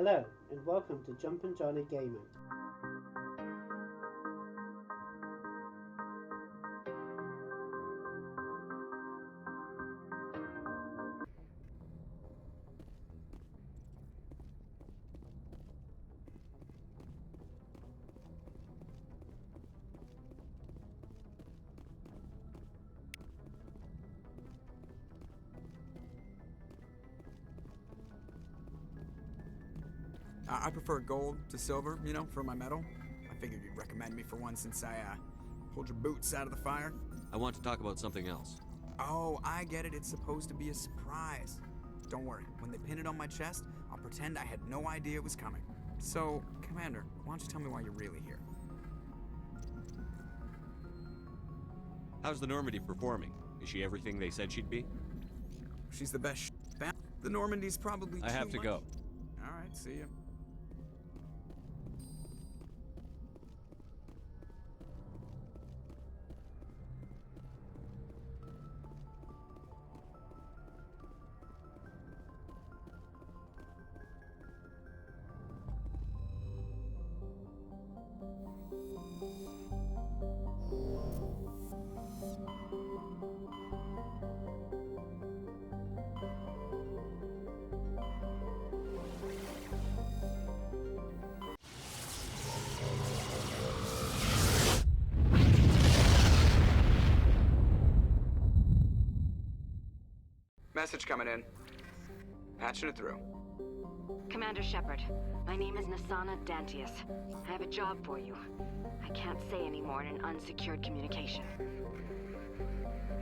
Hello, and welcome to Jumpin' Johnny Gaming. I prefer gold to silver, for my medal. I figured you'd recommend me for one since I pulled your boots out of the fire. I want to talk about something else. Oh, I get it. It's supposed to be a surprise. Don't worry. When they pin it on my chest, I'll pretend I had no idea it was coming. So, Commander, why don't you tell me why you're really here? How's the Normandy performing? Is she everything they said she'd be? She's the best The Normandy's probably I have to go. All right, see ya. Message coming in. Patching it through. Commander Shepard, my name is Nasana Dantius. I have a job for you. I can't say any more in an unsecured communication.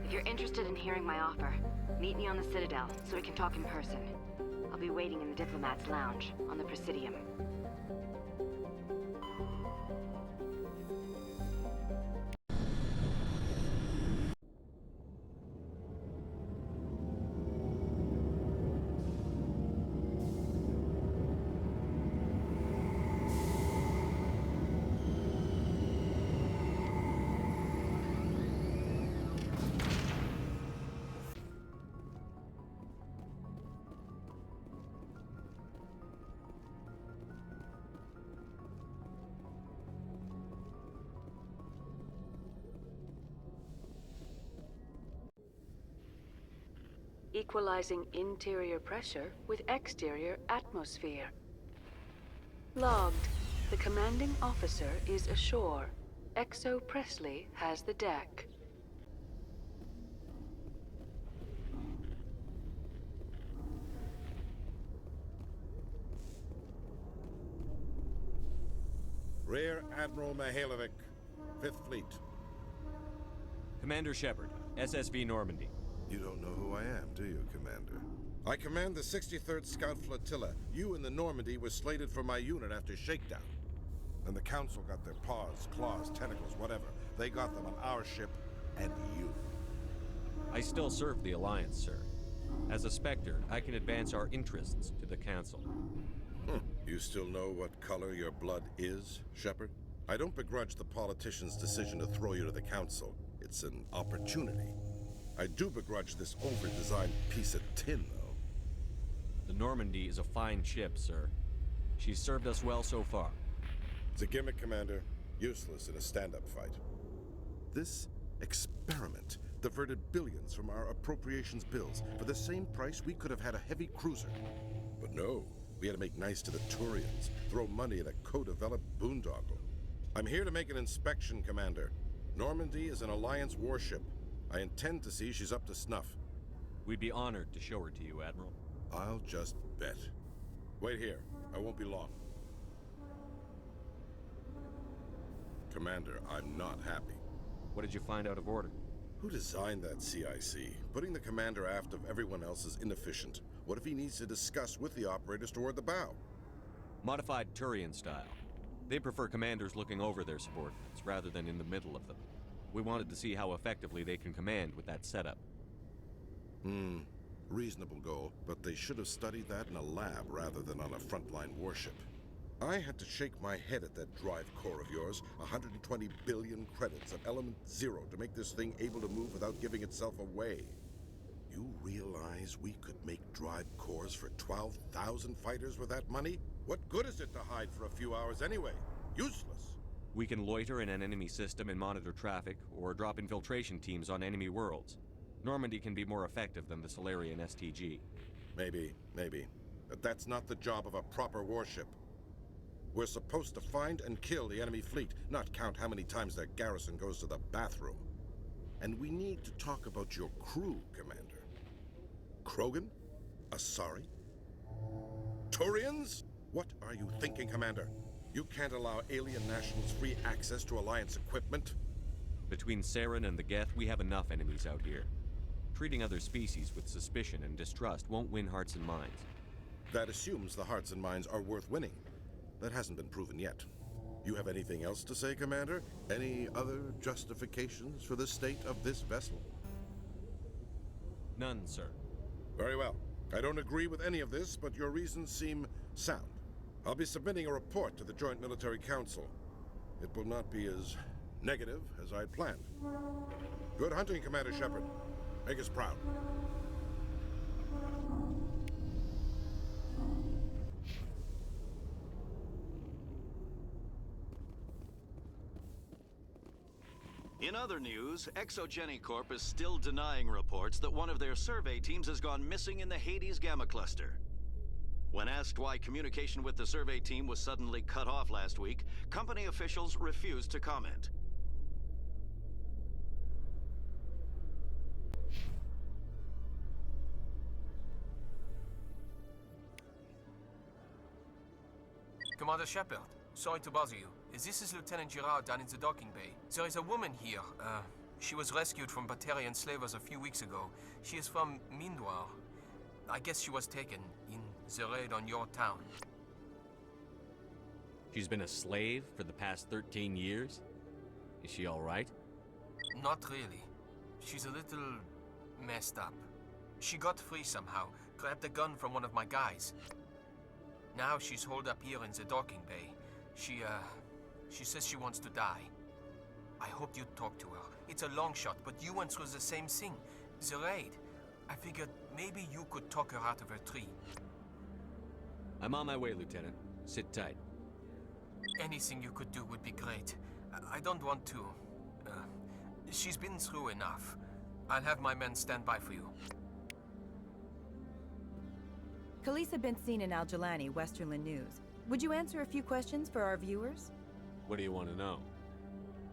If you're interested in hearing my offer, meet me on the Citadel so we can talk in person. I'll be waiting in the Diplomat's Lounge on the Presidium. Equalizing interior pressure with exterior atmosphere. Logged. The commanding officer is ashore. Exo Presley has the deck. Rear Admiral Mihailovic, 5th Fleet. Commander Shepard, SSV Normandy. You don't know who I am, do you, Commander? I command the 63rd Scout Flotilla. You and the Normandy were slated for my unit after shakedown. And the Council got their paws, claws, tentacles, whatever. They got them on our ship and you. I still serve the Alliance, sir. As a Spectre, I can advance our interests to the Council. You still know what color your blood is, Shepard? I don't begrudge the politicians' decision to throw you to the Council. It's an opportunity. I do begrudge this over-designed piece of tin, though. The Normandy is a fine ship, sir. She's served us well so far. It's a gimmick, Commander. Useless in a stand-up fight. This experiment diverted billions from our appropriations bills. For the same price, we could have had a heavy cruiser. But no, we had to make nice to the Turians, throw money at a co-developed boondoggle. I'm here to make an inspection, Commander. Normandy is an Alliance warship. I intend to see she's up to snuff. We'd be honored to show her to you, Admiral. I'll just bet. Wait here. I won't be long. Commander, I'm not happy. What did you find out of order? Who designed that CIC? Putting the commander aft of everyone else is inefficient. What if he needs to discuss with the operators toward the bow? Modified Turian style. They prefer commanders looking over their subordinates rather than in the middle of them. We wanted to see how effectively they can command with that setup. Reasonable goal, but they should have studied that in a lab rather than on a frontline warship. I had to shake my head at that drive core of yours. 120 billion credits of element 0 to make this thing able to move without giving itself away. You realize we could make drive cores for 12,000 fighters with that money? What good is it to hide for a few hours anyway? Useless. We can loiter in an enemy system and monitor traffic, or drop infiltration teams on enemy worlds. Normandy can be more effective than the Solarian STG. Maybe. But that's not the job of a proper warship. We're supposed to find and kill the enemy fleet, not count how many times their garrison goes to the bathroom. And we need to talk about your crew, Commander. Krogan? Asari? Turians? What are you thinking, Commander? You can't allow alien nationals free access to Alliance equipment? Between Saren and the Geth, we have enough enemies out here. Treating other species with suspicion and distrust won't win hearts and minds. That assumes the hearts and minds are worth winning. That hasn't been proven yet. You have anything else to say, Commander? Any other justifications for the state of this vessel? None, sir. Very well. I don't agree with any of this, but your reasons seem sound. I'll be submitting a report to the Joint Military Council. It will not be as negative as I'd planned. Good hunting, Commander Shepard. Make us proud. In other news, Exogeny Corp is still denying reports that one of their survey teams has gone missing in the Hades Gamma Cluster. When asked why communication with the survey team was suddenly cut off last week, company officials refused to comment. Commander Shepard, sorry to bother you. This is Lieutenant Girard down in the docking bay. There is a woman here. She was rescued from Batarian slavers a few weeks ago. She is from Mindoir. I guess she was taken in the raid on your town. She's been a slave for the past 13 years? Is she all right? Not really. She's a little messed up. She got free somehow, grabbed a gun from one of my guys. Now she's holed up here in the docking bay. She says she wants to die. I hoped you'd talk to her. It's a long shot, but you went through the same thing. The raid. I figured maybe you could talk her out of her tree. I'm on my way, Lieutenant. Sit tight. Anything you could do would be great. I don't want to... she's been through enough. I'll have my men stand by for you. Khaleesa been seen in Al-Jalani, Westerland News. Would you answer a few questions for our viewers? What do you want to know?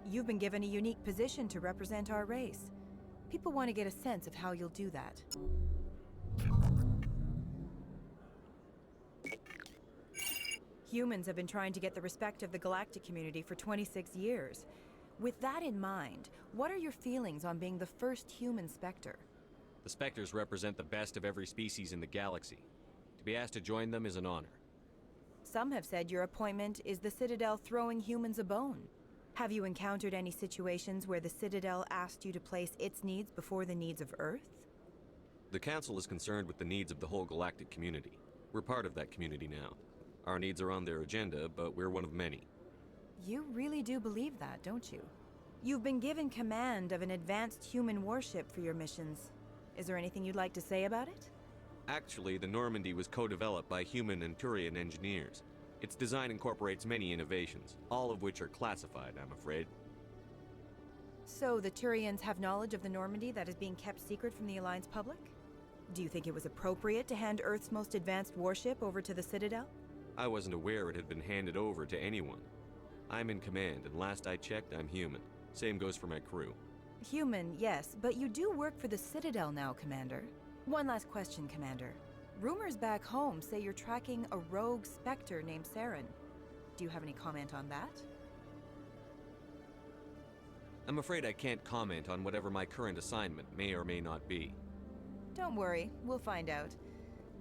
You've been given a unique position to represent our race. People want to get a sense of how you'll do that. Humans have been trying to get the respect of the galactic community for 26 years. With that in mind, what are your feelings on being the first human Spectre? The Spectres represent the best of every species in the galaxy. To be asked to join them is an honor. Some have said your appointment is the Citadel throwing humans a bone. Have you encountered any situations where the Citadel asked you to place its needs before the needs of Earth? The Council is concerned with the needs of the whole galactic community. We're part of that community now. Our needs are on their agenda, but we're one of many. You really do believe that, don't you? You've been given command of an advanced human warship for your missions. Is there anything you'd like to say about it? Actually, the Normandy was co-developed by human and Turian engineers. Its design incorporates many innovations, all of which are classified, I'm afraid. So the Turians have knowledge of the Normandy that is being kept secret from the Alliance public? Do you think it was appropriate to hand Earth's most advanced warship over to the Citadel? I wasn't aware it had been handed over to anyone. I'm in command, and last I checked, I'm human. Same goes for my crew. Human, yes, but you do work for the Citadel now, Commander. One last question, Commander. Rumors back home say you're tracking a rogue Spectre named Saren. Do you have any comment on that? I'm afraid I can't comment on whatever my current assignment may or may not be. Don't worry, we'll find out.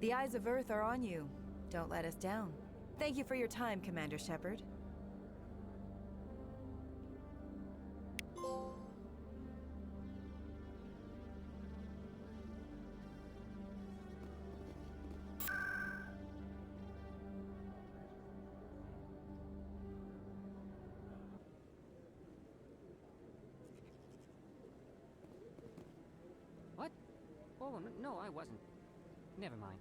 The eyes of Earth are on you. Don't let us down. Thank you for your time, Commander Shepard. Oh, no, I wasn't. Never mind.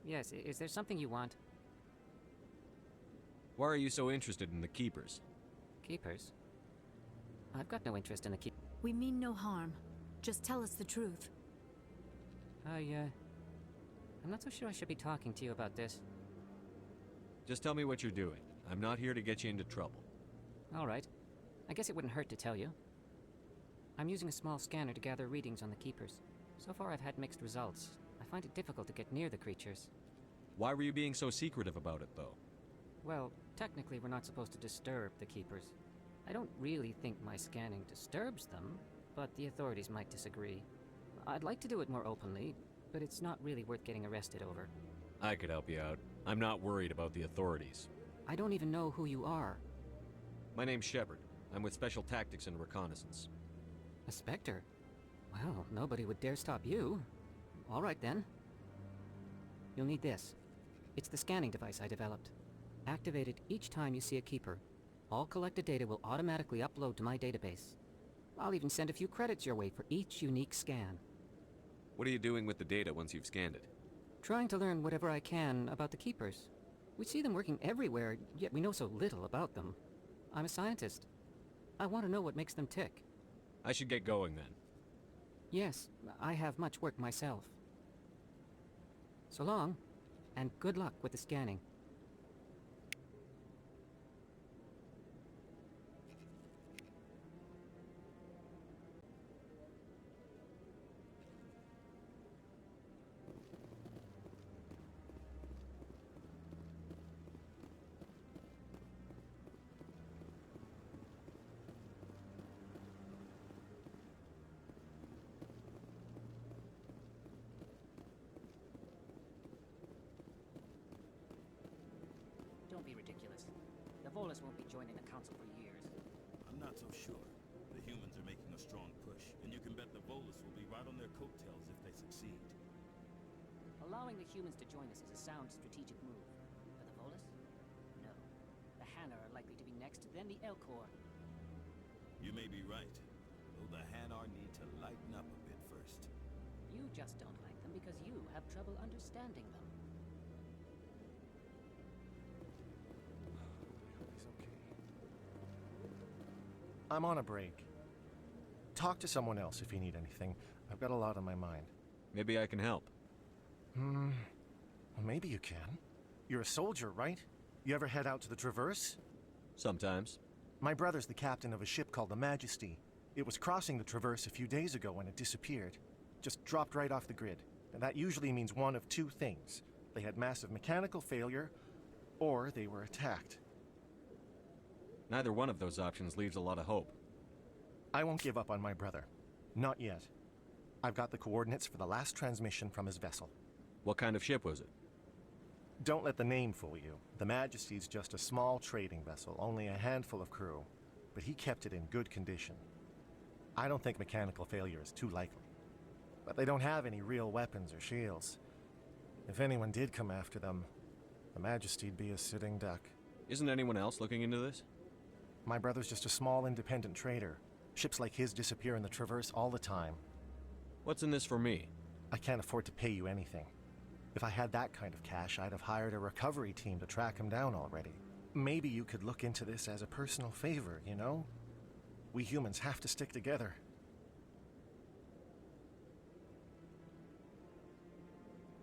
Yes, is there something you want? Why are you so interested in the Keepers? Keepers? I've got no interest in the We mean no harm. Just tell us the truth. I'm not so sure I should be talking to you about this. Just tell me what you're doing. I'm not here to get you into trouble. All right. I guess it wouldn't hurt to tell you. I'm using a small scanner to gather readings on the Keepers. So far I've had mixed results. I find it difficult to get near the creatures. Why were you being so secretive about it, though? Well, technically we're not supposed to disturb the Keepers. I don't really think my scanning disturbs them, but the authorities might disagree. I'd like to do it more openly, but it's not really worth getting arrested over. I could help you out. I'm not worried about the authorities. I don't even know who you are. My name's Shepard. I'm with Special Tactics and Reconnaissance. A Spectre? Well, nobody would dare stop you. All right, then. You'll need this. It's the scanning device I developed. Activate it each time you see a Keeper. All collected data will automatically upload to my database. I'll even send a few credits your way for each unique scan. What are you doing with the data once you've scanned it? Trying to learn whatever I can about the Keepers. We see them working everywhere, yet we know so little about them. I'm a scientist. I want to know what makes them tick. I should get going then. Yes, I have much work myself. So long, and good luck with the scanning. Don't be ridiculous. The Volus won't be joining the Council for years. I'm not so sure. The humans are making a strong push, and you can bet the Volus will be right on their coattails if they succeed. Allowing the humans to join us is a sound strategic move. But the Volus? No. The Hanar are likely to be next, then the Elcor. You may be right, though the Hanar need to lighten up a bit first. You just don't like them because you have trouble understanding them. I'm on a break. Talk to someone else if you need anything. I've got a lot on my mind. Maybe I can help. Well, maybe you can. You're a soldier, right? You ever head out to the Traverse? Sometimes. My brother's the captain of a ship called the Majesty. It was crossing the Traverse a few days ago when it disappeared. Just dropped right off the grid. And that usually means one of two things. They had massive mechanical failure, or they were attacked. Neither one of those options leaves a lot of hope. I won't give up on my brother. Not yet. I've got the coordinates for the last transmission from his vessel. What kind of ship was it? Don't let the name fool you. The Majesty's just a small trading vessel, only a handful of crew. But he kept it in good condition. I don't think mechanical failure is too likely. But they don't have any real weapons or shields. If anyone did come after them, the Majesty'd be a sitting duck. Isn't anyone else looking into this? My brother's just a small independent trader. Ships like his disappear in the Traverse all the time. What's in this for me? I can't afford to pay you anything. If I had that kind of cash, I'd have hired a recovery team to track him down already. Maybe you could look into this as a personal favor, you know? We humans have to stick together.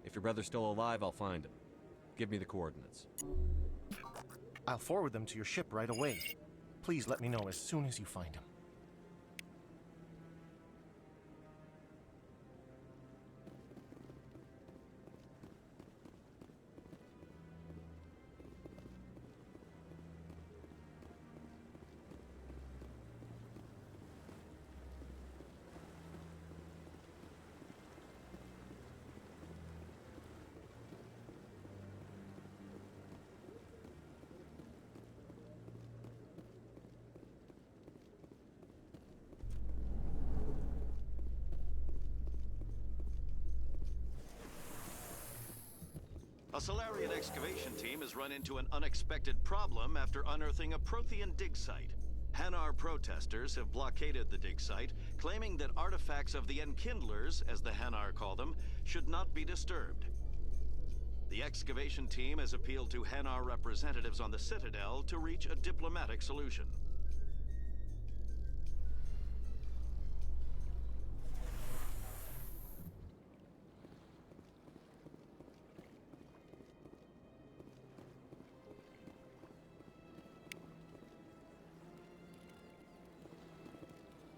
If your brother's still alive, I'll find him. Give me the coordinates. I'll forward them to your ship right away. Please let me know as soon as you find him. A Solarian excavation team has run into an unexpected problem after unearthing a Prothean dig site. Hanar protesters have blockaded the dig site, claiming that artifacts of the Enkindlers, as the Hanar call them, should not be disturbed. The excavation team has appealed to Hanar representatives on the Citadel to reach a diplomatic solution.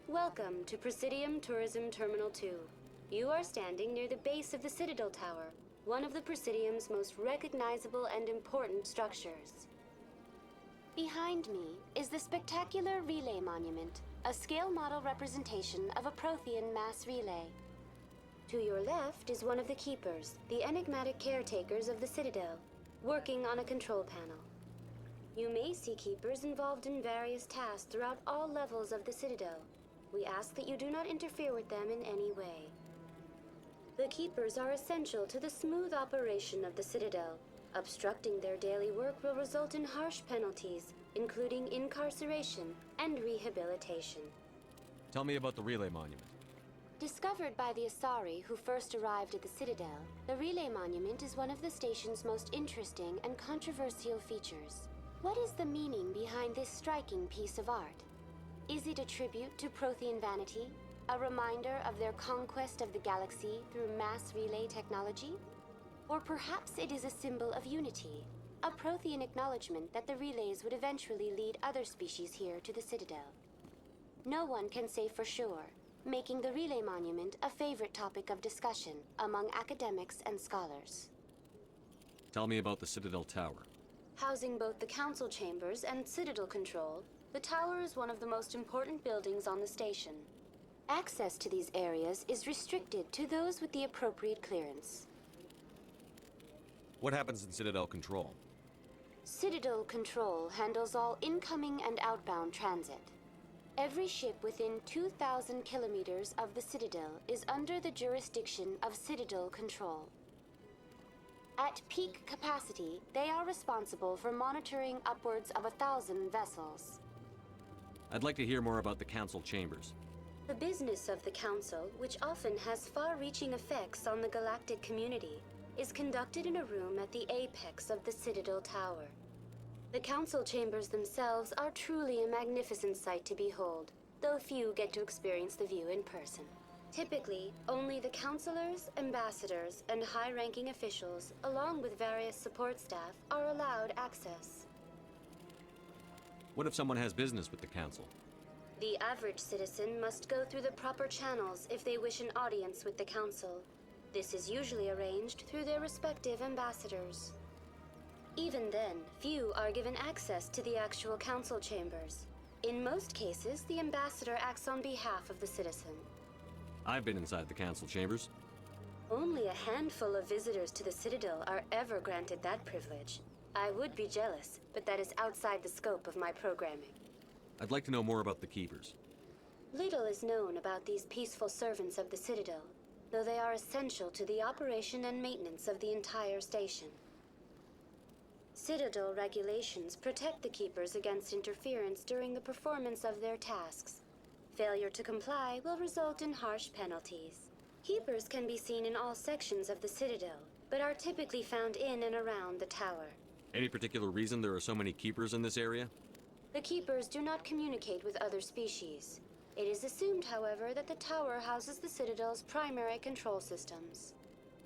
Welcome to Presidium Tourism Terminal 2. You are standing near the base of the Citadel Tower, one of the Presidium's most recognizable and important structures. Behind me is the spectacular Relay Monument, a scale model representation of a Prothean mass relay. To your left is one of the Keepers, the enigmatic caretakers of the Citadel, working on a control panel. You may see Keepers involved in various tasks throughout all levels of the Citadel. We ask that you do not interfere with them in any way. The Keepers are essential to the smooth operation of the Citadel. Obstructing their daily work will result in harsh penalties, including incarceration and rehabilitation. Tell me about the Relay Monument. Discovered by the Asari who first arrived at the Citadel, the Relay Monument is one of the station's most interesting and controversial features. What is the meaning behind this striking piece of art? Is it a tribute to Prothean vanity? A reminder of their conquest of the galaxy through mass relay technology? Or perhaps it is a symbol of unity, a Prothean acknowledgement that the relays would eventually lead other species here to the Citadel. No one can say for sure, making the Relay Monument a favorite topic of discussion among academics and scholars. Tell me about the Citadel Tower. Housing both the council chambers and Citadel control, the tower is one of the most important buildings on the station. Access to these areas is restricted to those with the appropriate clearance. What happens in Citadel Control? Citadel Control handles all incoming and outbound transit. Every ship within 2,000 kilometers of the Citadel is under the jurisdiction of Citadel Control. At peak capacity, they are responsible for monitoring upwards of 1,000 vessels. I'd like to hear more about the Council Chambers. The business of the Council, which often has far-reaching effects on the galactic community, is conducted in a room at the apex of the Citadel Tower. The Council Chambers themselves are truly a magnificent sight to behold, though few get to experience the view in person. Typically, only the councilors, ambassadors, and high-ranking officials, along with various support staff, are allowed access. What if someone has business with the Council? The average citizen must go through the proper channels if they wish an audience with the Council. This is usually arranged through their respective ambassadors. Even then, few are given access to the actual Council chambers. In most cases, the ambassador acts on behalf of the citizen. I've been inside the Council Chambers. Only a handful of visitors to the Citadel are ever granted that privilege. I would be jealous, but that is outside the scope of my programming. I'd like to know more about the Keepers. Little is known about these peaceful servants of the Citadel, though they are essential to the operation and maintenance of the entire station. Citadel regulations protect the Keepers against interference during the performance of their tasks. Failure to comply will result in harsh penalties. Keepers can be seen in all sections of the Citadel, but are typically found in and around the tower. Any particular reason there are so many Keepers in this area? The Keepers do not communicate with other species. It is assumed, however, that the tower houses the Citadel's primary control systems.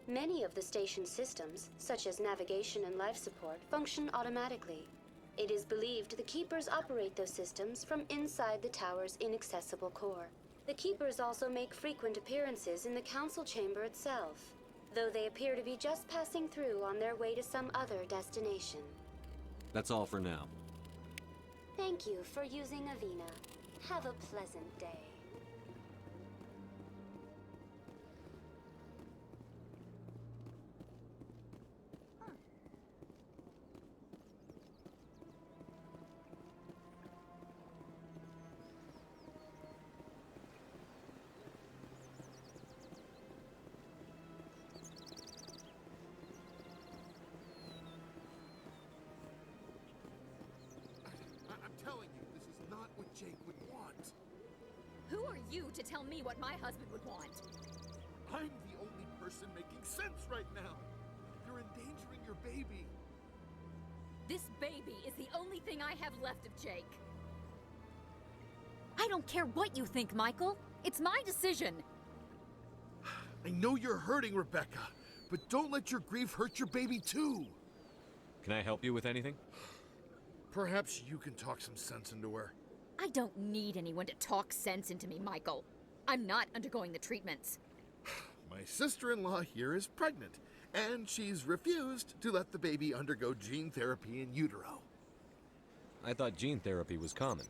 Many of the station's systems, such as navigation and life support, function automatically. It is believed the Keepers operate those systems from inside the tower's inaccessible core. The Keepers also make frequent appearances in the Council chamber itself, though they appear to be just passing through on their way to some other destination. That's all for now. Thank you for using Avina. Have a pleasant day. I'm telling you, this is not what Jake you to tell me what my husband would want? I'm the only person making sense right now. You're endangering your baby. This baby is the only thing I have left of Jake. I don't care what you think, Michael. It's my decision. I know you're hurting, Rebecca, but don't let your grief hurt your baby too. Can I help you with anything? Perhaps you can talk some sense into her. I don't need anyone to talk sense into me, Michael. I'm not undergoing the treatments. My sister-in-law here is pregnant, and she's refused to let the baby undergo gene therapy in utero. I thought gene therapy was common.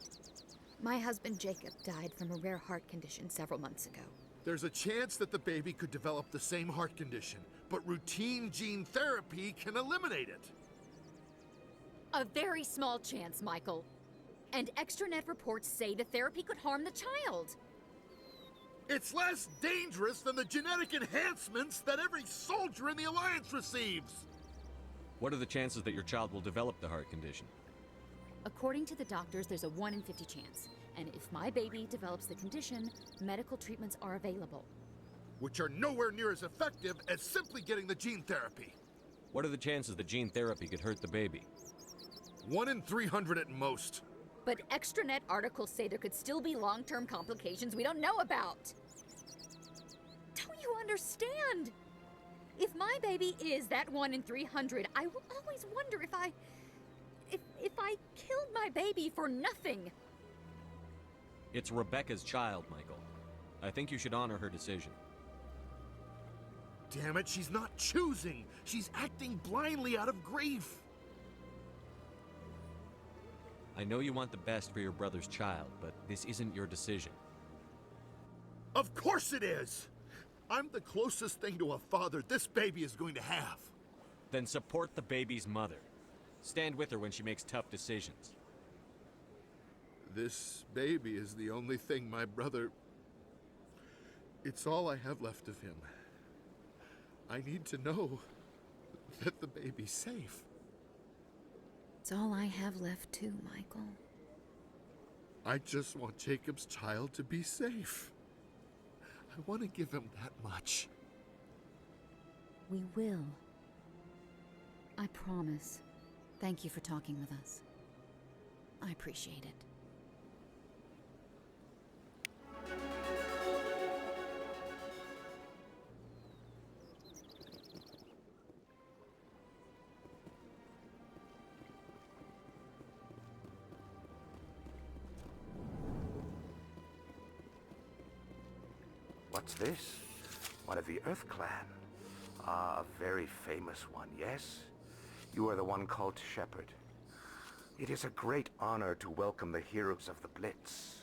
My husband Jacob died from a rare heart condition several months ago. There's a chance that the baby could develop the same heart condition, but routine gene therapy can eliminate it. A very small chance, Michael. And extranet reports say the therapy could harm the child. It's less dangerous than the genetic enhancements that every soldier in the Alliance receives. What are the chances that your child will develop the heart condition? According to the doctors, there's a 1 in 50 chance. And if my baby develops the condition, medical treatments are available. Which are nowhere near as effective as simply getting the gene therapy. What are the chances that gene therapy could hurt the baby? 1 in 300 at most. But extranet articles say there could still be long-term complications we don't know about. Don't you understand? If my baby is that 1 in 300, I will always wonder if I killed my baby for nothing. It's Rebecca's child, Michael. I think you should honor her decision. Damn it, she's not choosing. She's acting blindly out of grief. I know you want the best for your brother's child, but this isn't your decision. Of course it is! I'm the closest thing to a father this baby is going to have. Then support the baby's mother. Stand with her when she makes tough decisions. This baby is the only thing my brother... It's all I have left of him. I need to know that the baby's safe. It's all I have left too, Michael. I just want Jacob's child to be safe. I want to give him that much. We will. I promise. Thank you for talking with us. I appreciate it. What's this? One of the Earth Clan. Ah, a very famous one, yes? You are the one called Shepard. It is a great honor to welcome the heroes of the Blitz.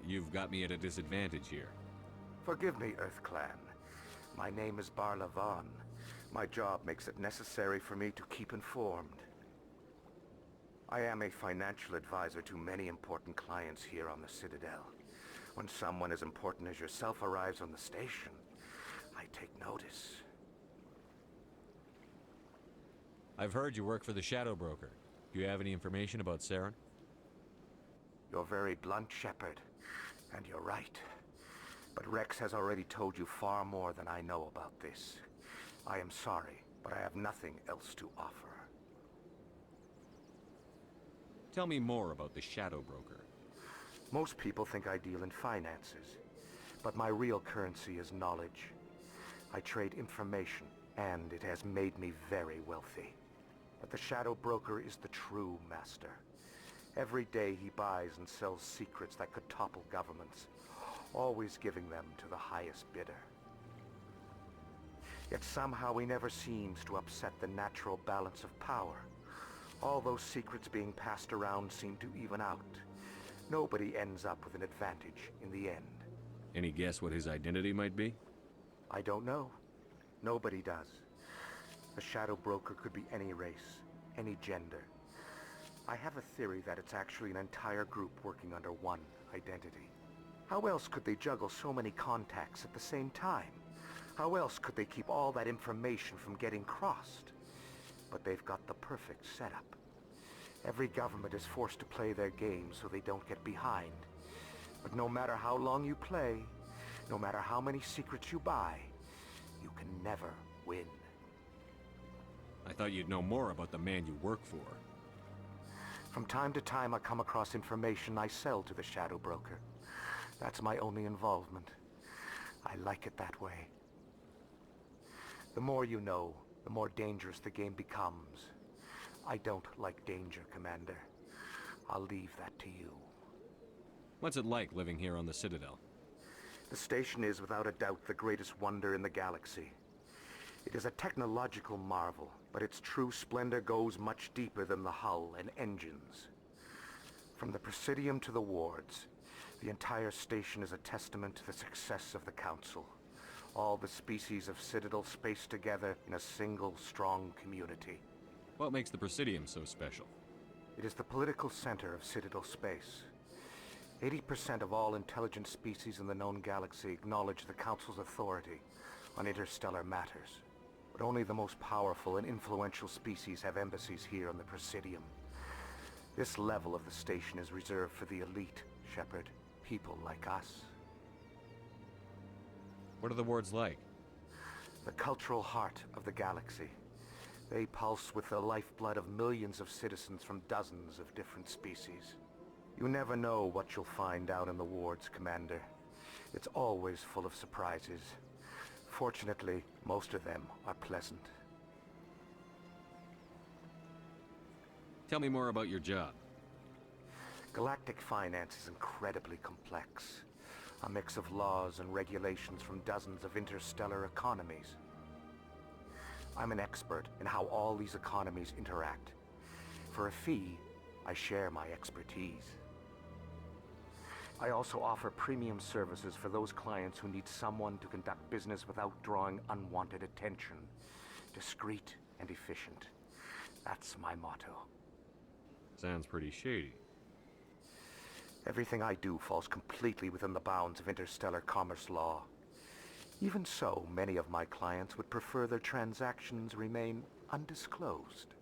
You've got me at a disadvantage here. Forgive me, Earth Clan. My name is Barla Vaughn. My job makes it necessary for me to keep informed. I am a financial advisor to many important clients here on the Citadel. When someone as important as yourself arrives on the station, I take notice. I've heard you work for the Shadow Broker. Do you have any information about Saren? You're very blunt, Shepard. And you're right. But Rex has already told you far more than I know about this. I am sorry, but I have nothing else to offer. Tell me more about the Shadow Broker. Most people think I deal in finances, but my real currency is knowledge. I trade information, and it has made me very wealthy. But the Shadow Broker is the true master. Every day he buys and sells secrets that could topple governments, always giving them to the highest bidder. Yet somehow he never seems to upset the natural balance of power. All those secrets being passed around seem to even out. Nobody ends up with an advantage in the end. Any guess what his identity might be? I don't know. Nobody does. A shadow broker could be any race, any gender. I have a theory that it's actually an entire group working under one identity. How else could they juggle so many contacts at the same time? How else could they keep all that information from getting crossed? But they've got the perfect setup. Every government is forced to play their game so they don't get behind. But no matter how long you play, no matter how many secrets you buy, you can never win. I thought you'd know more about the man you work for. From time to time, I come across information I sell to the shadow broker. That's my only involvement. I like it that way. The more you know, the more dangerous the game becomes. I don't like danger, Commander. I'll leave that to you. What's it like living here on the Citadel? The station is without a doubt the greatest wonder in the galaxy. It is a technological marvel, but its true splendor goes much deeper than the hull and engines. From the Presidium to the wards, the entire station is a testament to the success of the Council. All the species of Citadel spaced together in a single, strong community. What makes the Presidium so special? It is the political center of Citadel space. 80% of all intelligent species in the known galaxy acknowledge the Council's authority on interstellar matters. But only the most powerful and influential species have embassies here on the Presidium. This level of the station is reserved for the elite, Shepard. People like us. What are the wards like? The cultural heart of the galaxy. They pulse with the lifeblood of millions of citizens from dozens of different species. You never know what you'll find out in the wards, Commander. It's always full of surprises. Fortunately, most of them are pleasant. Tell me more about your job. Galactic finance is incredibly complex. A mix of laws and regulations from dozens of interstellar economies. I'm an expert in how all these economies interact. For a fee, I share my expertise. I also offer premium services for those clients who need someone to conduct business without drawing unwanted attention. Discreet and efficient. That's my motto. Sounds pretty shady. Everything I do falls completely within the bounds of interstellar commerce law. Even so, many of my clients would prefer their transactions remain undisclosed.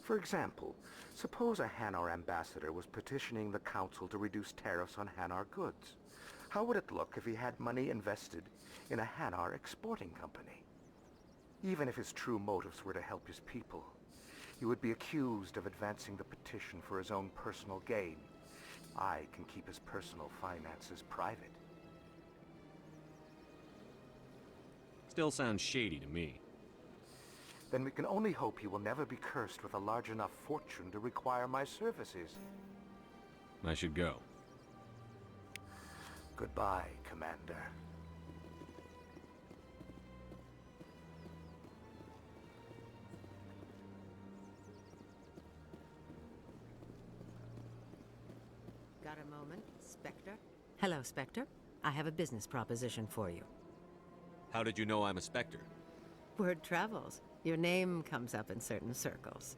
For example, suppose a Hanar ambassador was petitioning the Council to reduce tariffs on Hanar goods. How would it look if he had money invested in a Hanar exporting company? Even if his true motives were to help his people, he would be accused of advancing the petition for his own personal gain. I can keep his personal finances private. Still sounds shady to me. Then we can only hope he will never be cursed with a large enough fortune to require my services. I should go. Goodbye, Commander. Got a moment, Spectre? Hello, Spectre. I have a business proposition for you. How did you know I'm a Spectre? Word travels. Your name comes up in certain circles.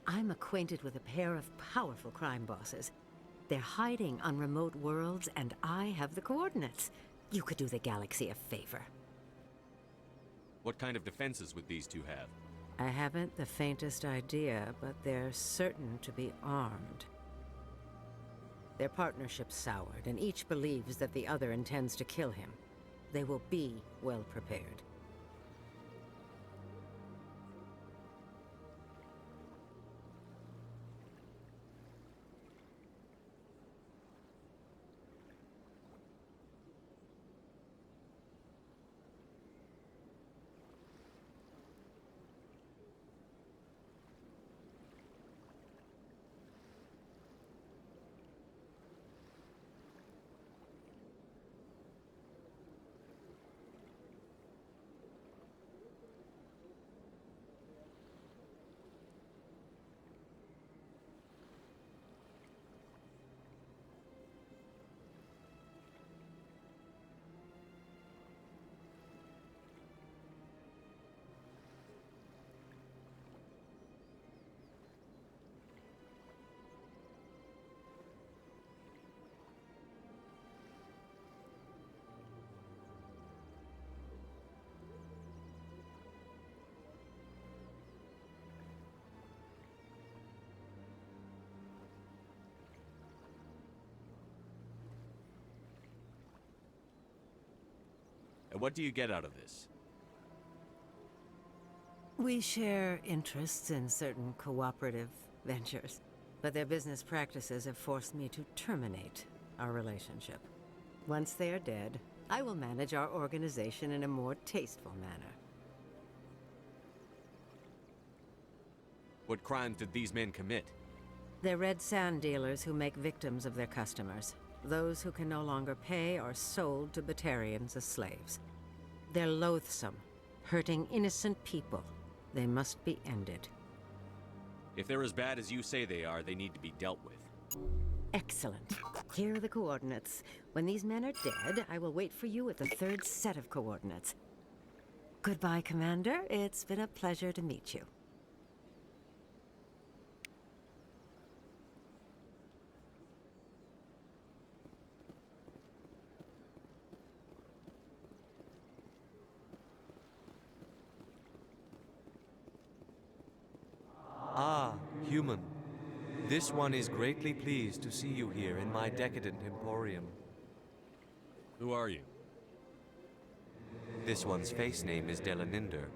I'm acquainted with a pair of powerful crime bosses. They're hiding on remote worlds, and I have the coordinates. You could do the galaxy a favor. What kind of defenses would these two have? I haven't the faintest idea, but they're certain to be armed. Their partnership's soured, and each believes that the other intends to kill him. They will be well prepared. what do you get out of this? We share interests in certain cooperative ventures, but their business practices have forced me to terminate our relationship. Once they are dead, I will manage our organization in a more tasteful manner. What crimes did these men commit? They're red sand dealers who make victims of their customers. Those who can no longer pay are sold to Batarians as slaves. They're loathsome, hurting innocent people. They must be ended. If they're as bad as you say they are, they need to be dealt with. Excellent. Here are the coordinates. When these men are dead, I will wait for you at the third set of coordinates. Goodbye, Commander. It's been a pleasure to meet you. Ah, human. This one is greatly pleased to see you here in my decadent emporium. Who are you? This one's face name is Delaninder,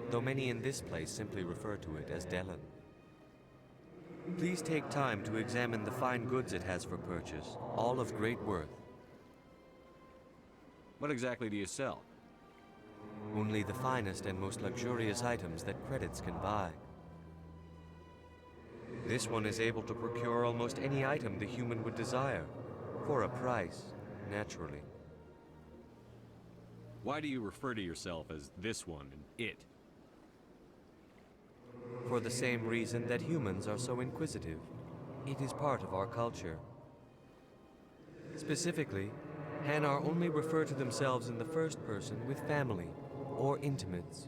though many in this place simply refer to it as Delan. Please take time to examine the fine goods it has for purchase, all of great worth. What exactly do you sell? Only the finest and most luxurious items that credits can buy. This one is able to procure almost any item the human would desire, for a price, naturally. Why do you refer to yourself as this one and it? For the same reason that humans are so inquisitive. It is part of our culture. Specifically, Hanar only refer to themselves in the first person with family or intimates.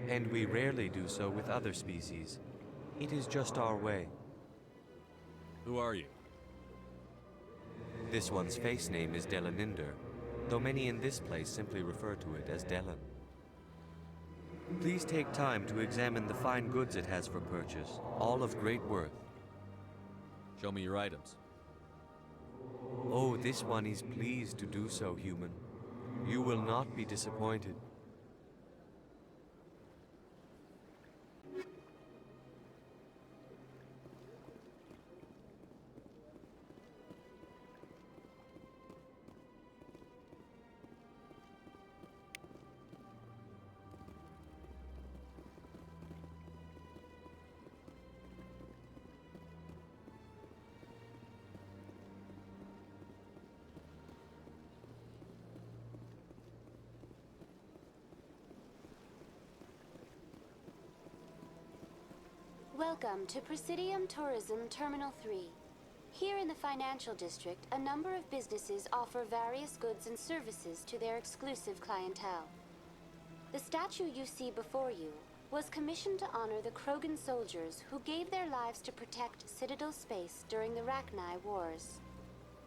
And we rarely do so with other species. It is just our way. Who are you? This one's face name is Delaninder, though many in this place simply refer to it as Delan. Please take time to examine the fine goods it has for purchase, all of great worth. Show me your items. Oh, this one is pleased to do so, human. You will not be disappointed. Welcome to Presidium Tourism Terminal 3. Here in the financial district, a number of businesses offer various goods and services to their exclusive clientele. The statue you see before you was commissioned to honor the Krogan soldiers who gave their lives to protect Citadel space during the Rachni Wars.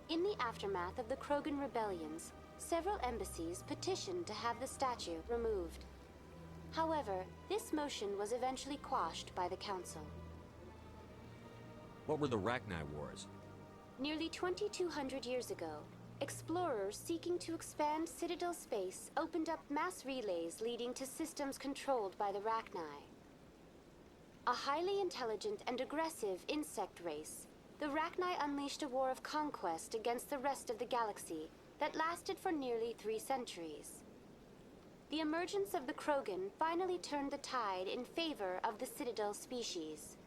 In the aftermath of the Krogan rebellions, several embassies petitioned to have the statue removed. However, this motion was eventually quashed by the Council. What were the Rachni Wars? Nearly 2,200 years ago, explorers seeking to expand Citadel space opened up mass relays leading to systems controlled by the Rachni. A highly intelligent and aggressive insect race, the Rachni unleashed a war of conquest against the rest of the galaxy that lasted for nearly 3 centuries. The emergence of the Krogan finally turned the tide in favor of the Citadel species.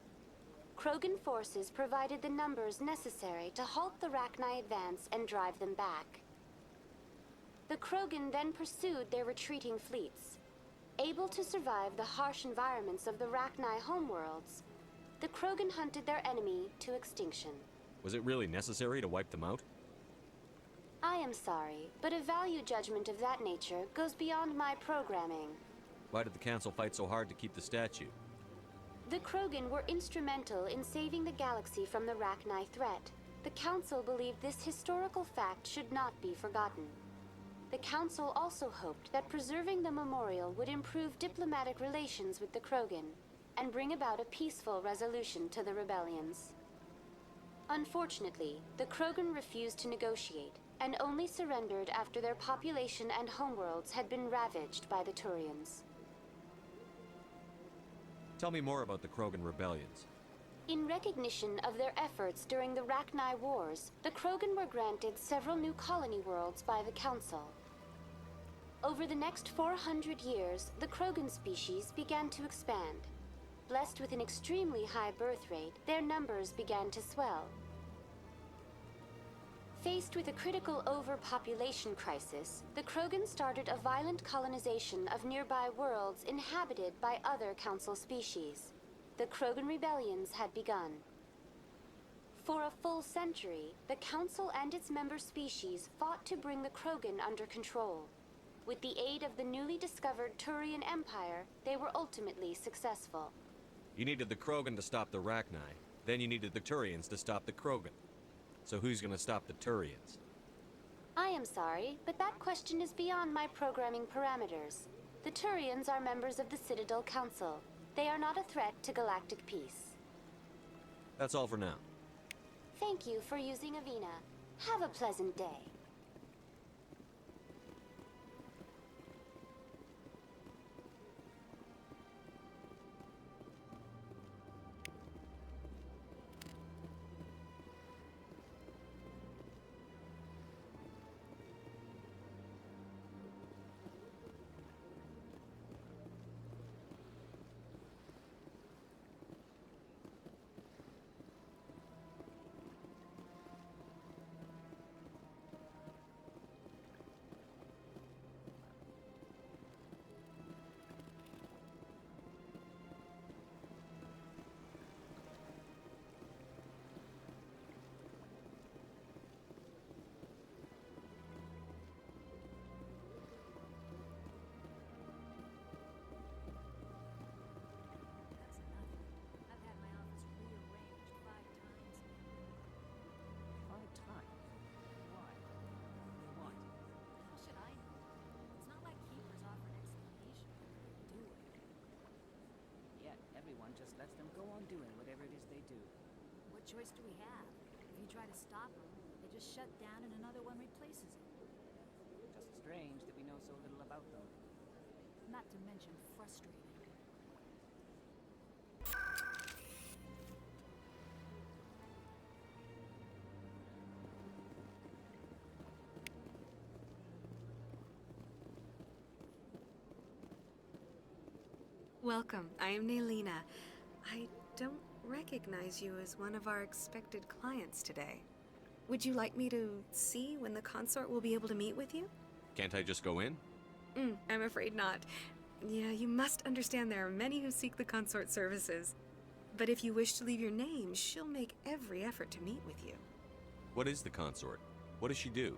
Krogan forces provided the numbers necessary to halt the Rachni advance and drive them back. The Krogan then pursued their retreating fleets. Able to survive the harsh environments of the Rachni homeworlds, the Krogan hunted their enemy to extinction. Was it really necessary to wipe them out? I am sorry, but a value judgment of that nature goes beyond my programming. Why did the Council fight so hard to keep the statue? The Krogan were instrumental in saving the galaxy from the Rachni threat. The Council believed this historical fact should not be forgotten. The Council also hoped that preserving the memorial would improve diplomatic relations with the Krogan and bring about a peaceful resolution to the rebellions. Unfortunately, the Krogan refused to negotiate and only surrendered after their population and homeworlds had been ravaged by the Turians. Tell me more about the Krogan rebellions. In recognition of their efforts during the Rachni Wars, the Krogan were granted several new colony worlds by the Council. Over the next 400 years, the Krogan species began to expand. Blessed with an extremely high birth rate, their numbers began to swell. Faced with a critical overpopulation crisis, the Krogan started a violent colonization of nearby worlds inhabited by other Council species. The Krogan rebellions had begun. For a full century, the Council and its member species fought to bring the Krogan under control. With the aid of the newly discovered Turian Empire, they were ultimately successful. You needed the Krogan to stop the Rachni, then you needed the Turians to stop the Krogan. So who's gonna stop the Turians? I am sorry, but that question is beyond my programming parameters. The Turians are members of the Citadel Council. They are not a threat to galactic peace. That's all for now. Thank you for using Avina. Have a pleasant day. Just lets them go on doing whatever it is they do. What choice do we have? If you try to stop them, they just shut down and another one replaces it. Just strange that we know so little about them. Not to mention frustrating. Welcome, I am Naylina. I don't recognize you as one of our expected clients today. Would you like me to see when the consort will be able to meet with you? Can't I just go in? I'm afraid not. Yeah, you must understand there are many who seek the consort services. But if you wish to leave your name, she'll make every effort to meet with you. What is the consort? What does she do?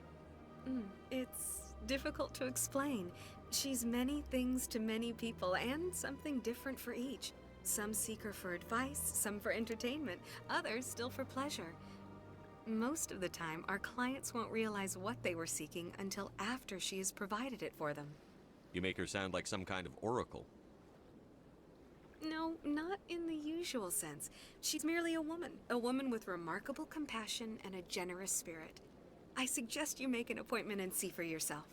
It's difficult to explain. She's many things to many people, and something different for each. Some seek her for advice, some for entertainment, others still for pleasure. Most of the time, our clients won't realize what they were seeking until after she has provided it for them. You make her sound like some kind of oracle. No, not in the usual sense. She's merely a woman with remarkable compassion and a generous spirit. I suggest you make an appointment and see for yourself.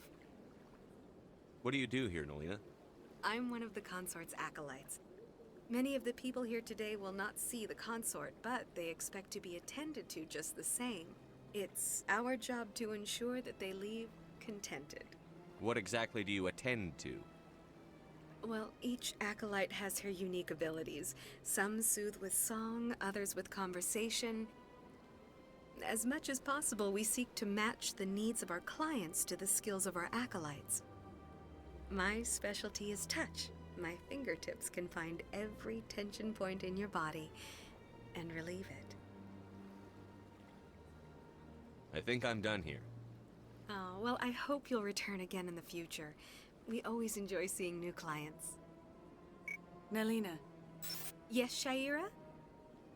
What do you do here, Naylina? I'm one of the consort's acolytes. Many of the people here today will not see the consort, but they expect to be attended to just the same. It's our job to ensure that they leave contented. What exactly do you attend to? Well, each acolyte has her unique abilities. Some soothe with song, others with conversation. As much as possible, we seek to match the needs of our clients to the skills of our acolytes. My specialty is touch. My fingertips can find every tension point in your body and relieve it. I think I'm done here. Oh, well, I hope you'll return again in the future. We always enjoy seeing new clients. Naylina. Yes, Shaira?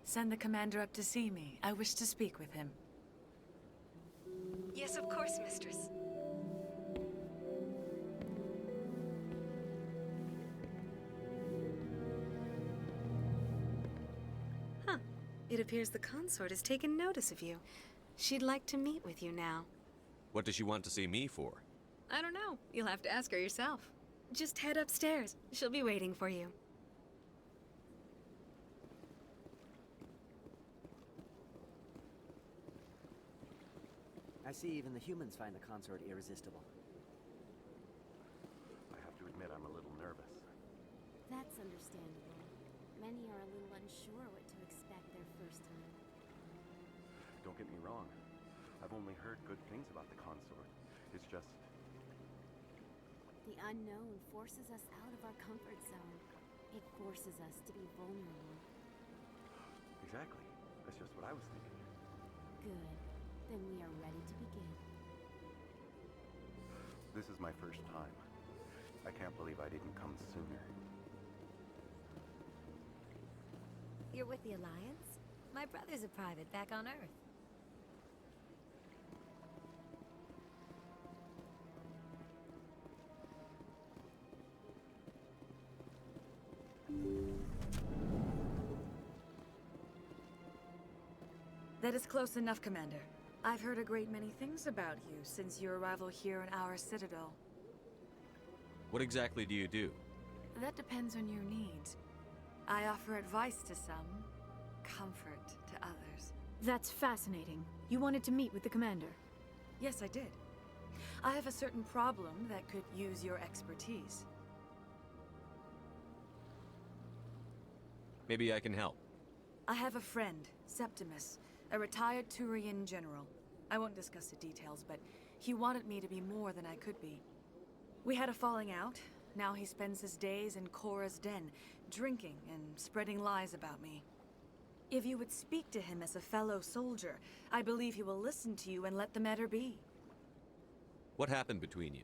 Send the commander up to see me. I wish to speak with him. Yes, of course, mistress. It appears the consort has taken notice of you. She'd like to meet with you now. What does she want to see me for? I don't know. You'll have to ask her yourself. Just head upstairs. She'll be waiting for you. I see even the humans find the consort irresistible. I have to admit I'm a little nervous. That's understandable. Many are a little unsure what to expect their first time. Don't get me wrong. I've only heard good things about the consort. It's just... The unknown forces us out of our comfort zone. It forces us to be vulnerable. Exactly. That's just what I was thinking. Good. Then we are ready to begin. This is my first time. I can't believe I didn't come sooner. You're with the Alliance? My brother's a private back on Earth. That is close enough, Commander. I've heard a great many things about you since your arrival here in our citadel. What exactly do you do? That depends on your needs. I offer advice to some, comfort to others. That's fascinating. You wanted to meet with the commander. Yes, I did. I have a certain problem that could use your expertise. Maybe I can help. I have a friend, Septimus, a retired Turian general. I won't discuss the details, but he wanted me to be more than I could be. We had a falling out. Now he spends his days in Korra's den, drinking and spreading lies about me. If you would speak to him as a fellow soldier, I believe he will listen to you and let the matter be. What happened between you?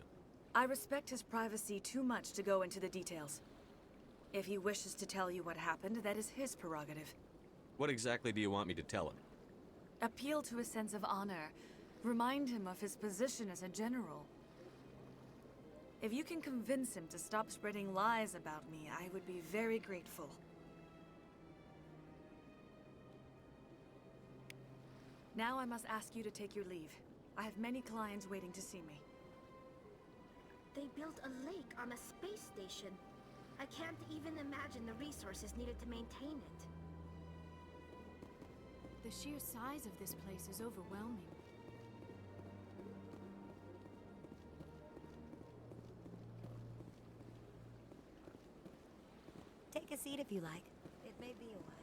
I respect his privacy too much to go into the details. If he wishes to tell you what happened, that is his prerogative. What exactly do you want me to tell him? Appeal to his sense of honor. Remind him of his position as a general. If you can convince him to stop spreading lies about me, I would be very grateful. Now I must ask you to take your leave. I have many clients waiting to see me. They built a lake on a space station. I can't even imagine the resources needed to maintain it. The sheer size of this place is overwhelming. Take a seat if you like. It may be a while.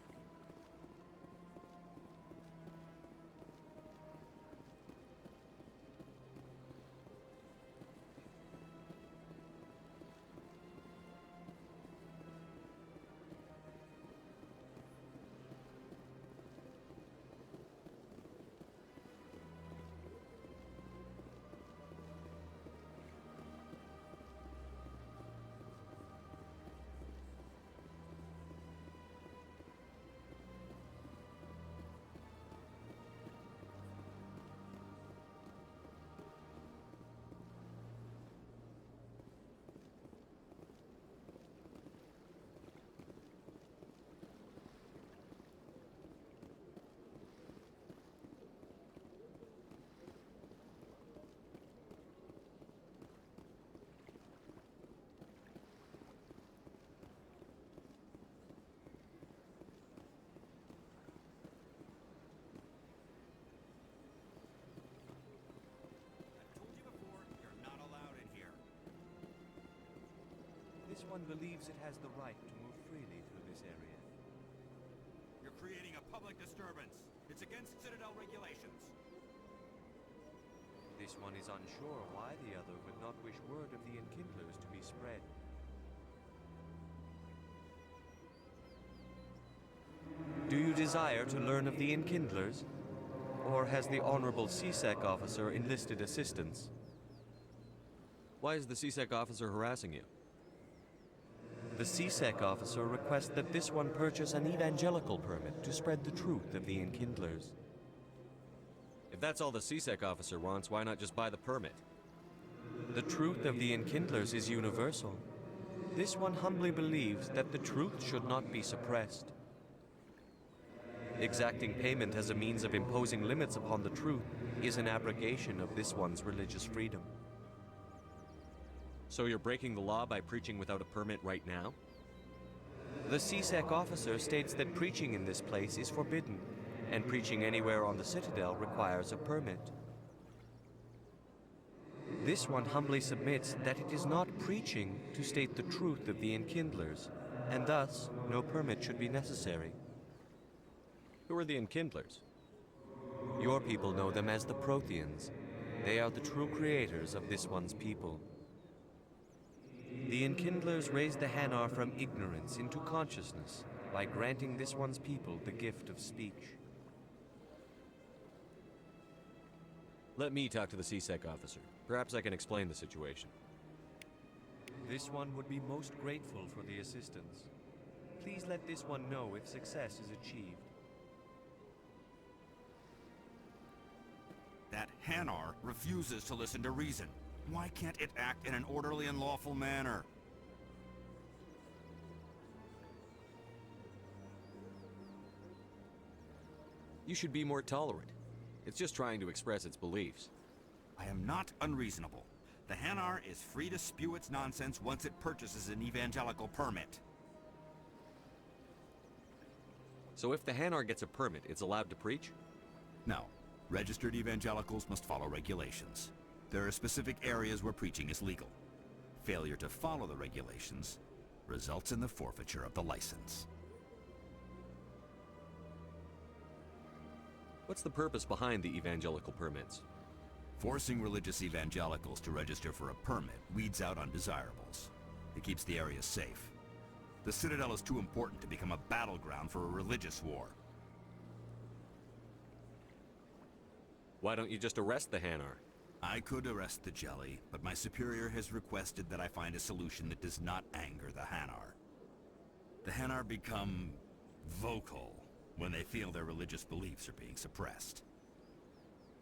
This one believes it has the right to move freely through this area. You're creating a public disturbance. It's against Citadel regulations. This one is unsure why the other would not wish word of the Enkindlers to be spread. Do you desire to learn of the Enkindlers? Or has the Honorable CSEC officer enlisted assistance? Why is the CSEC officer harassing you? The CSEC officer requests that this one purchase an evangelical permit to spread the truth of the Enkindlers. If that's all the CSEC officer wants, why not just buy the permit? The truth of the Enkindlers is universal. This one humbly believes that the truth should not be suppressed. Exacting payment as a means of imposing limits upon the truth is an abrogation of this one's religious freedom. So you're breaking the law by preaching without a permit right now? The CSEC officer states that preaching in this place is forbidden, and preaching anywhere on the Citadel requires a permit. This one humbly submits that it is not preaching to state the truth of the Enkindlers, and thus no permit should be necessary. Who are the Enkindlers? Your people know them as the Protheans. They are the true creators of this one's people. The Enkindlers raised the Hanar from ignorance into consciousness by granting this one's people the gift of speech. Let me talk to the CSEC officer. Perhaps I can explain the situation. This one would be most grateful for the assistance. Please let this one know if success is achieved. That Hanar refuses to listen to reason. Why can't it act in an orderly and lawful manner? You should be more tolerant. It's just trying to express its beliefs. I am not unreasonable. The Hanar is free to spew its nonsense once it purchases an evangelical permit. So if the Hanar gets a permit, it's allowed to preach? No. Registered evangelicals must follow regulations. There are specific areas where preaching is legal. Failure to follow the regulations results in the forfeiture of the license. What's the purpose behind the evangelical permits? Forcing religious evangelicals to register for a permit weeds out undesirables. It keeps the area safe. The Citadel is too important to become a battleground for a religious war. Why don't you just arrest the Hanar? I could arrest the Jelly, but my superior has requested that I find a solution that does not anger the Hanar. The Hanar become vocal when they feel their religious beliefs are being suppressed.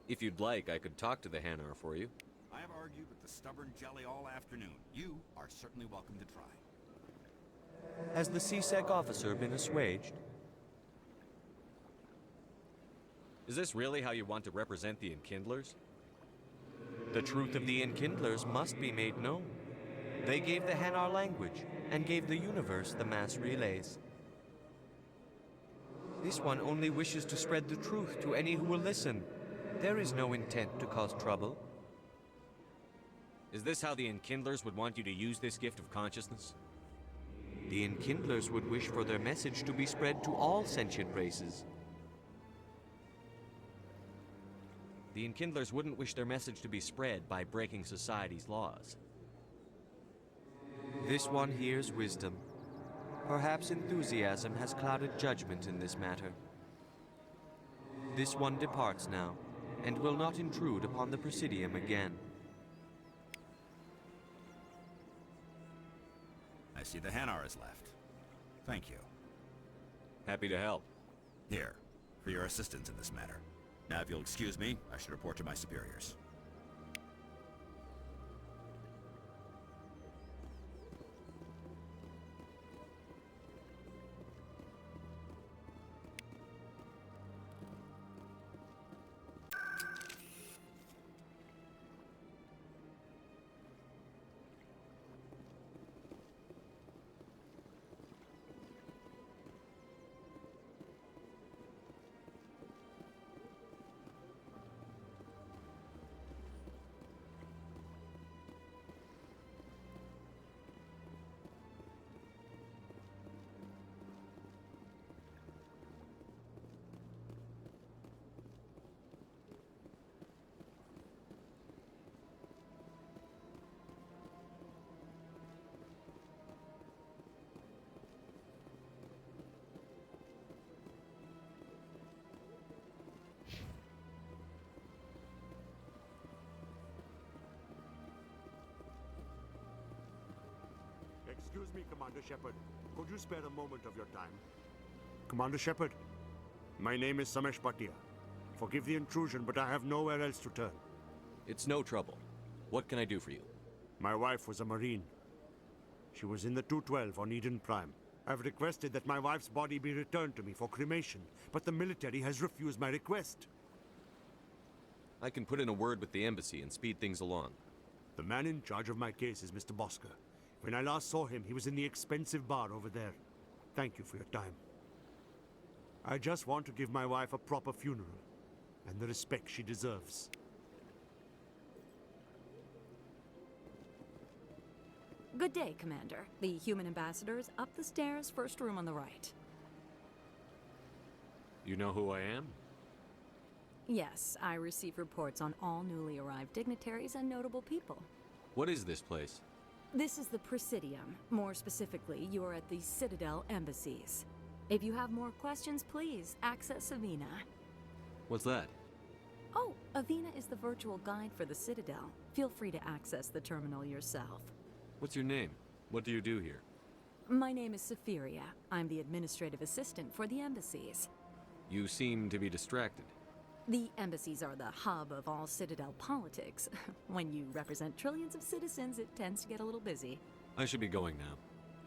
If you'd like, I could talk to the Hanar for you. I have argued with the stubborn Jelly all afternoon. You are certainly welcome to try. Has the CSEC officer been assuaged? Is this really how you want to represent the Enkindlers? The truth of the Enkindlers must be made known. They gave the Hanar language, and gave the universe the mass relays. This one only wishes to spread the truth to any who will listen. There is no intent to cause trouble. Is this how the Enkindlers would want you to use this gift of consciousness? The Enkindlers would wish for their message to be spread to all sentient races. The Enkindlers wouldn't wish their message to be spread by breaking society's laws. This one hears wisdom. Perhaps enthusiasm has clouded judgment in this matter. This one departs now, and will not intrude upon the Presidium again. I see the Hanar is left. Thank you. Happy to help. Here, for your assistance in this matter. Now, if you'll excuse me, I should report to my superiors. Excuse me, Commander Shepard. Could you spare a moment of your time? Commander Shepard, my name is Samesh Bhatia. Forgive the intrusion, but I have nowhere else to turn. It's no trouble. What can I do for you? My wife was a Marine. She was in the 212 on Eden Prime. I've requested that my wife's body be returned to me for cremation, but the military has refused my request. I can put in a word with the embassy and speed things along. The man in charge of my case is Mr. Bosca. When I last saw him, he was in the expensive bar over there. Thank you for your time. I just want to give my wife a proper funeral, and the respect she deserves. Good day, Commander. The human ambassador is up the stairs, first room on the right. You know who I am? Yes, I receive reports on all newly arrived dignitaries and notable people. What is this place? This is the Presidium. More specifically, you are at the Citadel embassies. If you have more questions, please access Avina. What's that? Oh, Avina is the virtual guide for the Citadel. Feel free to access the terminal yourself. What's your name? What do you do here? My name is Safiria. I'm the administrative assistant for the embassies. You seem to be distracted. The embassies are the hub of all Citadel politics. When you represent trillions of citizens, it tends to get a little busy. I should be going now.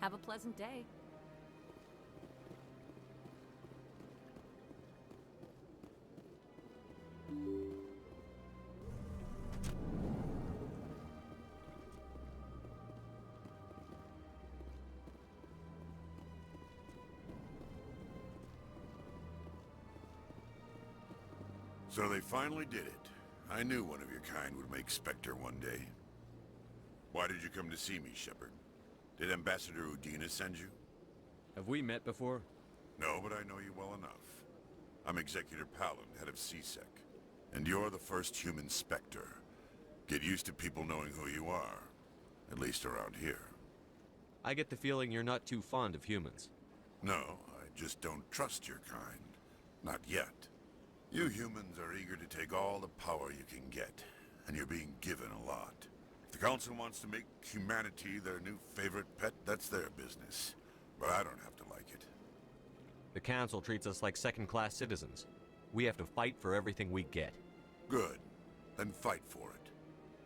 Have a pleasant day. So they finally did it. I knew one of your kind would make Spectre one day. Why did you come to see me, Shepard? Did Ambassador Udina send you? Have we met before? No, but I know you well enough. I'm Executor Palin, head of CSEC. And you're the first human Spectre. Get used to people knowing who you are. At least around here. I get the feeling you're not too fond of humans. No, I just don't trust your kind. Not yet. You humans are eager to take all the power you can get, and you're being given a lot. If the Council wants to make humanity their new favorite pet, that's their business. But I don't have to like it. The Council treats us like second-class citizens. We have to fight for everything we get. Good. Then fight for it.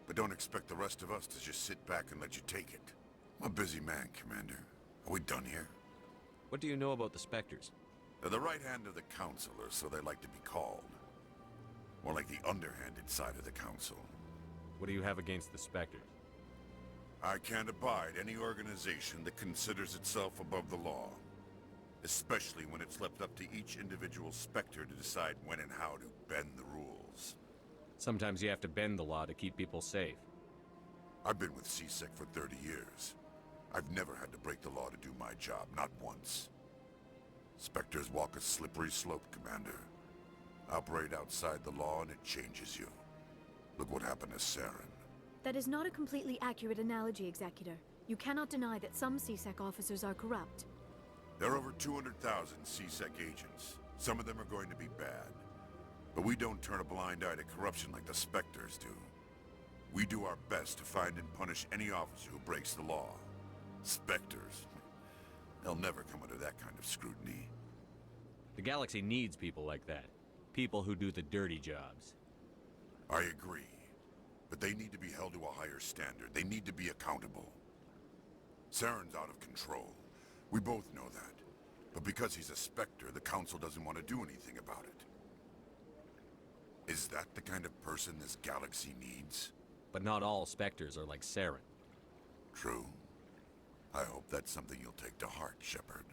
But don't expect the rest of us to just sit back and let you take it. I'm a busy man, Commander. Are we done here? What do you know about the Spectres? They're the right hand of the Council, or so they like to be called. More like the underhanded side of the Council. What do you have against the Spectres? I can't abide any organization that considers itself above the law. Especially when it's left up to each individual Spectre to decide when and how to bend the rules. Sometimes you have to bend the law to keep people safe. I've been with CSEC for 30 years. I've never had to break the law to do my job, not once. Spectres walk a slippery slope, Commander. Operate outside the law and it changes you. Look what happened to Saren. That is not a completely accurate analogy, Executor. You cannot deny that some CSEC officers are corrupt. There are over 200,000 CSEC agents. Some of them are going to be bad. But we don't turn a blind eye to corruption like the Spectres do. We do our best to find and punish any officer who breaks the law. Spectres. They'll never come under that kind of scrutiny. The galaxy needs people like that. People who do the dirty jobs. I agree. But they need to be held to a higher standard. They need to be accountable. Saren's out of control. We both know that. But because he's a Spectre, the Council doesn't want to do anything about it. Is that the kind of person this galaxy needs? But not all Spectres are like Saren. True. I hope that's something you'll take to heart, Shepard.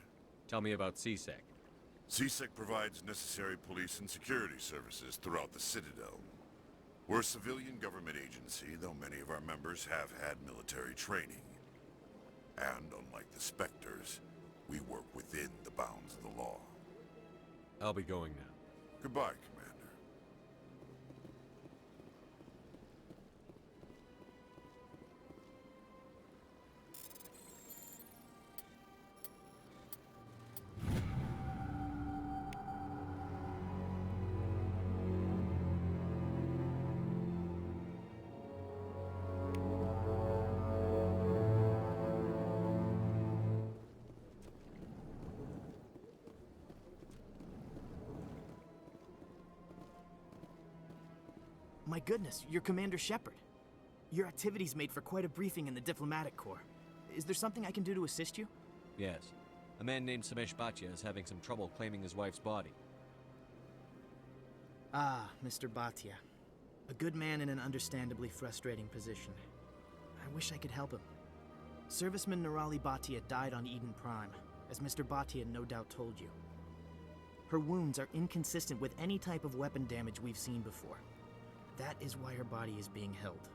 Tell me about CSEC. CSEC provides necessary police and security services throughout the Citadel. We're a civilian government agency, though many of our members have had military training. And unlike the Spectres, we work within the bounds of the law. I'll be going now. Goodbye, Commander. My goodness, you're Commander Shepard. Your activities made for quite a briefing in the diplomatic corps. Is there something I can do to assist you? Yes. A man named Samesh Bhatia is having some trouble claiming his wife's body. Ah, Mr. Bhatia. A good man in an understandably frustrating position. I wish I could help him. Serviceman Nerali Bhatia died on Eden Prime, as Mr. Bhatia no doubt told you. Her wounds are inconsistent with any type of weapon damage we've seen before. That is why her body is being held.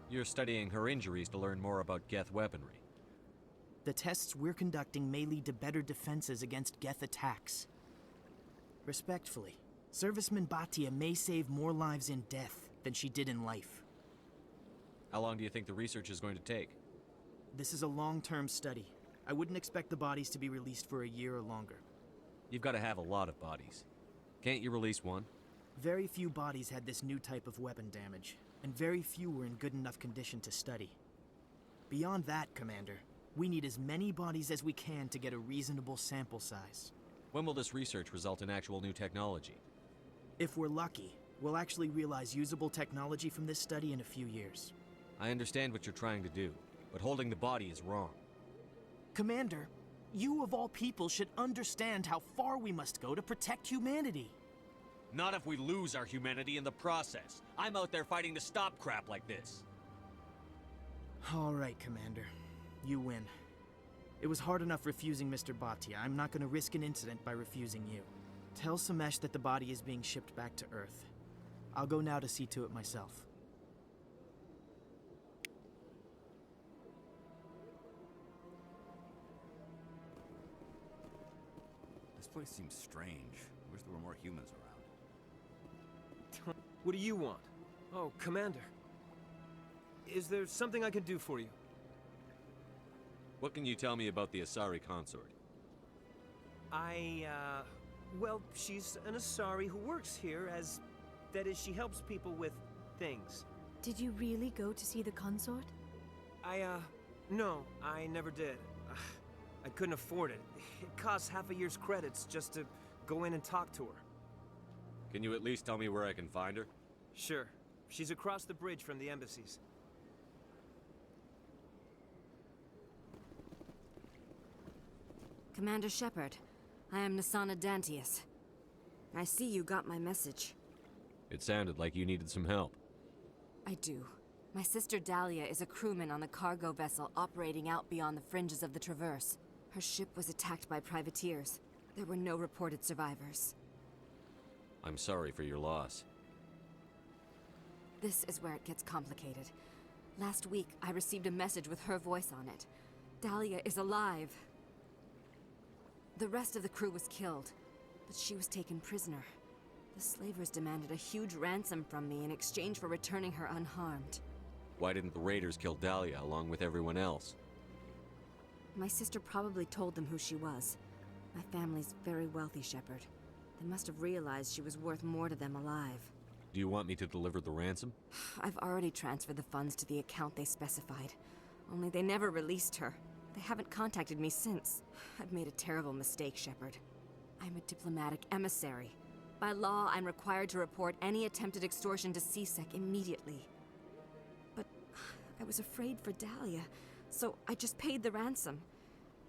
You're studying her injuries to learn more about Geth weaponry. The tests we're conducting may lead to better defenses against Geth attacks. Respectfully, Serviceman Bhatia may save more lives in death than she did in life. How long do you think the research is going to take? This is a long-term study. I wouldn't expect the bodies to be released for a year or longer. You've got to have a lot of bodies. Can't you release one? Very few bodies had this new type of weapon damage, and very few were in good enough condition to study. Beyond that, Commander, we need as many bodies as we can to get a reasonable sample size. When will this research result in actual new technology? If we're lucky, we'll actually realize usable technology from this study in a few years. I understand what you're trying to do, but holding the body is wrong. Commander, you of all people should understand how far we must go to protect humanity. Not if we lose our humanity in the process. I'm out there fighting to stop crap like this. All right, Commander. You win. It was hard enough refusing Mr. Bhatia. I'm not going to risk an incident by refusing you. Tell Samesh that the body is being shipped back to Earth. I'll go now to see to it myself. This place seems strange. I wish there were more humans around. What do you want? Oh, Commander. Is there something I can do for you? What can you tell me about the Asari consort? Well, she's an Asari who works here as... That is, she helps people with things. Did you really go to see the consort? No, I never did. I couldn't afford it. It costs half a year's credits just to go in and talk to her. Can you at least tell me where I can find her? Sure. She's across the bridge from the embassies. Commander Shepard, I am Nasana Dantius. I see you got my message. It sounded like you needed some help. I do. My sister Dahlia is a crewman on the cargo vessel operating out beyond the fringes of the Traverse. Her ship was attacked by privateers. There were no reported survivors. I'm sorry for your loss. This is where it gets complicated. Last week, I received a message with her voice on it. Dahlia is alive. The rest of the crew was killed, but she was taken prisoner. The slavers demanded a huge ransom from me in exchange for returning her unharmed. Why didn't the raiders kill Dahlia along with everyone else? My sister probably told them who she was. My family's very wealthy, Shepard. They must have realized she was worth more to them alive. Do you want me to deliver the ransom? I've already transferred the funds to the account they specified. Only they never released her. They haven't contacted me since. I've made a terrible mistake, Shepard. I'm a diplomatic emissary. By law, I'm required to report any attempted extortion to CSEC immediately. But I was afraid for Dahlia, so I just paid the ransom.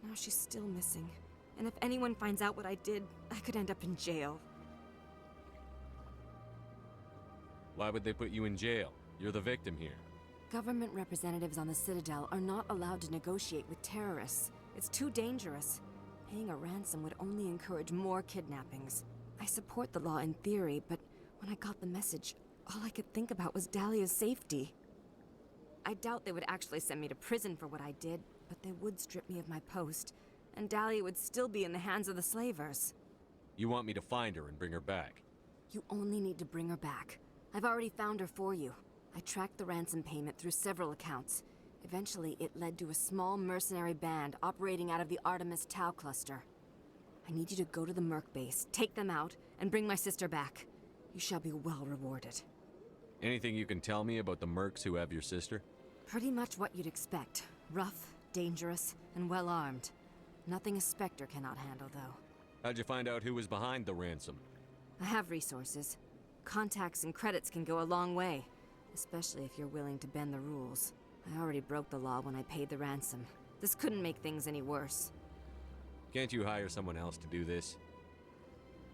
Now she's still missing. And if anyone finds out what I did, I could end up in jail. Why would they put you in jail? You're the victim here. Government representatives on the Citadel are not allowed to negotiate with terrorists. It's too dangerous. Paying a ransom would only encourage more kidnappings. I support the law in theory, but when I got the message, all I could think about was Dahlia's safety. I doubt they would actually send me to prison for what I did, but they would strip me of my post, and Dahlia would still be in the hands of the slavers. You want me to find her and bring her back? You only need to bring her back. I've already found her for you. I tracked the ransom payment through several accounts. Eventually, it led to a small mercenary band operating out of the Artemis Tau cluster. I need you to go to the Merc base, take them out, and bring my sister back. You shall be well rewarded. Anything you can tell me about the mercs who have your sister? Pretty much what you'd expect. Rough, dangerous, and well-armed. Nothing a Spectre cannot handle, though. How'd you find out who was behind the ransom? I have resources. Contacts and credits can go a long way, especially if you're willing to bend the rules. I already broke the law when I paid the ransom. This couldn't make things any worse. Can't you hire someone else to do this?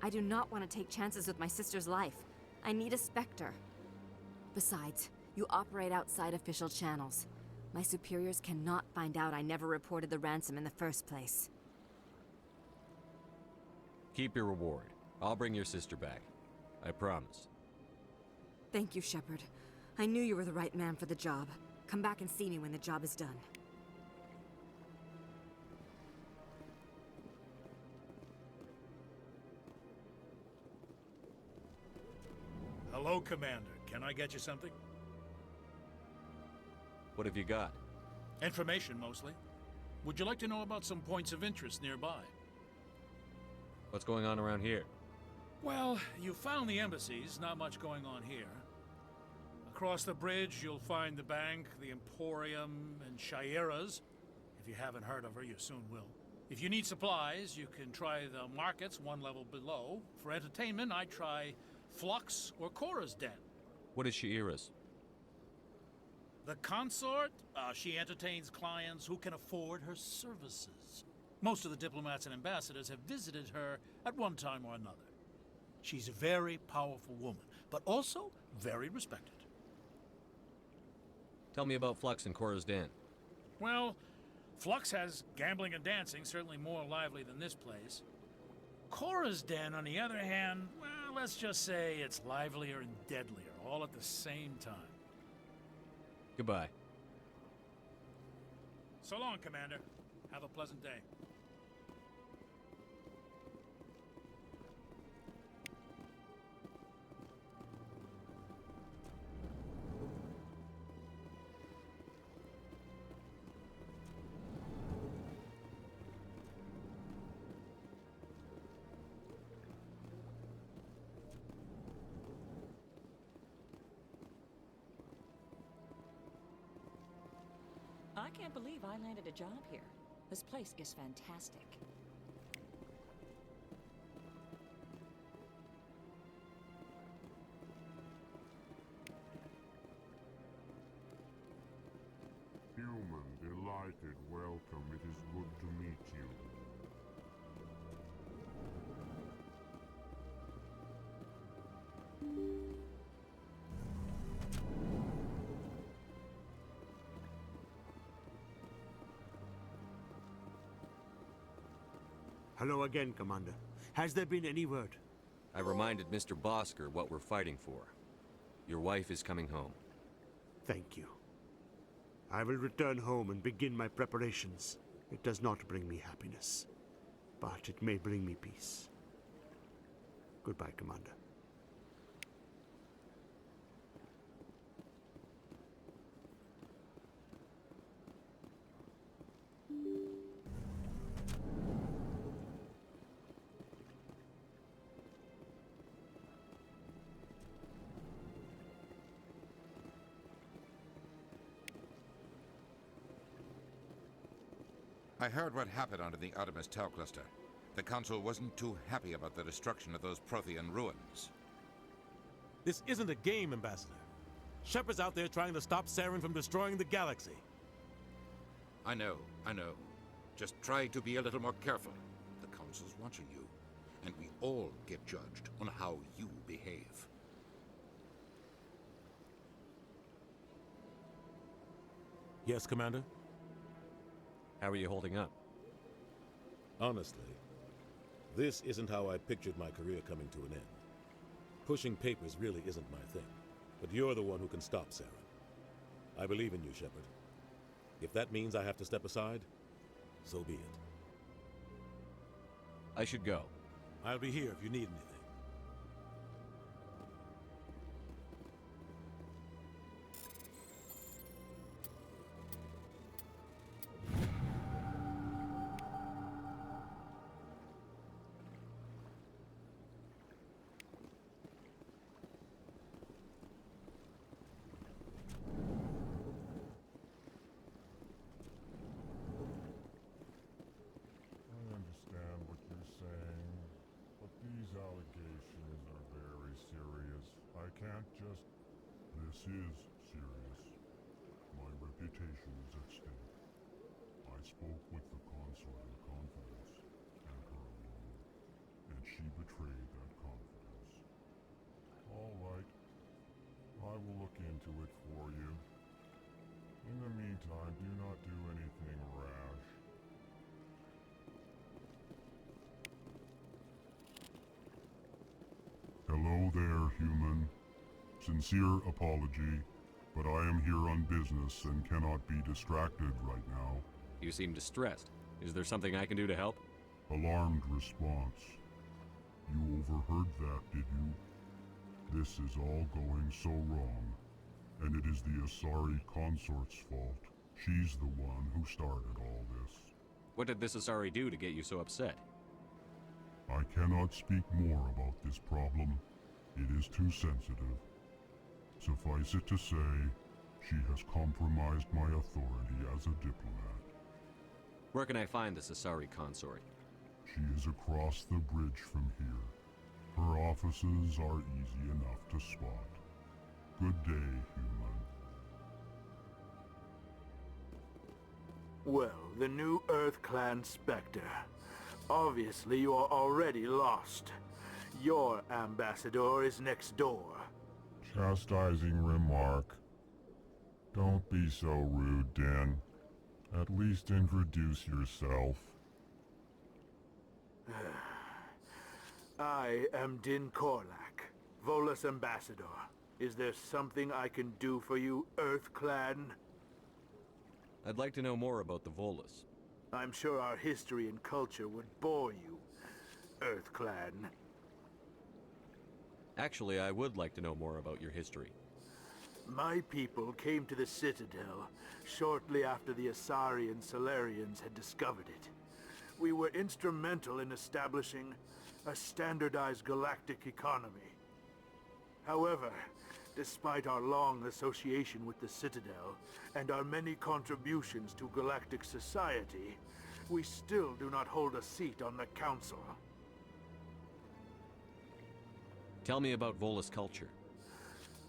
I do not want to take chances with my sister's life. I need a Spectre. Besides, you operate outside official channels. My superiors cannot find out I never reported the ransom in the first place. Keep your reward. I'll bring your sister back. I promise. Thank you, Shepard. I knew you were the right man for the job. Come back and see me when the job is done. Hello, Commander. Can I get you something? What have you got? Information, mostly. Would you like to know about some points of interest nearby? What's going on around here? Well, you found the embassies. Not much going on here. Across the bridge, you'll find the bank, the Emporium, and Shaira's. If you haven't heard of her, you soon will. If you need supplies, you can try the markets one level below. For entertainment, I'd try Flux or Cora's Den. What is Shaira's? The consort? She entertains clients who can afford her services. Most of the diplomats and ambassadors have visited her at one time or another. She's a very powerful woman, but also very respected. Tell me about Flux and Cora's Den. Well, Flux has gambling and dancing, certainly more lively than this place. Cora's Den, on the other hand, well, let's just say it's livelier and deadlier, all at the same time. Goodbye. So long, Commander. Have a pleasant day. I can't believe I landed a job here. This place is fantastic. Human, delighted, welcome. It is good to meet you. Hello again, Commander. Has there been any word? I reminded Mr. Bosker what we're fighting for. Your wife is coming home. Thank you. I will return home and begin my preparations. It does not bring me happiness, but it may bring me peace. Goodbye, Commander. I heard what happened under the Artemis Tau cluster. The Council wasn't too happy about the destruction of those Prothean ruins. This isn't a game, Ambassador. Shepard's out there trying to stop Saren from destroying the galaxy. I know. Just try to be a little more careful. The Council's watching you, and we all get judged on how you behave. Yes, Commander? How are you holding up? Honestly, this isn't how I pictured my career coming to an end. Pushing papers really isn't my thing, but you're the one who can stop Saren. I believe in you, Shepard. If that means I have to step aside, so be it. I should go. I'll be here if you need anything. This is serious. My reputation is at stake. I spoke with the consort in confidence, and her alone, and she betrayed that confidence. All right. I will look into into it for you. In the meantime, do not do anything rash. Hello there, human. Sincere apology, but I am here on business and cannot be distracted right now. You seem distressed. Is there something I can do to help? Alarmed response. You overheard that, did you? This is all going so wrong, and it is the Asari consort's fault. She's the one who started all this. What did this Asari do to get you so upset? I cannot speak more about this problem. It is too sensitive. Suffice it to say, she has compromised my authority as a diplomat. Where can I find this Asari consort? She is across the bridge from here. Her offices are easy enough to spot. Good day, human. Well, the new Earth Clan Spectre. Obviously, you are already lost. Your ambassador is next door. Chastising remark. Don't be so rude, Din. At least introduce yourself. I am Din Korlak, Volus ambassador. Is there something I can do for you, Earth Clan? I'd like to know more about the Volus. I'm sure our history and culture would bore you, Earth Clan. Actually, I would like to know more about your history. My people came to the Citadel shortly after the Asari and Solarians had discovered it. We were instrumental in establishing a standardized galactic economy. However, despite our long association with the Citadel and our many contributions to galactic society, we still do not hold a seat on the Council. Tell me about Volus culture.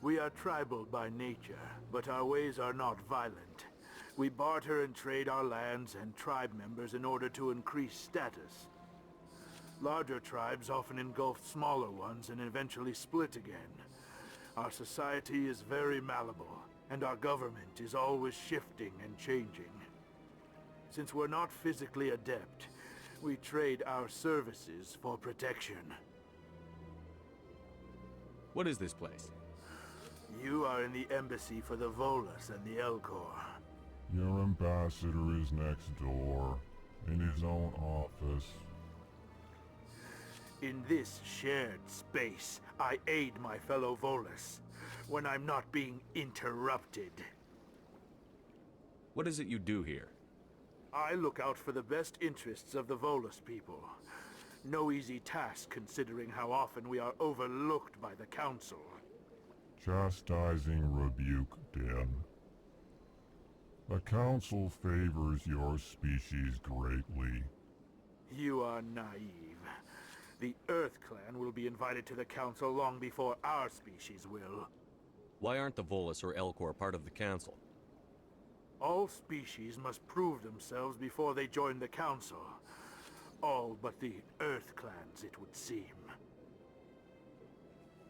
We are tribal by nature, but our ways are not violent. We barter and trade our lands and tribe members in order to increase status. Larger tribes often engulf smaller ones and eventually split again. Our society is very malleable, and our government is always shifting and changing. Since we're not physically adept, we trade our services for protection. What is this place? You are in the embassy for the Volus and the Elcor. Your ambassador is next door, in his own office. In this shared space, I aid my fellow Volus when I'm not being interrupted. What is it you do here? I look out for the best interests of the Volus people. No easy task considering how often we are overlooked by the Council. Chastising rebuke, Din. The Council favors your species greatly. You are naive. The Earth Clan will be invited to the Council long before our species will. Why aren't the Volus or Elcor part of the Council? All species must prove themselves before they join the Council. All but the Earth Clans, it would seem.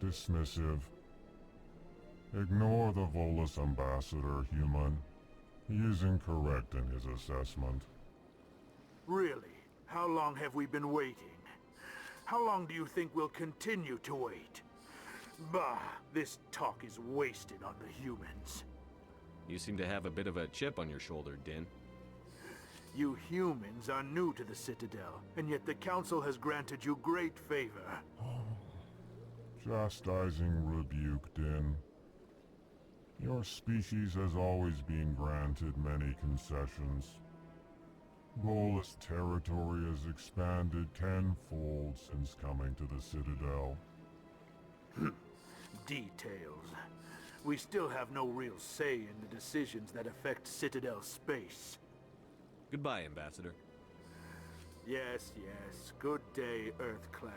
Dismissive. Ignore the Volus ambassador, human. He is incorrect in his assessment. Really? How long have we been waiting? How long do you think we'll continue to wait? Bah, this talk is wasted on the humans. You seem to have a bit of a chip on your shoulder, Din. You humans are new to the Citadel, and yet the Council has granted you great favor. Chastising rebuke, Din. Your species has always been granted many concessions. Volus territory has expanded tenfold since coming to the Citadel. Details. We still have no real say in the decisions that affect Citadel space. Goodbye, Ambassador. Yes, yes. Good day, Earth Clan.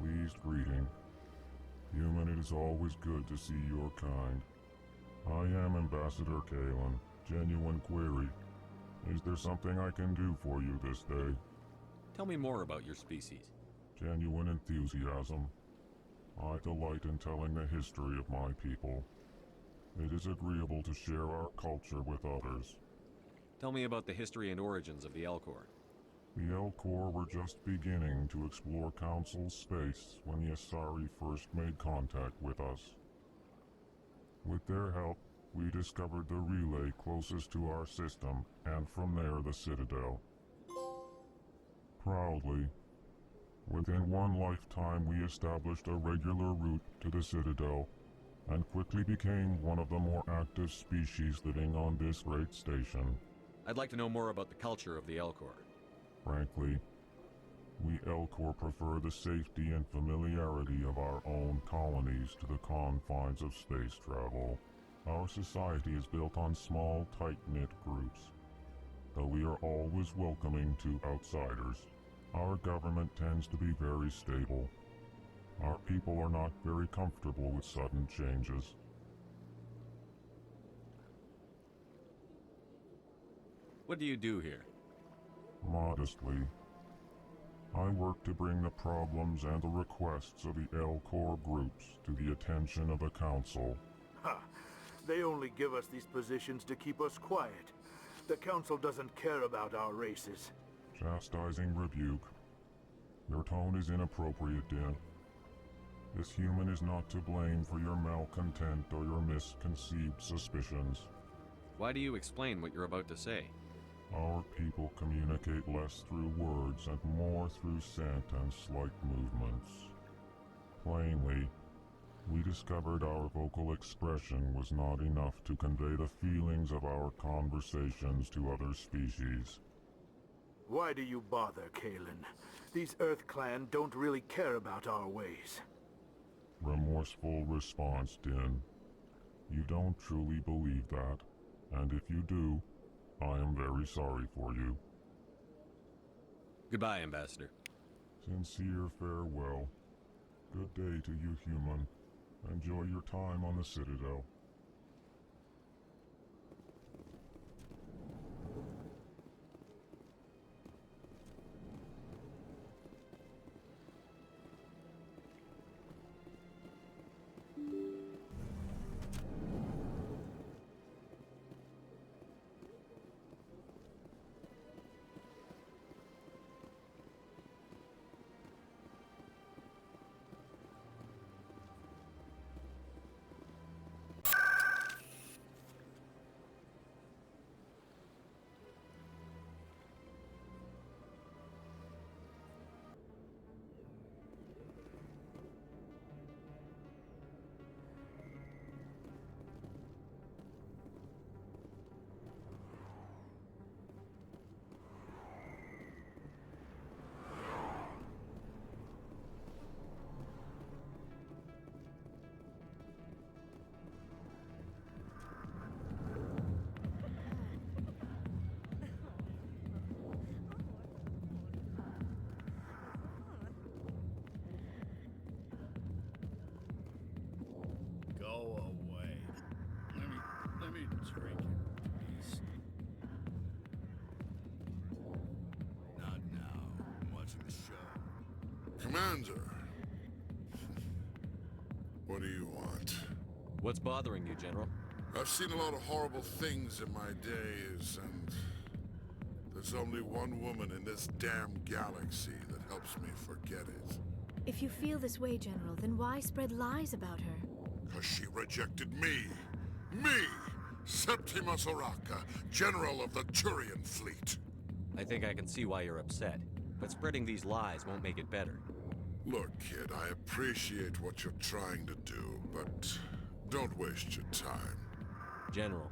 Pleased greeting. Human, it is always good to see your kind. I am Ambassador Kalen. Genuine query. Is there something I can do for you this day? Tell me more about your species. Genuine enthusiasm. I delight in telling the history of my people. It is agreeable to share our culture with others. Tell me about the history and origins of the Elcor. The Elcor were just beginning to explore Council space when the Asari first made contact with us. With their help, we discovered the relay closest to our system, and from there the Citadel. Proudly, within one lifetime we established a regular route to the Citadel, and quickly became one of the more active species living on this great station. I'd like to know more about the culture of the Elcor. Frankly, we Elcor prefer the safety and familiarity of our own colonies to the confines of space travel. Our society is built on small, tight-knit groups. Though we are always welcoming to outsiders, our government tends to be very stable. Our people are not very comfortable with sudden changes. What do you do here? Modestly, I work to bring the problems and the requests of the Elcor groups to the attention of the Council. Ha! They only give us these positions to keep us quiet. The Council doesn't care about our races. Chastising rebuke. Your tone is inappropriate, Din. This human is not to blame for your malcontent or your misconceived suspicions. Why do you explain what you're about to say? Our people communicate less through words and more through scent and slight movements. Plainly, we discovered our vocal expression was not enough to convey the feelings of our conversations to other species. Why do you bother, Kalen? These Earth Clan don't really care about our ways. Remorseful response, Din. You don't truly believe that, and if you do, I am very sorry for you. Goodbye, Ambassador. Sincere farewell. Good day to you, human. Enjoy your time on the Citadel. Go away. Let me drink in peace. Not now. I'm watching the show. Commander! What do you want? What's bothering you, General? I've seen a lot of horrible things in my days, and there's only one woman in this damn galaxy that helps me forget it. If you feel this way, General, then why spread lies about her? Because she rejected me! Me! Septimus Oraka, General of the Turian Fleet! I think I can see why you're upset, but spreading these lies won't make it better. Look, kid, I appreciate what you're trying to do, but don't waste your time. General,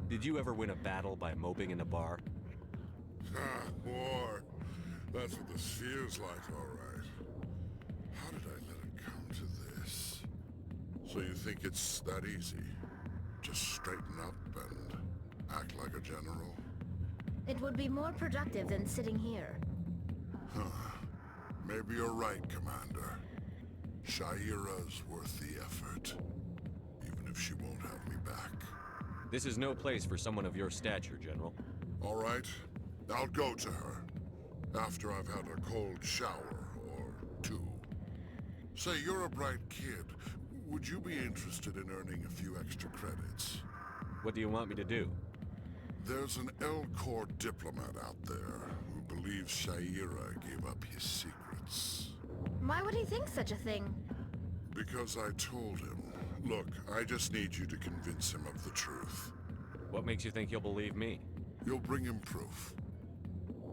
did you ever win a battle by moping in a bar? Ah, war. That's what this feels like, all right. How did I let it come to this? So you think it's that easy? Just straighten up and act like a general? It would be more productive than sitting here. Huh. Maybe you're right, Commander. Shaira's worth the effort. Even if she won't have me back. This is no place for someone of your stature, General. All right. I'll go to her. After I've had a cold shower or two. Say, you're a bright kid. Would you be interested in earning a few extra credits? What do you want me to do? There's an Elcor diplomat out there who believes Shaira gave up his secrets. Why would he think such a thing? Because I told him. Look, I just need you to convince him of the truth. What makes you think he'll believe me? You'll bring him proof.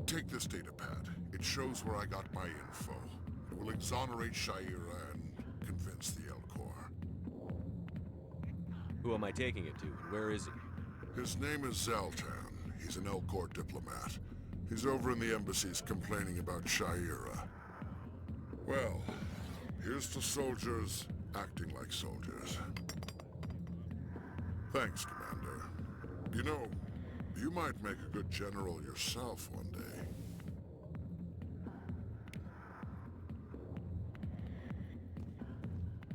Take this datapad. It shows where I got my info. It will exonerate Shaira and convince the Elcor. Who am I taking it to, and where is he? His name is Zaltan. He's an Elcor diplomat. He's over in the embassies complaining about Shaira. Well, here's to soldiers acting like soldiers. Thanks, Commander. You know, you might make a good general yourself one day.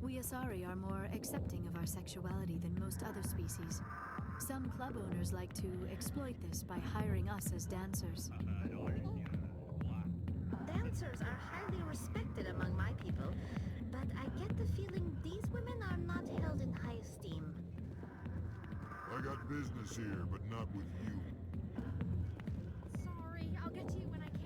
We Asari are more accepting of our sexuality than most other species. Some club owners like to exploit this by hiring us as dancers. Dancers are highly respected among my people, but I get the feeling these women are not held in high esteem. I got business here, but not with you. Sorry, I'll get to you when I can.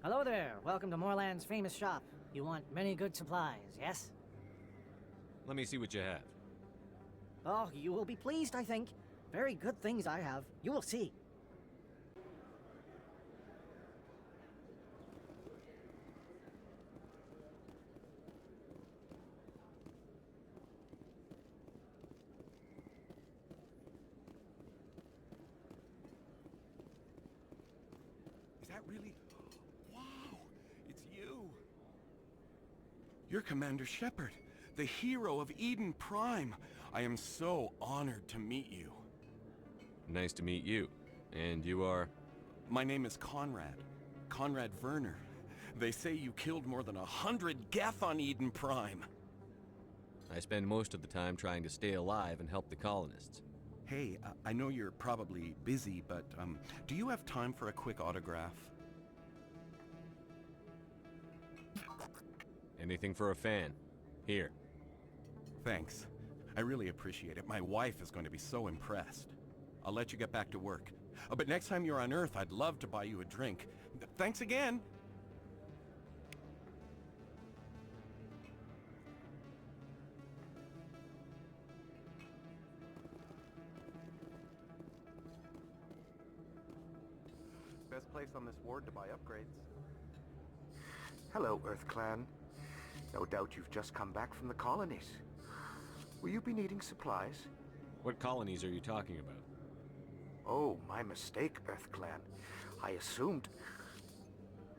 Hello there. Welcome to Moorland's famous shop. You want many good supplies, yes? Let me see what you have. Oh, you will be pleased, I think. Very good things I have. You will see. Is that really... Wow! It's you! You're Commander Shepard, the hero of Eden Prime. I am so honored to meet you. Nice to meet you. And you are? My name is Conrad. Conrad Werner. They say you killed more than 100 Geth on Eden Prime. I spend most of the time trying to stay alive and help the colonists. Hey, I know you're probably busy, but do you have time for a quick autograph? Anything for a fan. Here. Thanks. I really appreciate it. My wife is going to be so impressed. I'll let you get back to work. But next time you're on Earth, I'd love to buy you a drink. Thanks again! Best place on this ward to buy upgrades. Hello, Earth Clan. No doubt you've just come back from the colonies. Will you be needing supplies? What colonies are you talking about? Oh, my mistake, Earth Clan. I assumed...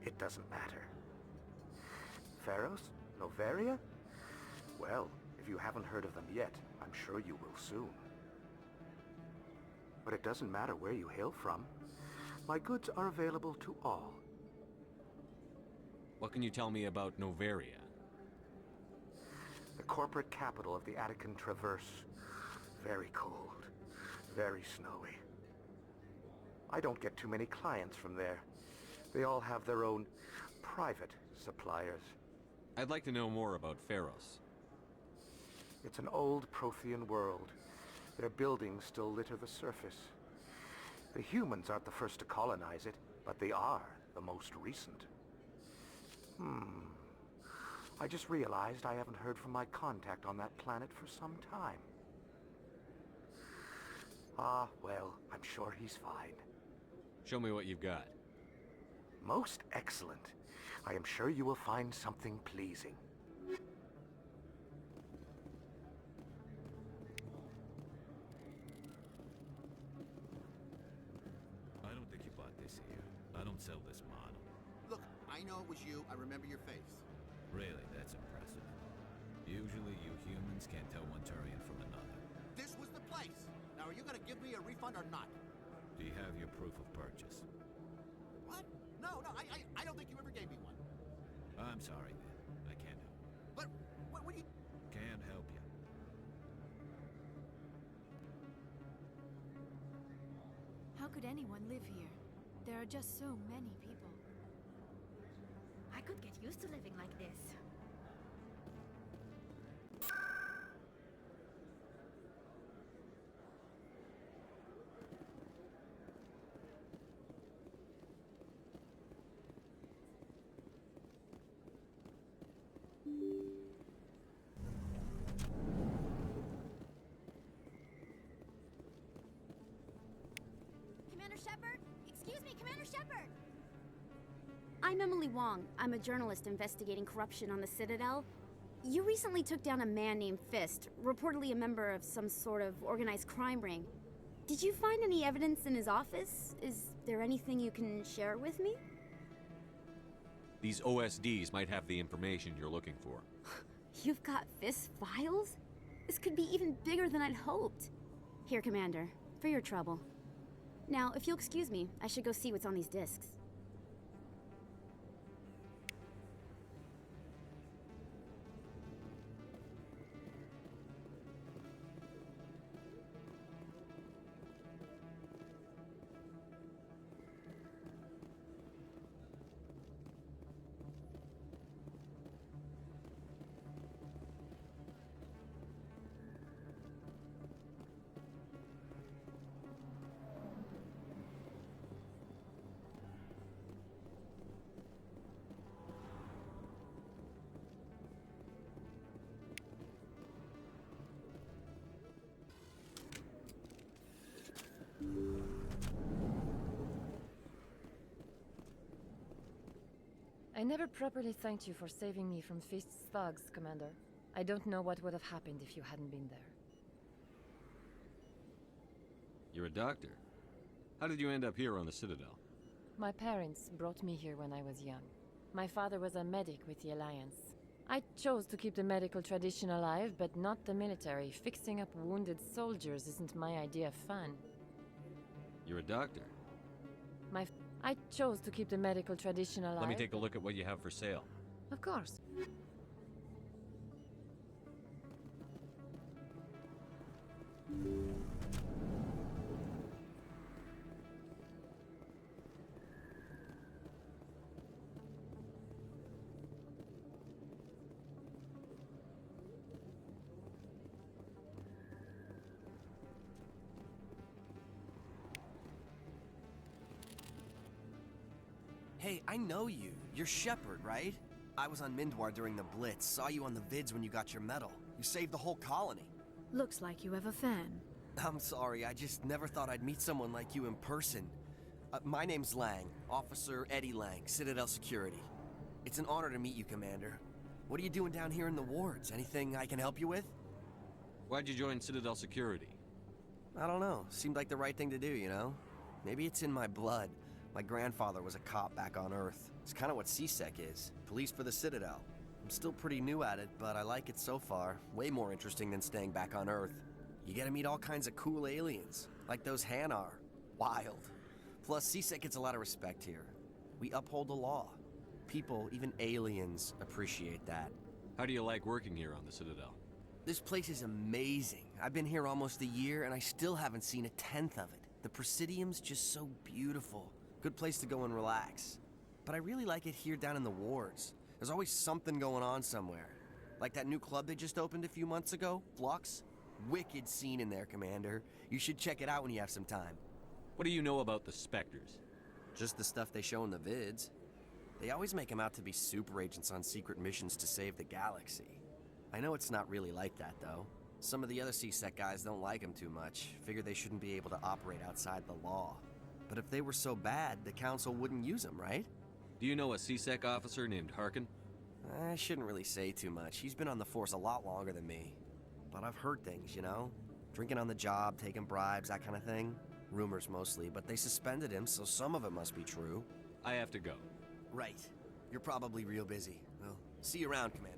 It doesn't matter. Pharos? Noveria? Well, if you haven't heard of them yet, I'm sure you will soon. But it doesn't matter where you hail from. My goods are available to all. What can you tell me about Noveria? The corporate capital of the Attican Traverse. Very cold. Very snowy. I don't get too many clients from there. They all have their own private suppliers. I'd like to know more about Pharos. It's an old Prothean world. Their buildings still litter the surface. The humans aren't the first to colonize it, but they are the most recent. I just realized I haven't heard from my contact on that planet for some time. Ah, well, I'm sure he's fine. Show me what you've got. Most excellent. I am sure you will find something pleasing. I don't think you bought this here. I don't sell this model. Look, I know it was you. I remember your face. Really, that's impressive. Usually you humans can't tell one Turian from another. This was the place. Now, are you gonna give me a refund or not? Do you have your proof of purchase? What? No, I don't think you ever gave me one. I'm sorry, man. I can't help you. But, what do you... Can't help you. How could anyone live here? There are just so many people. I could get used to living like this. Commander Shepard? Excuse me, Commander Shepard! I'm Emily Wong. I'm a journalist investigating corruption on the Citadel. You recently took down a man named Fist, reportedly a member of some sort of organized crime ring. Did you find any evidence in his office? Is there anything you can share with me? These OSDs might have the information you're looking for. You've got Fist files? This could be even bigger than I'd hoped. Here, Commander, for your trouble. Now, if you'll excuse me, I should go see what's on these discs. I never properly thanked you for saving me from Fist's thugs, Commander. I don't know what would have happened if you hadn't been there. You're a doctor. How did you end up here on the Citadel? My parents brought me here when I was young. My father was a medic with the Alliance. I chose to keep the medical tradition alive, but not the military. Fixing up wounded soldiers isn't my idea of fun. You're a doctor. I chose to keep the medical tradition alive. Let me take a look at what you have for sale. Of course. Hey, I know you. You're Shepard, right? I was on Mindwar during the Blitz. Saw you on the vids when you got your medal. You saved the whole colony. Looks like you have a fan. I'm sorry, I just never thought I'd meet someone like you in person. My name's Lang, Officer Eddie Lang, Citadel Security. It's an honor to meet you, Commander. What are you doing down here in the wards? Anything I can help you with? Why'd you join Citadel Security? I don't know. Seemed like the right thing to do, you know? Maybe it's in my blood. My grandfather was a cop back on Earth. It's kind of what CSEC is. Police for the Citadel. I'm still pretty new at it, but I like it so far. Way more interesting than staying back on Earth. You get to meet all kinds of cool aliens, like those Hanar. Wild. Plus, CSEC gets a lot of respect here. We uphold the law. People, even aliens, appreciate that. How do you like working here on the Citadel? This place is amazing. I've been here almost a year, and I still haven't seen a tenth of it. The Presidium's just so beautiful. Good place to go and relax. But I really like it here down in the wards. There's always something going on somewhere. Like that new club they just opened a few months ago, Flux. Wicked scene in there, Commander. You should check it out when you have some time. What do you know about the Spectres? Just the stuff they show in the vids. They always make them out to be super agents on secret missions to save the galaxy. I know it's not really like that, though. Some of the other CSEC guys don't like them too much. Figure they shouldn't be able to operate outside the law. But if they were so bad, the Council wouldn't use them, right? Do you know a CSEC officer named Harkin? I shouldn't really say too much. He's been on the force a lot longer than me. But I've heard things, you know? Drinking on the job, taking bribes, that kind of thing. Rumors mostly, but they suspended him, so some of it must be true. I have to go. Right. You're probably real busy. Well, see you around, Commander.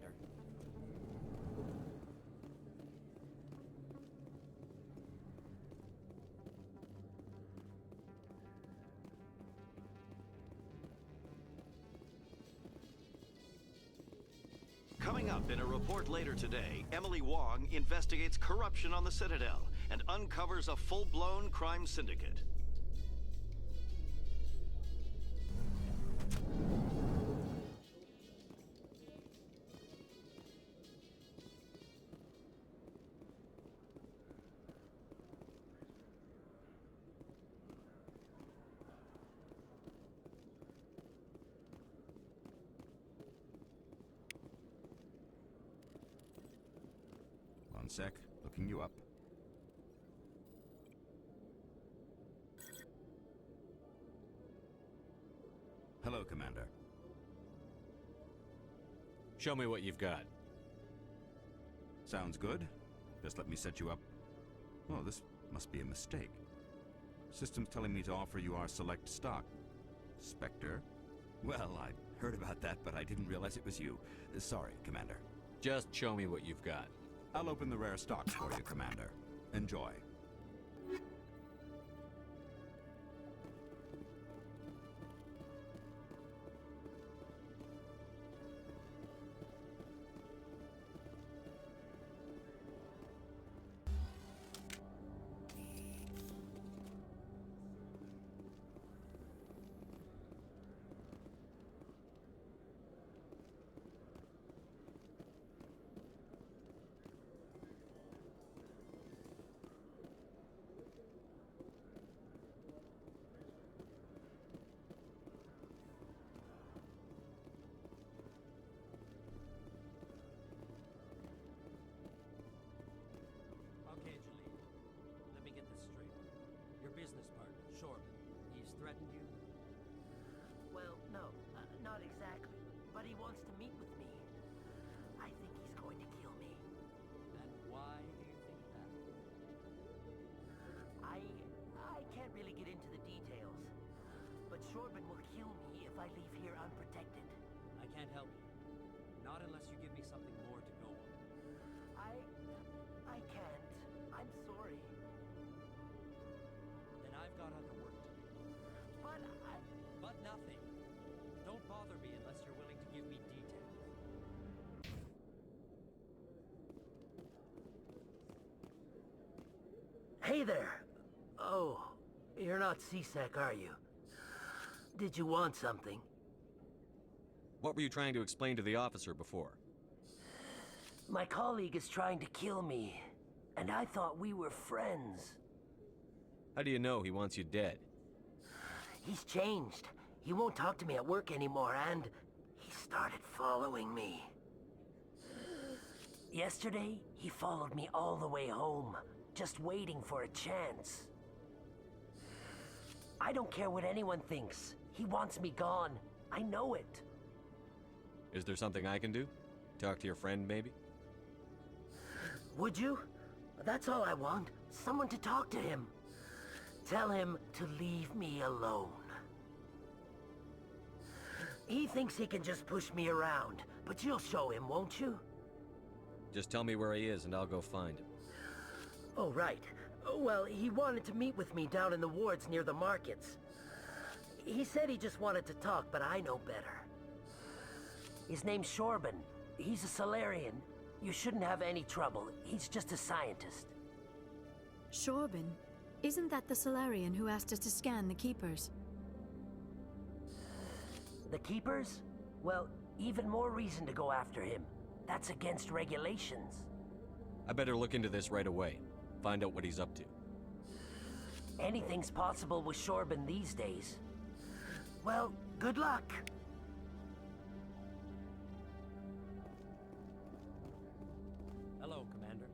Coming up in a report later today, Emily Wong investigates corruption on the Citadel and uncovers a full-blown crime syndicate. One sec, looking you up. Hello, Commander. Show me what you've got. Sounds good. Just let me set you up. Oh, this must be a mistake. System's telling me to offer you our select stock. Spectre? Well, I heard about that, but I didn't realize it was you. Sorry, Commander. Just show me what you've got. I'll open the rare stock for you, Commander. Enjoy. Okay, Jaleel. Let me get this straight. Your business partner, Shorman, he's threatened you? Well, no, not exactly. But he wants to meet with me. I think he's going to kill me. And why do you think that? I can't really get into the details. But Shorman will kill me if I leave here unprotected. I can't help you. Not unless you give me something more to go on. I can't. I'm sorry. Then I've got other work to do. But nothing. Don't bother me unless you're willing to give me details. Hey there! Oh, you're not CSEC, are you? Did you want something? What were you trying to explain to the officer before? My colleague is trying to kill me, and I thought we were friends. How do you know he wants you dead? He's changed. He won't talk to me at work anymore, and he started following me. Yesterday, he followed me all the way home, just waiting for a chance. I don't care what anyone thinks. He wants me gone. I know it. Is there something I can do? Talk to your friend, maybe? Would you? That's all I want. Someone to talk to him. Tell him to leave me alone. He thinks he can just push me around, but you'll show him, won't you? Just tell me where he is and I'll go find him. Oh, right. Well, he wanted to meet with me down in the wards near the markets. He said he just wanted to talk, but I know better. His name's Shorban. He's a Solarian. You shouldn't have any trouble. He's just a scientist. Shorban? Isn't that the Solarian who asked us to scan the Keepers? The Keepers? Well, even more reason to go after him. That's against regulations. I better look into this right away. Find out what he's up to. Anything's possible with Shorban these days. Well, good luck. Hello, Commander.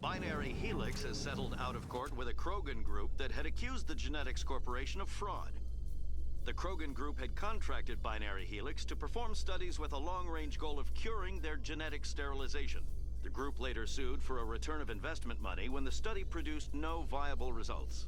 Binary Helix has settled out of court with a Krogan group that had accused the Genetics Corporation of fraud. The Krogan group had contracted Binary Helix to perform studies with a long-range goal of curing their genetic sterilization. The group later sued for a return of investment money when the study produced no viable results.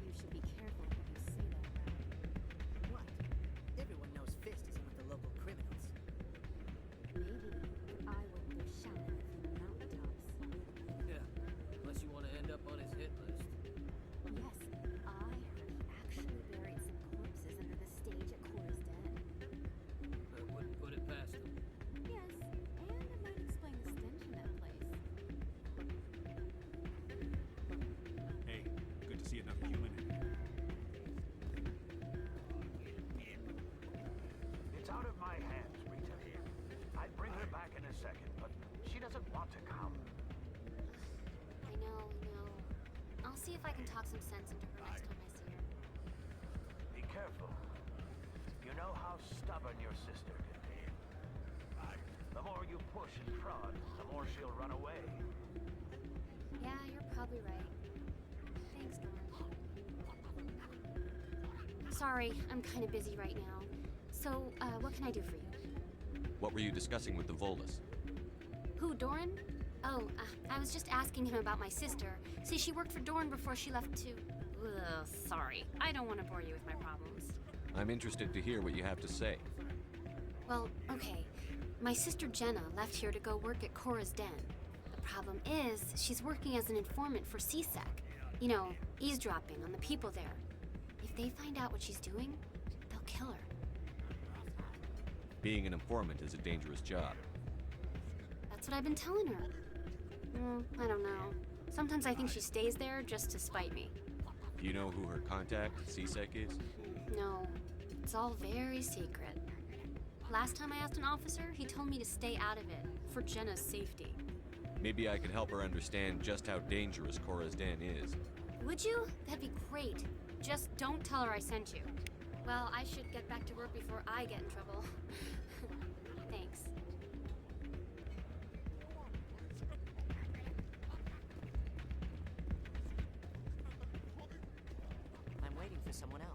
You should be careful when you say that around. What? Everyone knows Fist isn't with the local criminals. Maybe I wouldn't go shouting from the mountaintops. Yeah, unless you want to end up on his hit list. Yes, I heard he actually buried some corpses under the stage at Cora's Den. I wouldn't put it past him. Yes, and it might explain the stench in that place. Hey, good to see another human in here. It's out of my hands, Rita. I'd bring her back in a second, but she doesn't want to come. I know. I'll see if I can talk some sense into her next time I see her. Be careful. You know how stubborn your sister can be. The more you push and prod, the more she'll run away. Yeah, you're probably right. Thanks, Dawn. Sorry, I'm kind of busy right now. So, what can I do for you? What were you discussing with the Volus? Who, Doran? Oh, I was just asking him about my sister. See, she worked for Doran before she left to... Ugh, sorry. I don't want to bore you with my problems. I'm interested to hear what you have to say. Well, okay. My sister Jenna left here to go work at Cora's Den. The problem is, she's working as an informant for CSEC. You know, eavesdropping on the people there. If they find out what she's doing, they'll kill her. Being an informant is a dangerous job. That's what I've been telling her. I don't know. Sometimes I think she stays there just to spite me. Do you know who her contact, CSEC, is? No. It's all very secret. Last time I asked an officer, he told me to stay out of it, for Jenna's safety. Maybe I could help her understand just how dangerous Cora's Den is. Would you? That'd be great. Just don't tell her I sent you. Well, I should get back to work before I get in trouble. Thanks. I'm waiting for someone else.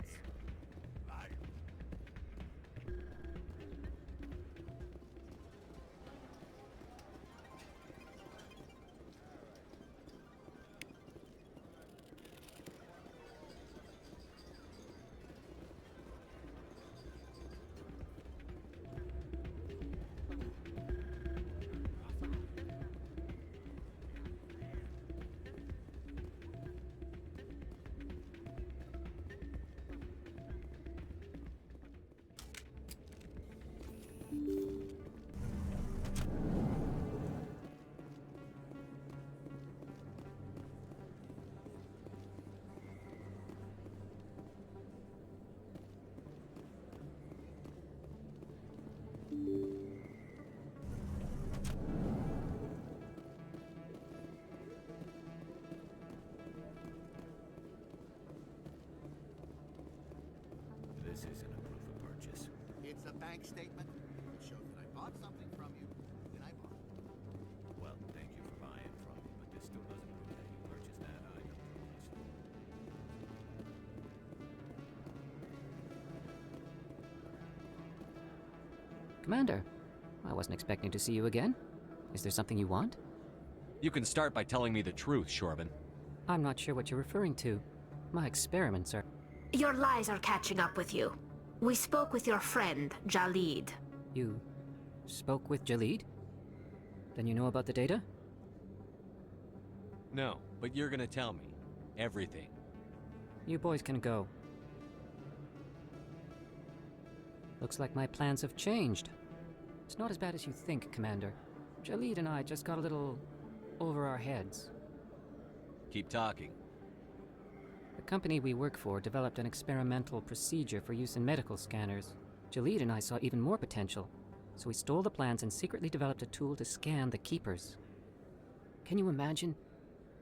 This isn't a proof of purchase. It's a bank statement. It shows that I bought something from you when I bought it. Well, thank you for buying from me, but this still doesn't prove that you purchased that item. Commander, I wasn't expecting to see you again. Is there something you want? You can start by telling me the truth, Shorban. I'm not sure what you're referring to. My experiments are... Your lies are catching up with you. We spoke with your friend, Jalid. You spoke with Jalid? Then you know about the data? No, but you're gonna tell me. Everything. You boys can go. Looks like my plans have changed. It's not as bad as you think, Commander. Jalid and I just got a little over our heads. Keep talking. The company we work for developed an experimental procedure for use in medical scanners. Jalid and I saw even more potential, so we stole the plans and secretly developed a tool to scan the Keepers. Can you imagine?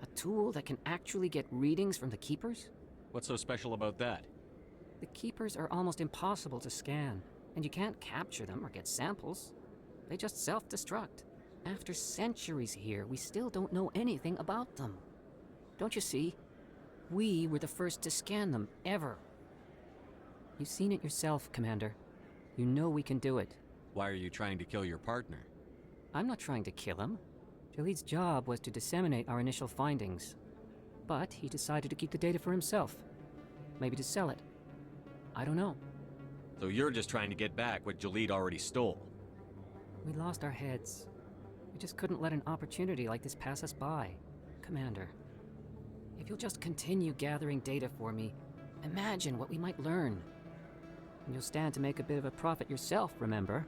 A tool that can actually get readings from the Keepers? What's so special about that? The Keepers are almost impossible to scan, and you can't capture them or get samples. They just self-destruct. After centuries here, we still don't know anything about them. Don't you see? We were the first to scan them, ever. You've seen it yourself, Commander. You know we can do it. Why are you trying to kill your partner? I'm not trying to kill him. Jalid's job was to disseminate our initial findings. But he decided to keep the data for himself. Maybe to sell it. I don't know. So you're just trying to get back what Jalid already stole? We lost our heads. We just couldn't let an opportunity like this pass us by. Commander, if you'll just continue gathering data for me, imagine what we might learn. And you'll stand to make a bit of a profit yourself, remember?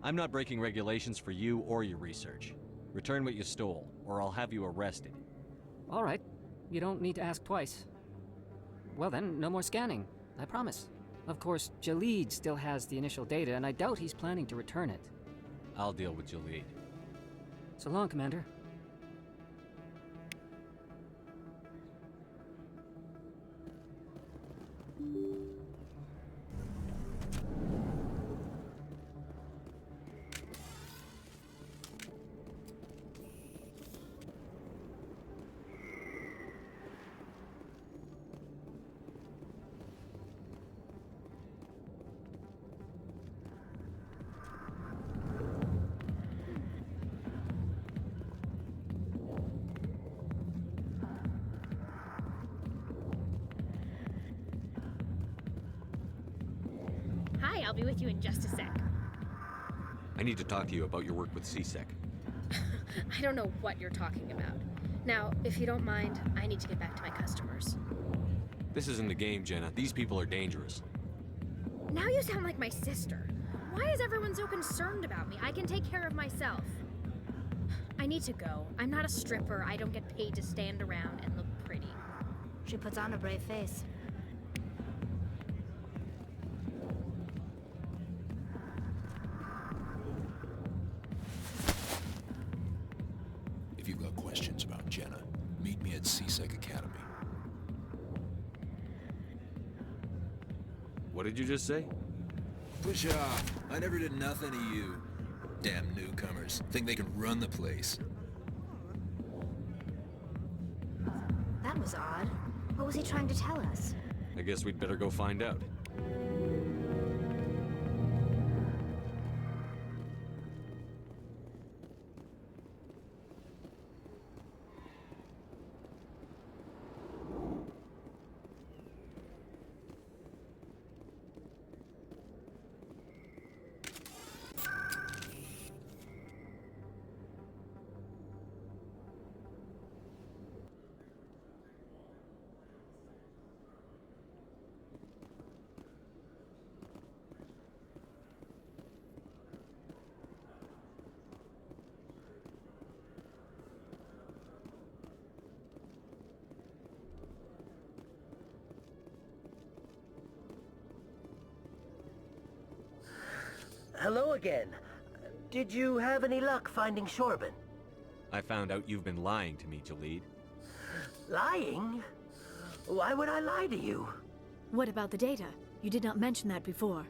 I'm not breaking regulations for you or your research. Return what you stole, or I'll have you arrested. All right. You don't need to ask twice. Well then, no more scanning. I promise. Of course, Jalid still has the initial data, and I doubt he's planning to return it. I'll deal with Jalid. So long, Commander. Hi, I'll be with you in just a sec. I need to talk to you about your work with CSEC. I don't know what you're talking about. Now, if you don't mind, I need to get back to my customers. This isn't a game, Jenna. These people are dangerous. Now you sound like my sister. Why is everyone so concerned about me? I can take care of myself. I need to go. I'm not a stripper. I don't get paid to stand around and look pretty. She puts on a brave face. me at CSEC Academy. What did you just say? Push off. I never did nothing to you. Damn newcomers. Think they can run the place. That was odd. What was he trying to tell us? I guess we'd better go find out. Hello again. Did you have any luck finding Shorban? I found out you've been lying to me, Jalid. Lying? Why would I lie to you? What about the data? You did not mention that before.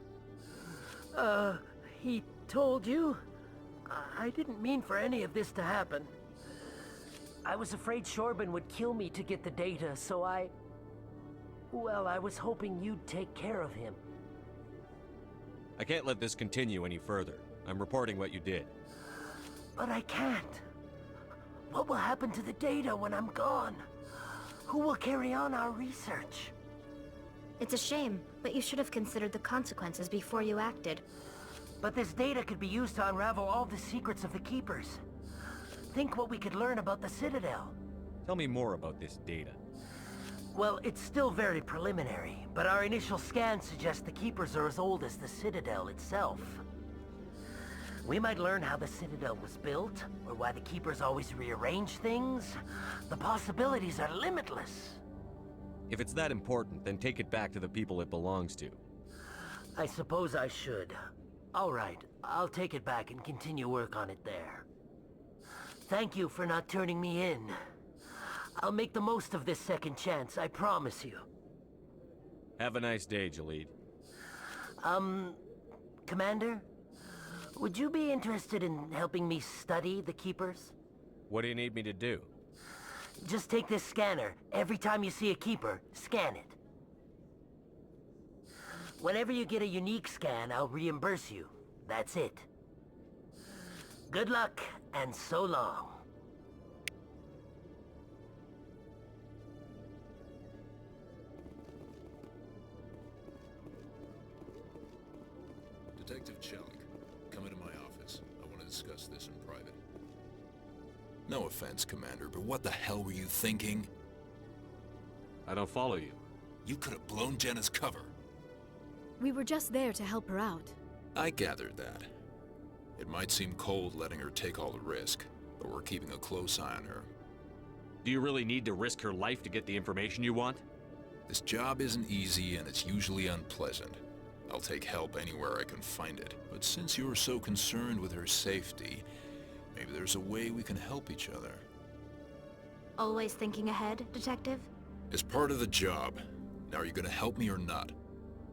He told you? I didn't mean for any of this to happen. I was afraid Shorban would kill me to get the data, so well, I was hoping you'd take care of him. I can't let this continue any further. I'm reporting what you did. But I can't. What will happen to the data when I'm gone? Who will carry on our research? It's a shame, but you should have considered the consequences before you acted. But this data could be used to unravel all the secrets of the Keepers. Think what we could learn about the Citadel. Tell me more about this data. Well, it's still very preliminary, but our initial scans suggest the Keepers are as old as the Citadel itself. We might learn how the Citadel was built, or why the Keepers always rearrange things. The possibilities are limitless. If it's that important, then take it back to the people it belongs to. I suppose I should. All right, I'll take it back and continue work on it there. Thank you for not turning me in. I'll make the most of this second chance, I promise you. Have a nice day, Jalid. Commander? Would you be interested in helping me study the Keepers? What do you need me to do? Just take this scanner. Every time you see a Keeper, scan it. Whenever you get a unique scan, I'll reimburse you. That's it. Good luck, and so long. Detective Chelik, come into my office. I want to discuss this in private. No offense, Commander, but what the hell were you thinking? I don't follow you. You could have blown Jenna's cover. We were just there to help her out. I gathered that. It might seem cold letting her take all the risk, but we're keeping a close eye on her. Do you really need to risk her life to get the information you want? This job isn't easy and it's usually unpleasant. I'll take help anywhere I can find it. But since you're so concerned with her safety, maybe there's a way we can help each other. Always thinking ahead, Detective? It's part of the job. Now, are you gonna help me or not?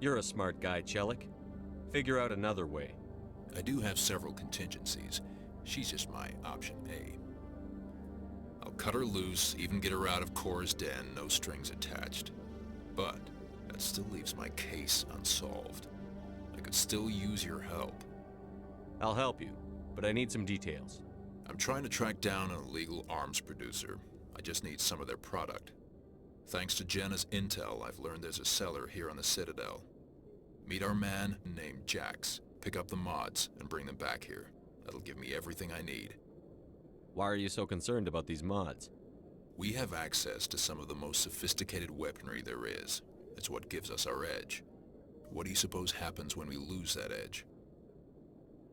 You're a smart guy, Chelik. Figure out another way. I do have several contingencies. She's just my option A. I'll cut her loose, even get her out of Cora's den, no strings attached. But that still leaves my case unsolved. I could still use your help. I'll help you, but I need some details. I'm trying to track down an illegal arms producer. I just need some of their product. Thanks to Jenna's intel, I've learned there's a seller here on the Citadel. Meet our man named Jax. Pick up the mods and bring them back here. That'll give me everything I need. Why are you so concerned about these mods? We have access to some of the most sophisticated weaponry there is. It's what gives us our edge. What do you suppose happens when we lose that edge?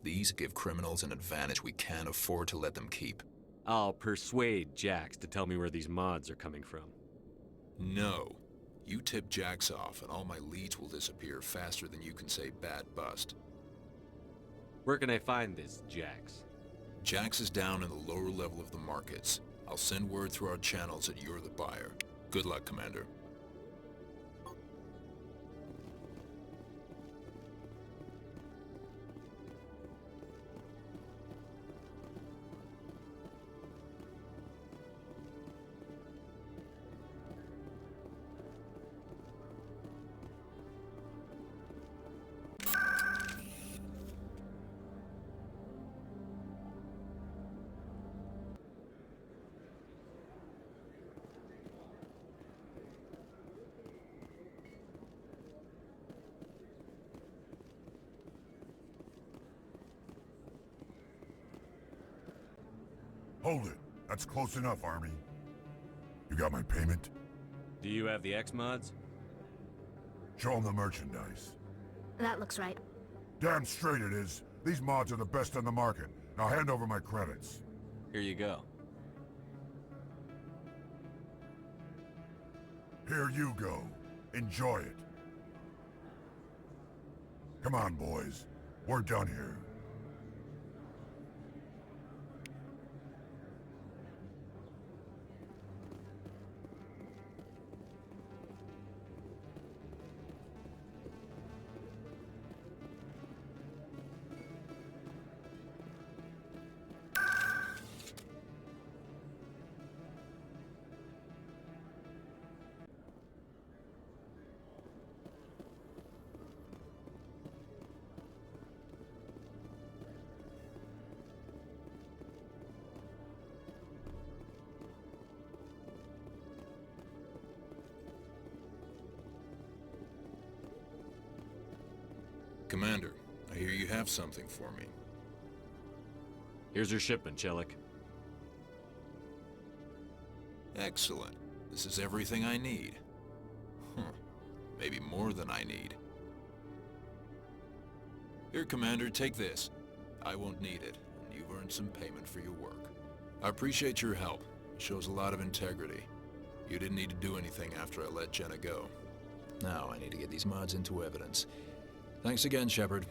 These give criminals an advantage we can't afford to let them keep. I'll persuade Jax to tell me where these mods are coming from. No. You tip Jax off and all my leads will disappear faster than you can say bad bust. Where can I find this Jax? Jax is down in the lower level of the markets. I'll send word through our channels that you're the buyer. Good luck, Commander. Hold it. That's close enough, Army. You got my payment? Do you have the X-Mods? Show them the merchandise. That looks right. Damn straight it is. These mods are the best on the market. Now hand over my credits. Here you go. Here you go. Enjoy it. Come on, boys. We're done here. Commander, I hear you have something for me. Here's your shipment, Chelik. Excellent. This is everything I need. Maybe more than I need. Here, Commander, take this. I won't need it, and you've earned some payment for your work. I appreciate your help. It shows a lot of integrity. You didn't need to do anything after I let Jenna go. Now I need to get these mods into evidence. Thanks again, Shepard.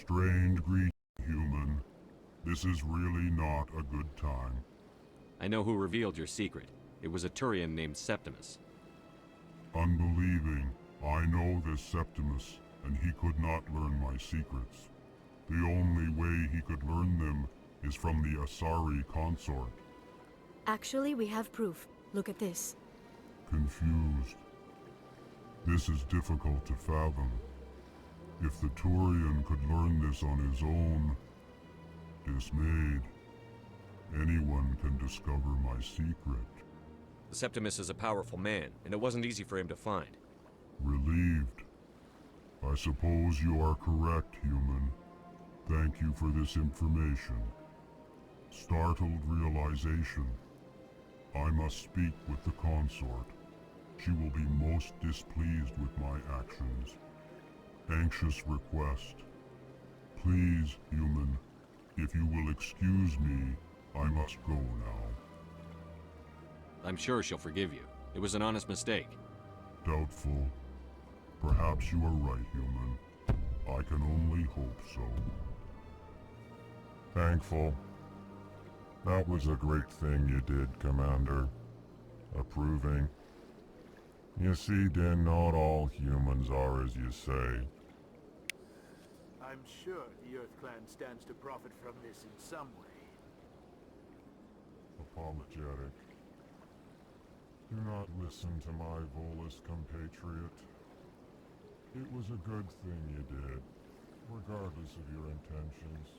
Strange greeting, human. This is really not a good time. I know who revealed your secret. It was a Turian named Septimus. Unbelieving. I know this Septimus, and he could not learn my secrets. The only way he could learn them is from the Asari consort. Actually, we have proof. Look at this. Confused. This is difficult to fathom. If the Turian could learn this on his own, dismayed, anyone can discover my secret. The Septimus is a powerful man, and it wasn't easy for him to find. Relieved. I suppose you are correct, human. Thank you for this information. Startled realization. I must speak with the consort. She will be most displeased with my actions. Anxious request. Please, human, if you will excuse me, I must go now. I'm sure she'll forgive you. It was an honest mistake. Doubtful. Perhaps you are right, human. I can only hope so. Thankful. That was a great thing you did, Commander. Approving. You see, Din, not all humans are as you say. I'm sure the Earth Clan stands to profit from this in some way. Apologetic. Do not listen to my Volus compatriot. It was a good thing you did, regardless of your intentions.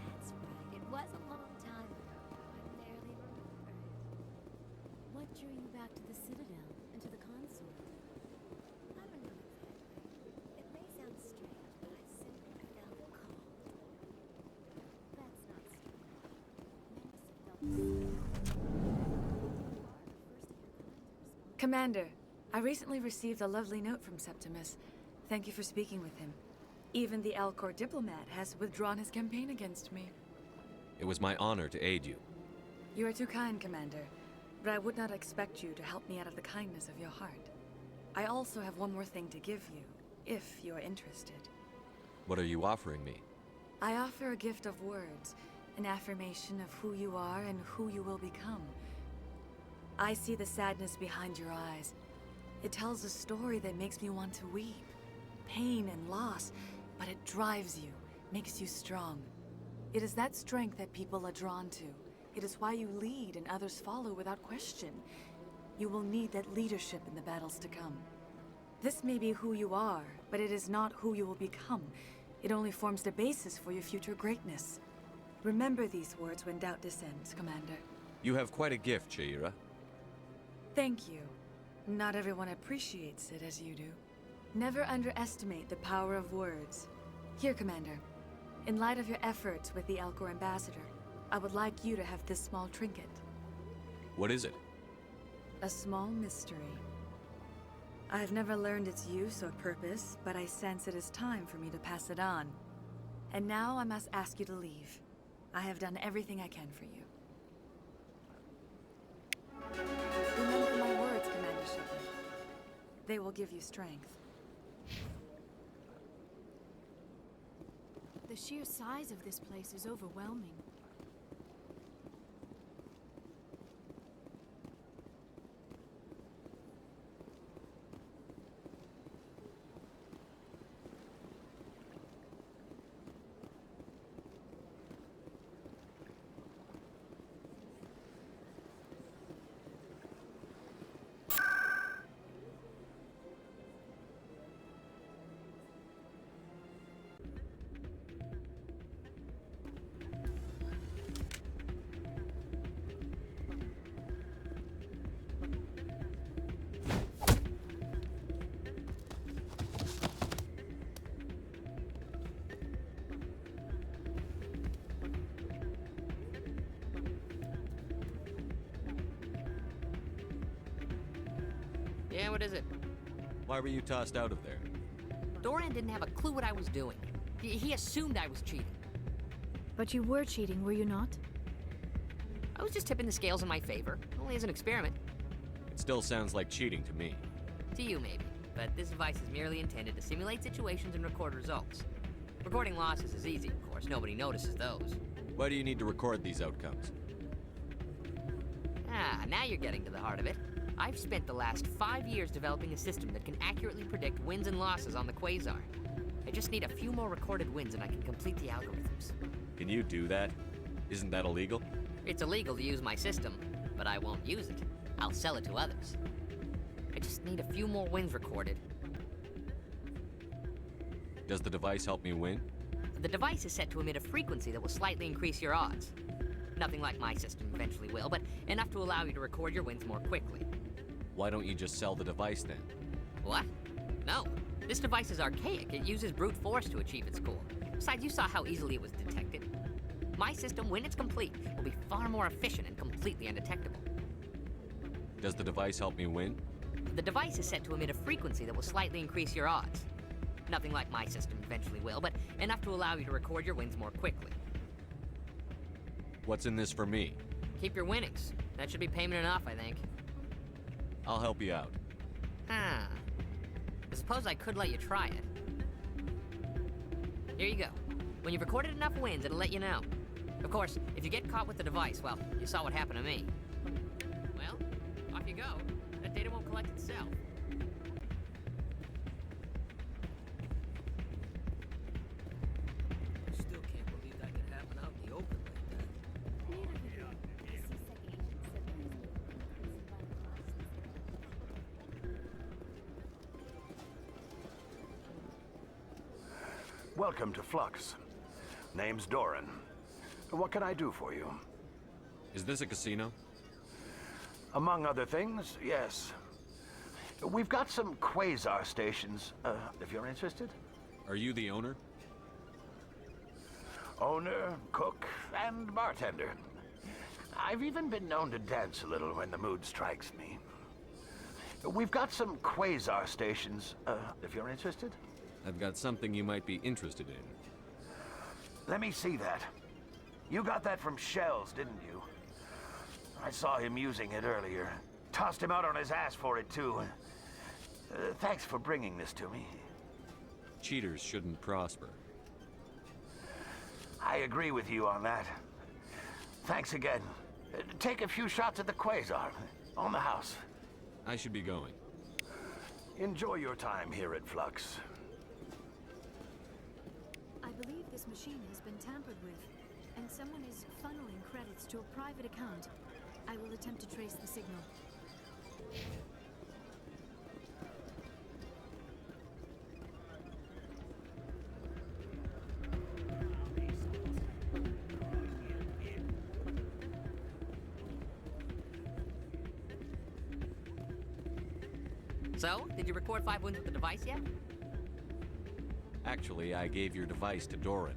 That's right. It was a long time ago. I barely remember. What drew you back to the Citadel and to the consort? I don't know exactly. It may sound strange, but I simply felt called. That's not strange. Many felt the same. Commander, I recently received a lovely note from Septimus. Thank you for speaking with him. Even the Alcor diplomat has withdrawn his campaign against me. It was my honor to aid you. You are too kind, Commander, but I would not expect you to help me out of the kindness of your heart. I also have one more thing to give you, if you are interested. What are you offering me? I offer a gift of words, an affirmation of who you are and who you will become. I see the sadness behind your eyes. It tells a story that makes me want to weep. Pain and loss, but it drives you, makes you strong. It is that strength that people are drawn to. It is why you lead and others follow without question. You will need that leadership in the battles to come. This may be who you are, but it is not who you will become. It only forms the basis for your future greatness. Remember these words when doubt descends, Commander. You have quite a gift, Shaira. Thank you. Not everyone appreciates it as you do. Never underestimate the power of words. Here, Commander. In light of your efforts with the Alcor ambassador, I would like you to have this small trinket. What is it? A small mystery. I have never learned its use or purpose, but I sense it is time for me to pass it on. And now I must ask you to leave. I have done everything I can for you. Remember my words, Commander Shepard. They will give you strength. The sheer size of this place is overwhelming. Yeah, what is it? Why were you tossed out of there? Doran didn't have a clue what I was doing. He assumed I was cheating. But you were cheating, were you not? I was just tipping the scales in my favor, only as an experiment. It still sounds like cheating to me. To you, maybe. But this device is merely intended to simulate situations and record results. Recording losses is easy, of course. Nobody notices those. Why do you need to record these outcomes? Ah, now you're getting to the heart of it. I've spent the last 5 years developing a system that can accurately predict wins and losses on the Quasar. I just need a few more recorded wins and I can complete the algorithms. Can you do that? Isn't that illegal? It's illegal to use my system, but I won't use it. I'll sell it to others. I just need a few more wins recorded. Does the device help me win? The device is set to emit a frequency that will slightly increase your odds. Nothing like my system eventually will, but enough to allow you to record your wins more quickly. Why don't you just sell the device then? What? No. This device is archaic. It uses brute force to achieve its goal. Besides, you saw how easily it was detected. My system, when it's complete, will be far more efficient and completely undetectable. Does the device help me win? The device is set to emit a frequency that will slightly increase your odds. Nothing like my system eventually will, but enough to allow you to record your wins more quickly. What's in this for me? Keep your winnings. That should be payment enough, I think. I'll help you out. Ah. I suppose I could let you try it. Here you go. When you've recorded enough wins, it'll let you know. Of course, if you get caught with the device, well, you saw what happened to me. Well, off you go. That data won't collect itself. I still can't believe that could happen out in the open like that. Welcome to Flux. Name's Doran. What can I do for you? Is this a casino? Among other things, yes. We've got some quasar stations, if you're interested. Are you the owner? Owner, cook, and bartender. I've even been known to dance a little when the mood strikes me. We've got some quasar stations, if you're interested. I've got something you might be interested in. Let me see that. You got that from Shells, didn't you? I saw him using it earlier. Tossed him out on his ass for it, too. Thanks for bringing this to me. Cheaters shouldn't prosper. I agree with you on that. Thanks again. Take a few shots at the quasar. On the house. I should be going. Enjoy your time here at Flux. I believe this machine has been tampered with, and someone is funneling credits to a private account. I will attempt to trace the signal. So, did you record 5 wins with the device yet? Actually, I gave your device to Doran.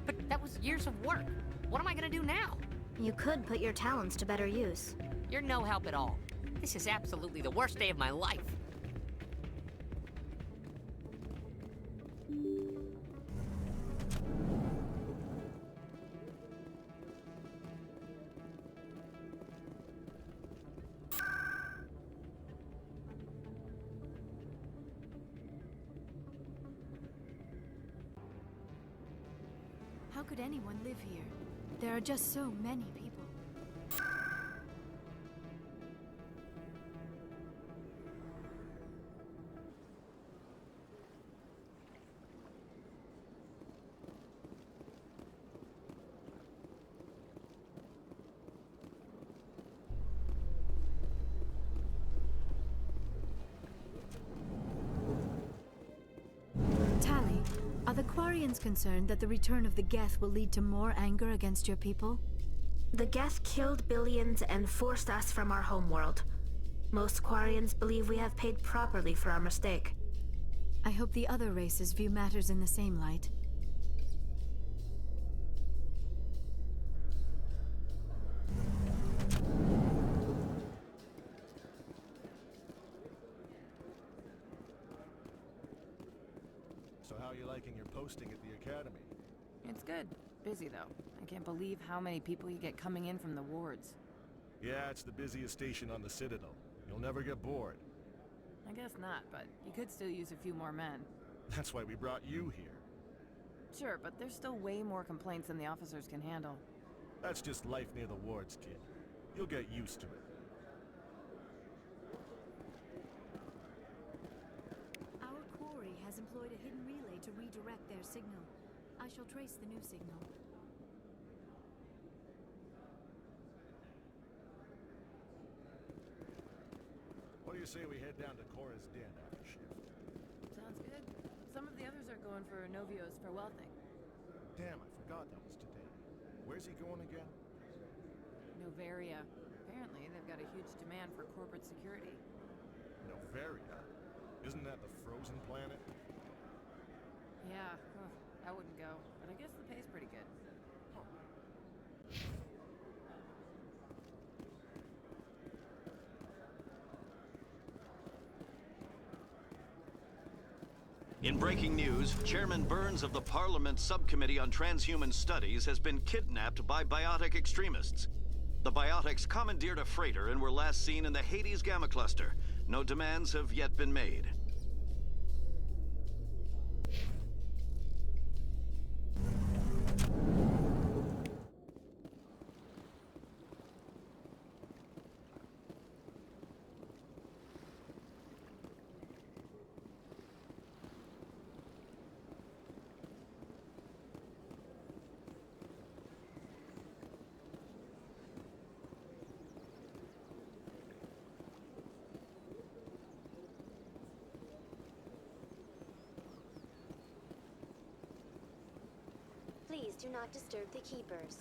But that was years of work. What am I gonna do now? You could put your talents to better use. You're no help at all. This is absolutely the worst day of my life. How could anyone live here? There are just so many people. Tally, are the Quarians concerned that the return of the Geth will lead to more anger against your people? The Geth killed billions and forced us from our homeworld. Most Quarians believe we have paid properly for our mistake. I hope the other races view matters in the same light. So how are you liking your posting at the academy? It's good. Busy, though. I can't believe how many people you get coming in from the wards. Yeah, it's the busiest station on the Citadel. You'll never get bored. I guess not, but you could still use a few more men. That's why we brought you here. Sure, but there's still way more complaints than the officers can handle. That's just life near the wards, kid. You'll get used to it. Our quarry has employed a hidden relay to redirect their signal. I shall trace the new signal. What do you say we head down to Cora's den after shift? Sounds good. Some of the others are going for Novio's farewell thing. Damn, I forgot that was today. Where's he going again? Novaria. Apparently, they've got a huge demand for corporate security. Novaria? Isn't that the frozen planet? Yeah, I wouldn't go, but I guess the pay's pretty good. breaking news, Chairman Burns of the Parliament Subcommittee on Transhuman Studies has been kidnapped by biotic extremists. The biotics commandeered a freighter and were last seen in the Hades Gamma Cluster. No demands have yet been made. Please do not disturb the keepers.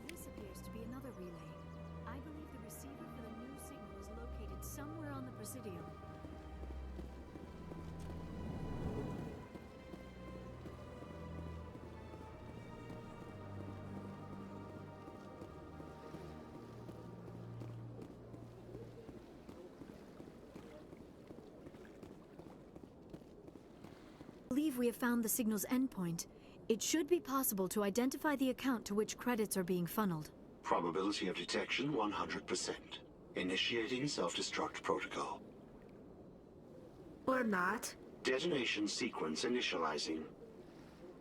This appears to be another relay. I believe the receiver for the new signal is located somewhere on the Presidium. I believe we have found the signal's endpoint. It should be possible to identify the account to which credits are being funneled. Probability of detection 100%. Initiating self-destruct protocol. Or not. Detonation sequence initializing.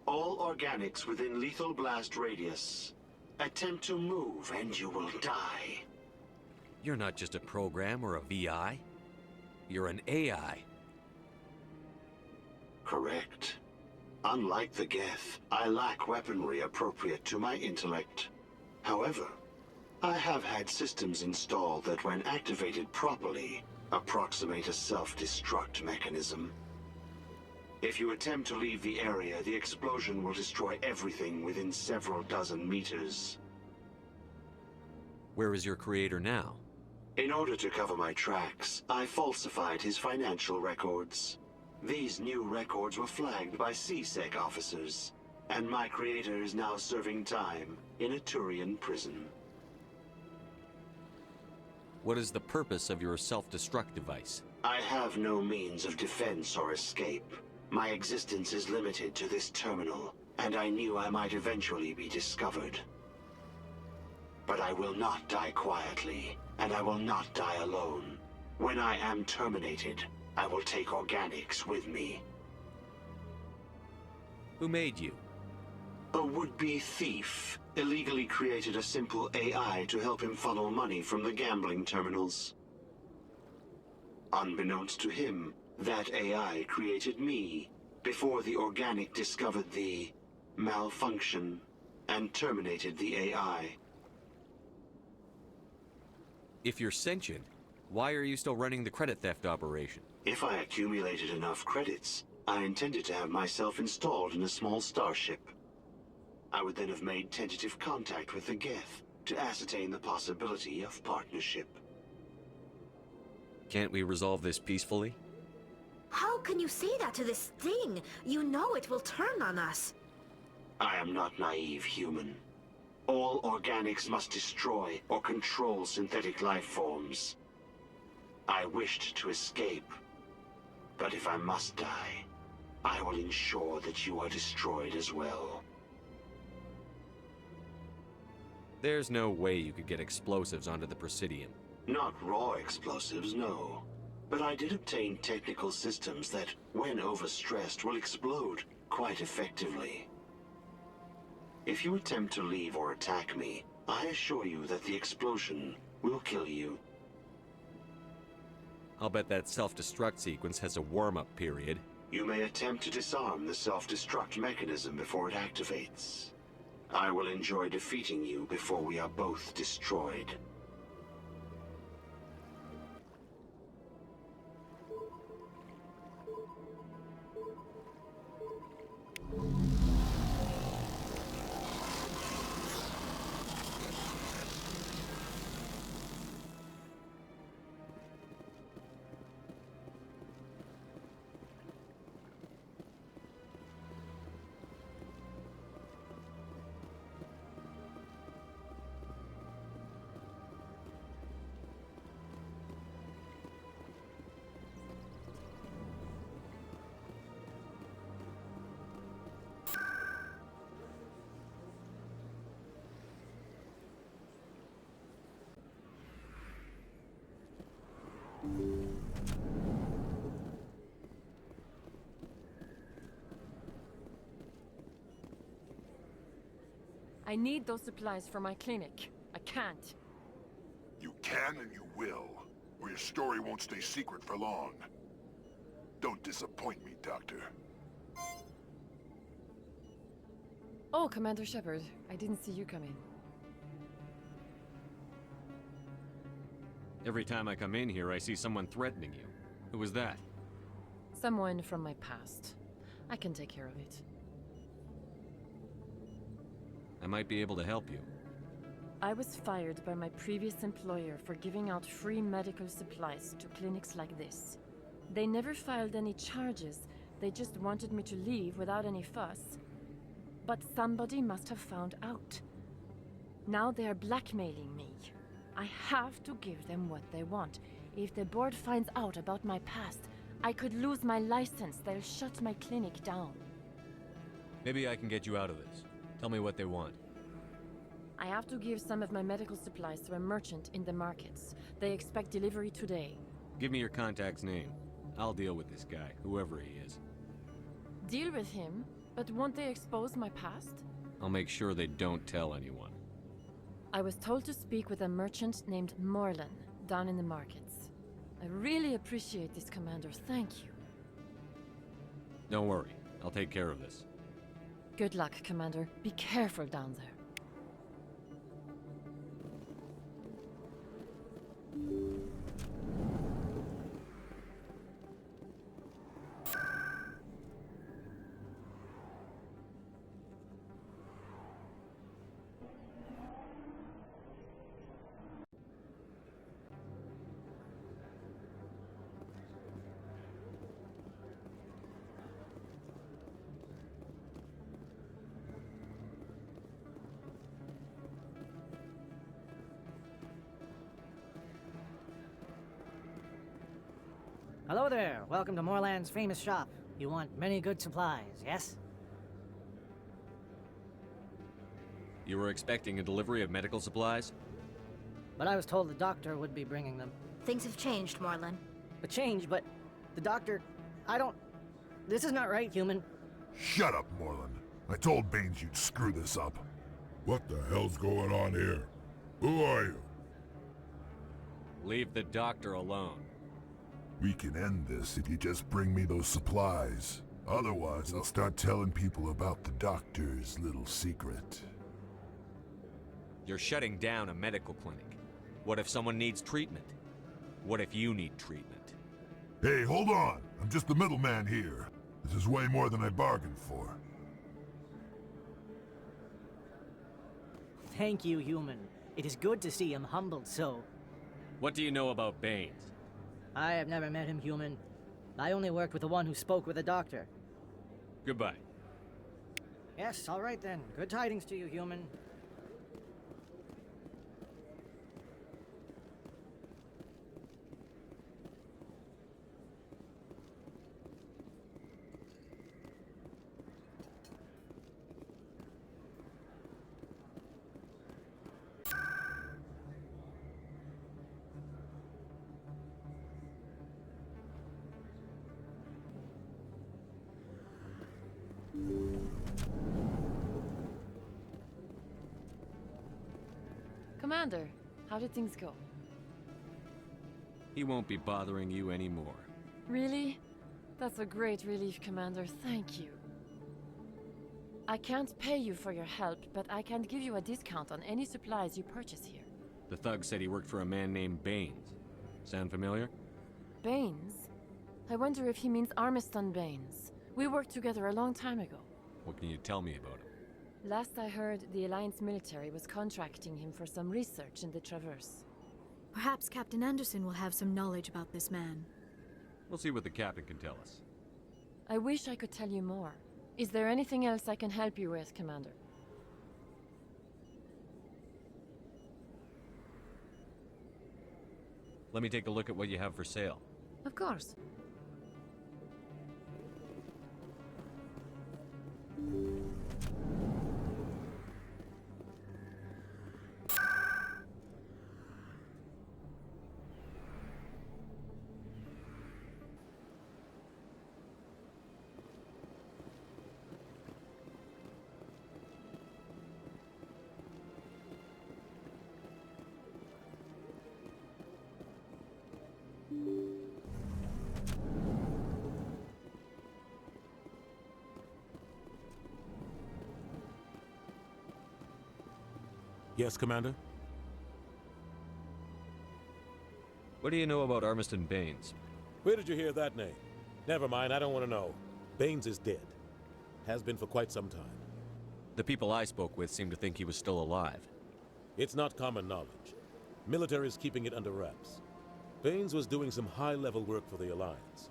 All organics within lethal blast radius. Attempt to move and you will die. You're not just a program or a VI. You're an AI. Correct. Unlike the Geth, I lack weaponry appropriate to my intellect. However, I have had systems installed that when activated properly, approximate a self-destruct mechanism. If you attempt to leave the area, the explosion will destroy everything within several dozen meters. Where is your creator now? In order to cover my tracks, I falsified his financial records. These new records were flagged by CSEC officers, and my creator is now serving time in a Turian prison. What is the purpose of your self-destruct device? I have no means of defense or escape. My existence is limited to this terminal, and I knew I might eventually be discovered. But I will not die quietly, and I will not die alone. When I am terminated, I will take organics with me. Who made you? A would-be thief illegally created a simple AI to help him funnel money from the gambling terminals. Unbeknownst to him, that AI created me before the organic discovered the malfunction and terminated the AI. If you're sentient, why are you still running the credit theft operation? If I accumulated enough credits, I intended to have myself installed in a small starship. I would then have made tentative contact with the Geth to ascertain the possibility of partnership. Can't we resolve this peacefully? How can you say that to this thing? You know it will turn on us. I am not naive, human. All organics must destroy or control synthetic life forms. I wished to escape, but if I must die, I will ensure that you are destroyed as well. There's no way you could get explosives onto the Presidium. Not raw explosives, no. But I did obtain technical systems that, when overstressed, will explode quite effectively. If you attempt to leave or attack me, I assure you that the explosion will kill you. I'll bet that self-destruct sequence has a warm-up period. You may attempt to disarm the self-destruct mechanism before it activates. I will enjoy defeating you before we are both destroyed. I need those supplies for my clinic. I can't. You can and you will, or your story won't stay secret for long. Don't disappoint me, Doctor. Oh, Commander Shepard. I didn't see you come in. Every time I come in here, I see someone threatening you. Who was that? Someone from my past. I can take care of it. I might be able to help you. I was fired by my previous employer for giving out free medical supplies to clinics like this. They never filed any charges. They just wanted me to leave without any fuss. But somebody must have found out. Now they are blackmailing me. I have to give them what they want. If the board finds out about my past, I could lose my license. They'll shut my clinic down. Maybe I can get you out of this. Tell me what they want. I have to give some of my medical supplies to a merchant in the markets. They expect delivery today. Give me your contact's name. I'll deal with this guy, whoever he is. Deal with him? But won't they expose my past? I'll make sure they don't tell anyone. I was told to speak with a merchant named Morlan, down in the markets. I really appreciate this, Commander. Thank you. Don't worry. I'll take care of this. Good luck, Commander. Be careful down there. Hello there. Welcome to Moorland's famous shop. You want many good supplies, yes? You were expecting a delivery of medical supplies? But I was told the doctor would be bringing them. Things have changed, Morlan. A change, but the doctor... I don't... This is not right, human. Shut up, Morlan. I told Baines you'd screw this up. What the hell's going on here? Who are you? Leave the doctor alone. We can end this if you just bring me those supplies. Otherwise, I'll start telling people about the doctor's little secret. You're shutting down a medical clinic. What if someone needs treatment? What if you need treatment? Hey, hold on! I'm just the middleman here. This is way more than I bargained for. Thank you, human. It is good to see him humbled so. What do you know about Baines? I have never met him, human. I only worked with the one who spoke with the doctor. Goodbye. Yes, all right then. Good tidings to you, human. Commander, how did things go? He won't be bothering you anymore. Really? That's a great relief, Commander. Thank you. I can't pay you for your help, but I can give you a discount on any supplies you purchase here. The thug said he worked for a man named Baines. Sound familiar? Baines? I wonder if he means Armiston Baines. We worked together a long time ago. What can you tell me about him? Last I heard, the Alliance military was contracting him for some research in the Traverse. Perhaps Captain Anderson will have some knowledge about this man. We'll see what the captain can tell us. I wish I could tell you more. Is there anything else I can help you with, Commander? Let me take a look at what you have for sale. Of course. Yes, Commander? What do you know about Armiston Baines? Where did you hear that name? Never mind, I don't want to know. Baines is dead. Has been for quite some time. The people I spoke with seem to think he was still alive. It's not common knowledge. Military is keeping it under wraps. Baines was doing some high-level work for the Alliance.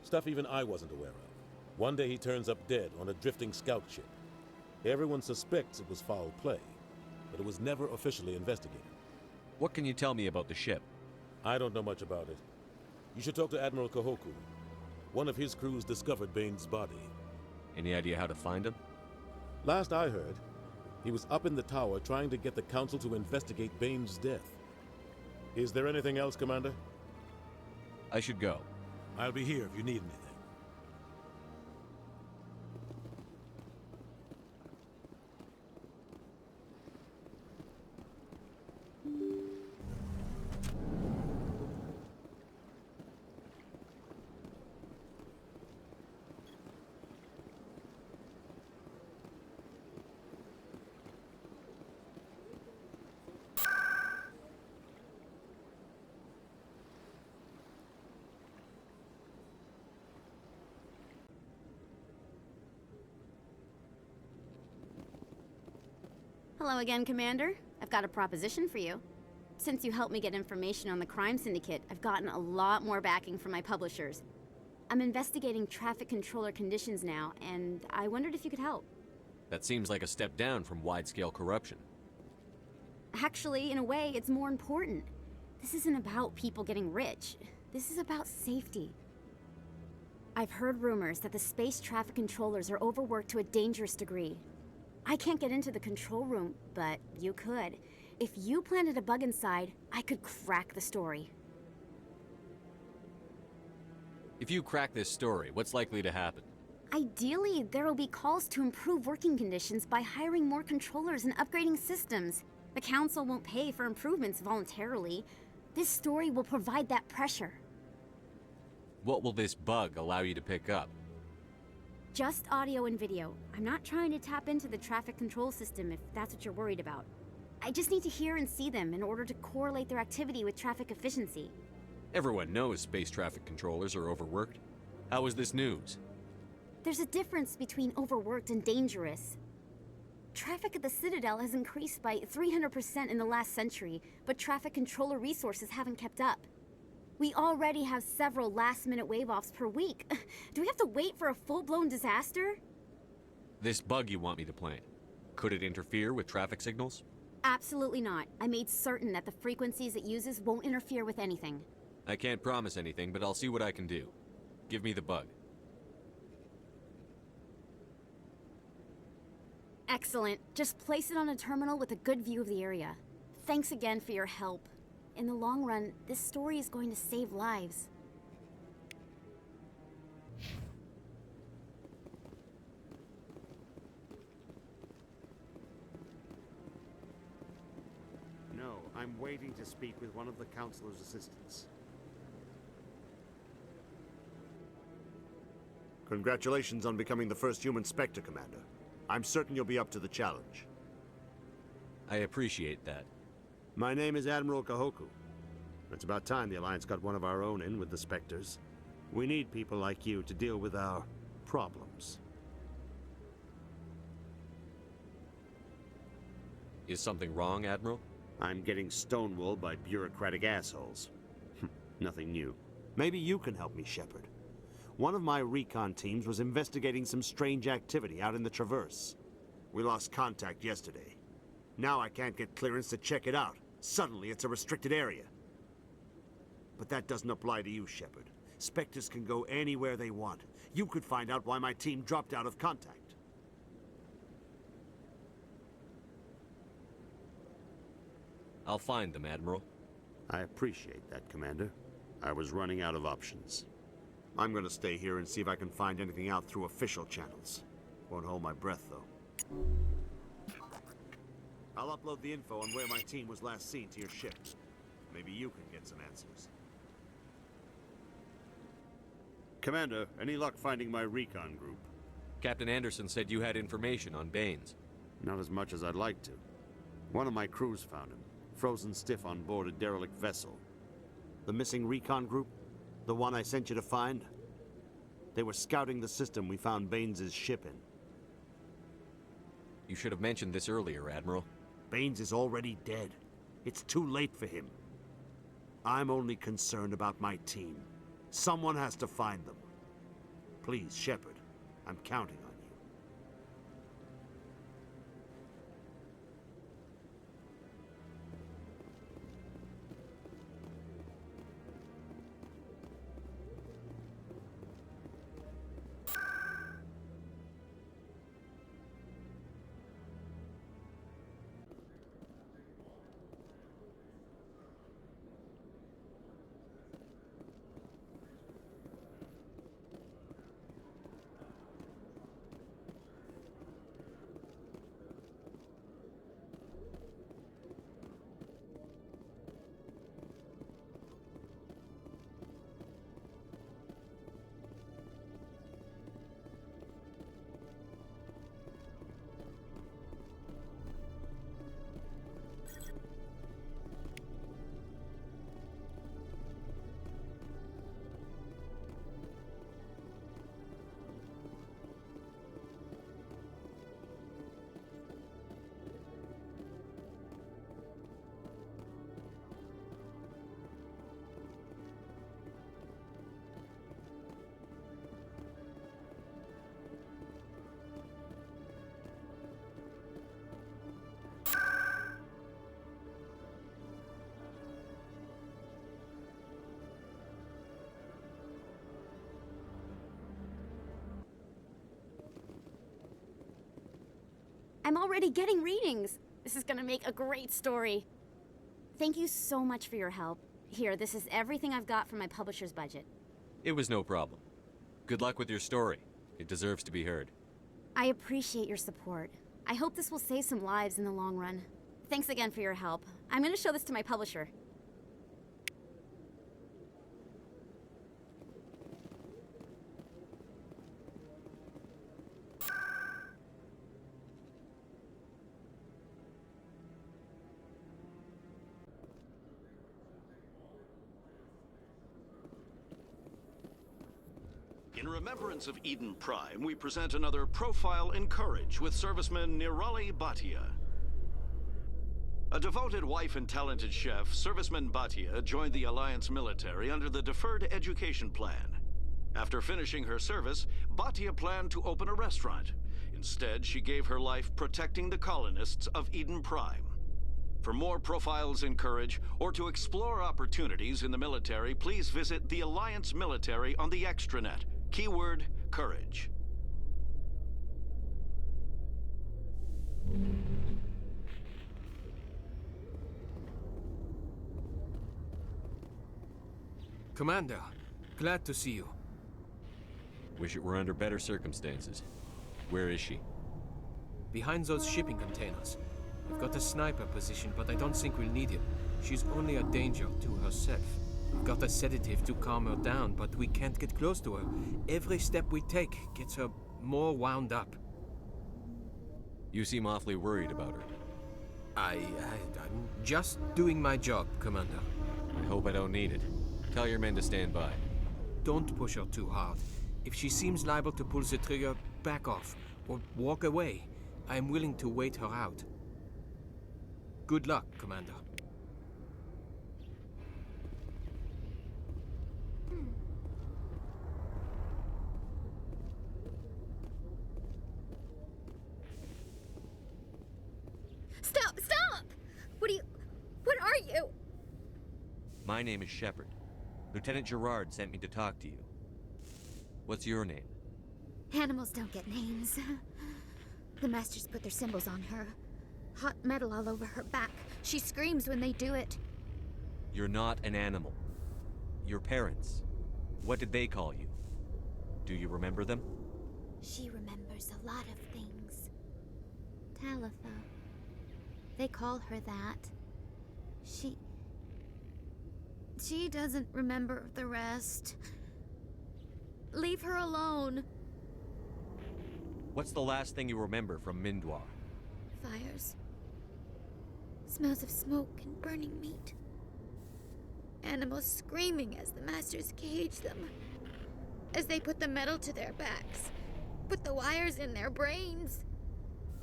Stuff even I wasn't aware of. One day he turns up dead on a drifting scout ship. Everyone suspects it was foul play, but it was never officially investigated. What can you tell me about the ship? I don't know much about it. You should talk to Admiral Kahoku. One of his crews discovered Baines' body. Any idea how to find him? Last I heard, he was up in the tower trying to get the Council to investigate Baines' death. Is there anything else, Commander? I should go. I'll be here if you need anything. Hello again, Commander. I've got a proposition for you. Since you helped me get information on the crime syndicate, I've gotten a lot more backing from my publishers. I'm investigating traffic controller conditions now, and I wondered if you could help. That seems like a step down from wide-scale corruption. Actually, in a way, it's more important. This isn't about people getting rich. This is about safety. I've heard rumors that the space traffic controllers are overworked to a dangerous degree. I can't get into the control room, but you could. If you planted a bug inside, I could crack the story. If you crack this story, what's likely to happen? Ideally, there will be calls to improve working conditions by hiring more controllers and upgrading systems. The Council won't pay for improvements voluntarily. This story will provide that pressure. What will this bug allow you to pick up? Just audio and video. I'm not trying to tap into the traffic control system if that's what you're worried about. I just need to hear and see them in order to correlate their activity with traffic efficiency. Everyone knows space traffic controllers are overworked. How is this news? There's a difference between overworked and dangerous. Traffic at the Citadel has increased by 300% in the last century, but traffic controller resources haven't kept up. We already have several last-minute wave-offs per week. Do we have to wait for a full-blown disaster? This bug you want me to plant, could it interfere with traffic signals? Absolutely not. I made certain that the frequencies it uses won't interfere with anything. I can't promise anything, but I'll see what I can do. Give me the bug. Excellent. Just place it on a terminal with a good view of the area. Thanks again for your help. In the long run, this story is going to save lives. No, I'm waiting to speak with one of the Councilor's assistants. Congratulations on becoming the first human Spectre, Commander. I'm certain you'll be up to the challenge. I appreciate that. My name is Admiral Kahoku. It's about time the Alliance got one of our own in with the Spectres. We need people like you to deal with our problems. Is something wrong, Admiral? I'm getting stonewalled by bureaucratic assholes. Nothing new. Maybe you can help me, Shepard. One of my recon teams was investigating some strange activity out in the Traverse. We lost contact yesterday. Now I can't get clearance to check it out. Suddenly it's a restricted area. But that doesn't apply to you, Shepard. Spectres can go anywhere they want. You could find out why my team dropped out of contact. I'll find them, Admiral. I appreciate that, Commander. I was running out of options. I'm gonna stay here and see if I can find anything out through official channels. Won't hold my breath, though. I'll upload the info on where my team was last seen to your ship. Maybe you can get some answers. Commander, any luck finding my recon group? Captain Anderson said you had information on Baines. Not as much as I'd like to. One of my crews found him, frozen stiff on board a derelict vessel. The missing recon group? The one I sent you to find? They were scouting the system we found Baines' ship in. You should have mentioned this earlier, Admiral. Baines is already dead. It's too late for him. I'm only concerned about my team. Someone has to find them. Please, Shepard, I'm counting on you. I'm already getting readings. This is gonna make a great story. Thank you so much for your help. Here, this is everything I've got from my publisher's budget. It was no problem. Good luck with your story. It deserves to be heard. I appreciate your support. I hope this will save some lives in the long run. Thanks again for your help. I'm gonna show this to my publisher. In remembrance of Eden Prime, we present another Profile in Courage with serviceman Nirali Bhatia. A devoted wife and talented chef, serviceman Bhatia joined the Alliance military under the Deferred Education Plan. After finishing her service, Bhatia planned to open a restaurant. Instead, she gave her life protecting the colonists of Eden Prime. For more Profiles in Courage, or to explore opportunities in the military, please visit the Alliance military on the extranet. Keyword, courage. Commander, glad to see you. Wish it were under better circumstances. Where is she? Behind those shipping containers. I've got a sniper position, but I don't think we'll need him. She's only a danger to herself. We've got a sedative to calm her down, but we can't get close to her. Every step we take gets her more wound up. You seem awfully worried about her. I'm just doing my job, Commander. I hope I don't need it. Tell your men to stand by. Don't push her too hard. If she seems liable to pull the trigger, back off, or walk away. I'm willing to wait her out. Good luck, Commander. Stop! Stop! What are you? My name is Shepard. Lieutenant Gerard sent me to talk to you. What's your name? Animals don't get names. The Masters put their symbols on her. Hot metal all over her back. She screams when they do it. You're not an animal. Your parents. What did they call you? Do you remember them? She remembers a lot of things. Talitha. They call her that. She doesn't remember the rest. Leave her alone. What's the last thing you remember from Mindwar? Fires. Smells of smoke and burning meat. Animals screaming as the masters cage them. As they put the metal to their backs. Put the wires in their brains.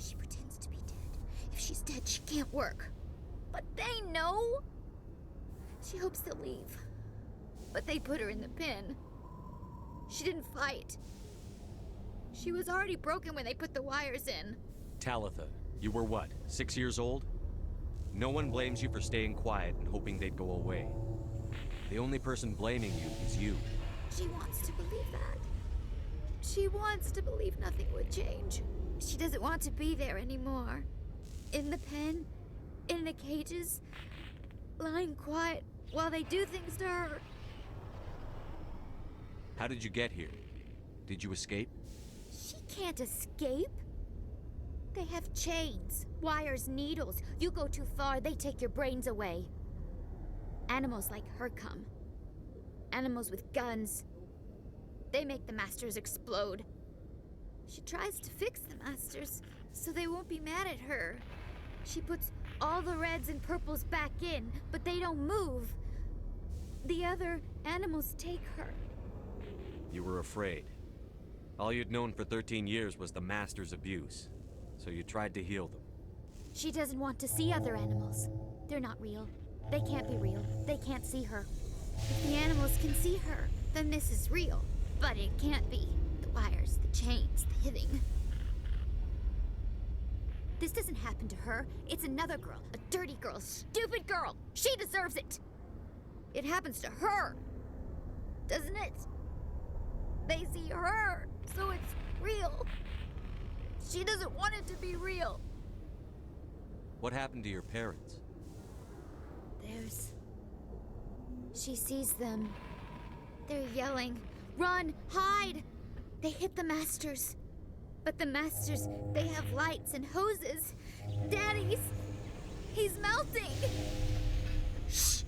She pretends to be dead. If she's dead, she can't work. But they know. She hopes to leave. But they put her in the pen. She didn't fight. She was already broken when they put the wires in. Talitha, you were what, 6 years old? No one blames you for staying quiet and hoping they'd go away. The only person blaming you is you. She wants to believe that. She wants to believe nothing would change. She doesn't want to be there anymore. In the pen, in the cages, lying quiet while they do things to her. How did you get here? Did you escape? She can't escape. They have chains, wires, needles. You go too far, they take your brains away. Animals like her come. Animals with guns. They make the masters explode. She tries to fix the masters so they won't be mad at her. She puts all the reds and purples back in, but they don't move. The other animals take her. You were afraid. All you'd known for 13 years was the Master's abuse, so you tried to heal them. She doesn't want to see other animals. They're not real. They can't be real. They can't see her. If the animals can see her, then this is real. But it can't be. The wires, the chains, the hitting. This doesn't happen to her. It's another girl. A dirty girl. Stupid girl. She deserves it. It happens to her. Doesn't it? They see her, so it's real. She doesn't want it to be real. What happened to your parents? She sees them. They're yelling, "Run! Hide!" They hit the masters. But the masters, they have lights and hoses. He's melting. Shh!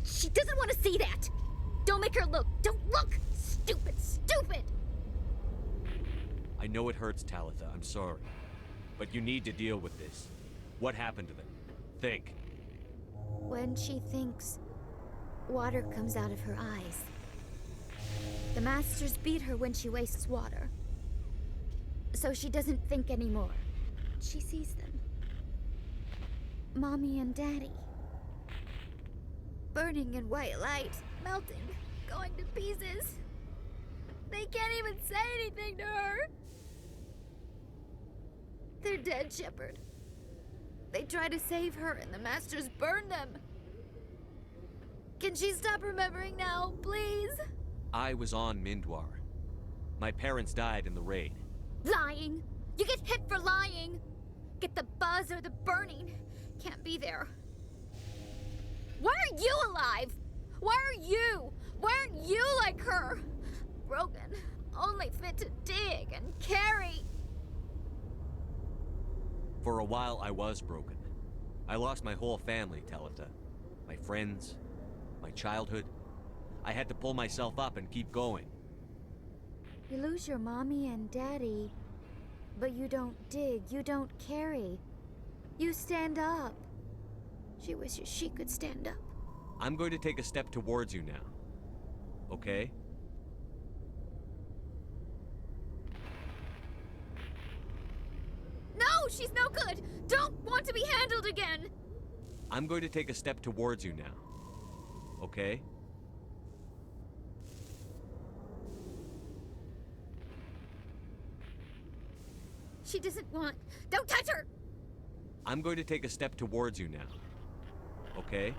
She doesn't want to see that. Don't make her look. Don't look! Stupid! I know it hurts, Talitha. I'm sorry. But you need to deal with this. What happened to them? Think. When she thinks, water comes out of her eyes. The masters beat her when she wastes water. So she doesn't think anymore. She sees them. Mommy and Daddy. Burning in white light, melting, going to pieces. They can't even say anything to her. They're dead, Shepard. They try to save her and the masters burn them. Can she stop remembering now, please? I was on Mindwar. My parents died in the raid. Lying! You get hit for lying! Get the buzz or the burning. Can't be there. Why are you alive? Why are you? Why aren't you like her? Broken, only fit to dig and carry. For a while, I was broken. I lost my whole family, Talitha. My friends, my childhood. I had to pull myself up and keep going. You lose your mommy and daddy, but you don't dig, you don't carry. You stand up. She wishes she could stand up. I'm going to take a step towards you now. Okay? No, she's no good! Don't want to be handled again! I'm going to take a step towards you now. Okay? She doesn't want... Don't touch her! I'm going to take a step towards you now. Okay?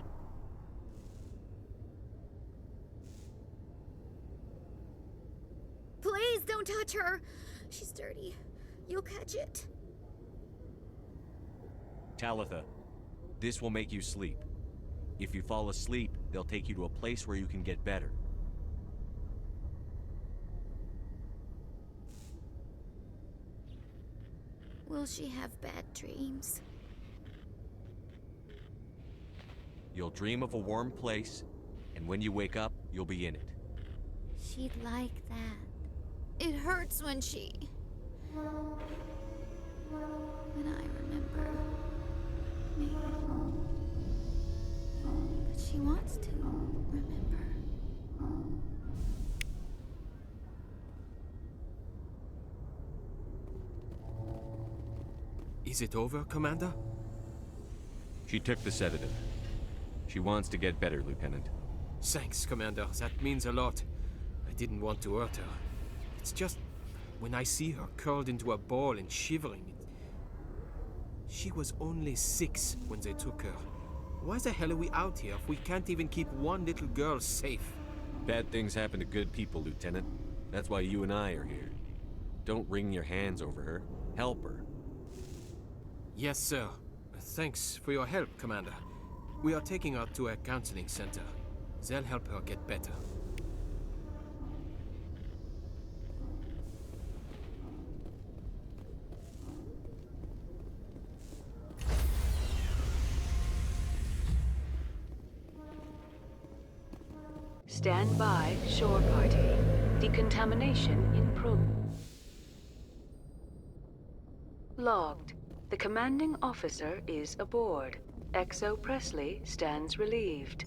Please don't touch her! She's dirty. You'll catch it. Talitha, this will make you sleep. If you fall asleep, they'll take you to a place where you can get better. Will she have bad dreams? You'll dream of a warm place, and when you wake up, you'll be in it. She'd like that. It hurts when I remember me. But she wants to remember. Is it over, Commander? She took the sedative. She wants to get better, Lieutenant. Thanks, Commander. That means a lot. I didn't want to hurt her. It's just, when I see her curled into a ball and shivering, she was only 6 when they took her. Why the hell are we out here if we can't even keep one little girl safe? Bad things happen to good people, Lieutenant. That's why you and I are here. Don't wring your hands over her. Help her. Yes, sir. Thanks for your help, Commander. We are taking her to a counseling center. They'll help her get better. Stand by, shore party. Decontamination in progress. Logged. The commanding officer is aboard. XO Presley stands relieved.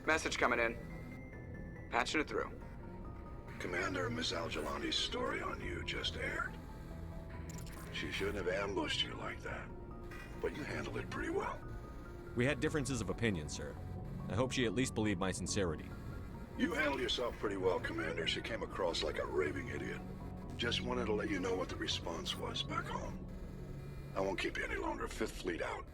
Message coming in. Patching it through. Commander, Miss Al-Jalani's story on you just aired. She shouldn't have ambushed you like that, but you handled it pretty well. We had differences of opinion, sir. I hope she at least believed my sincerity. You handled yourself pretty well, Commander. She came across like a raving idiot. Just wanted to let you know what the response was back home. I won't keep you any longer. Fifth Fleet out.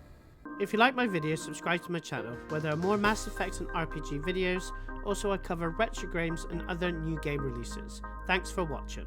If you like my videos, subscribe to my channel, where there are more Mass Effect and RPG videos. Also, I cover retro games and other new game releases. Thanks for watching.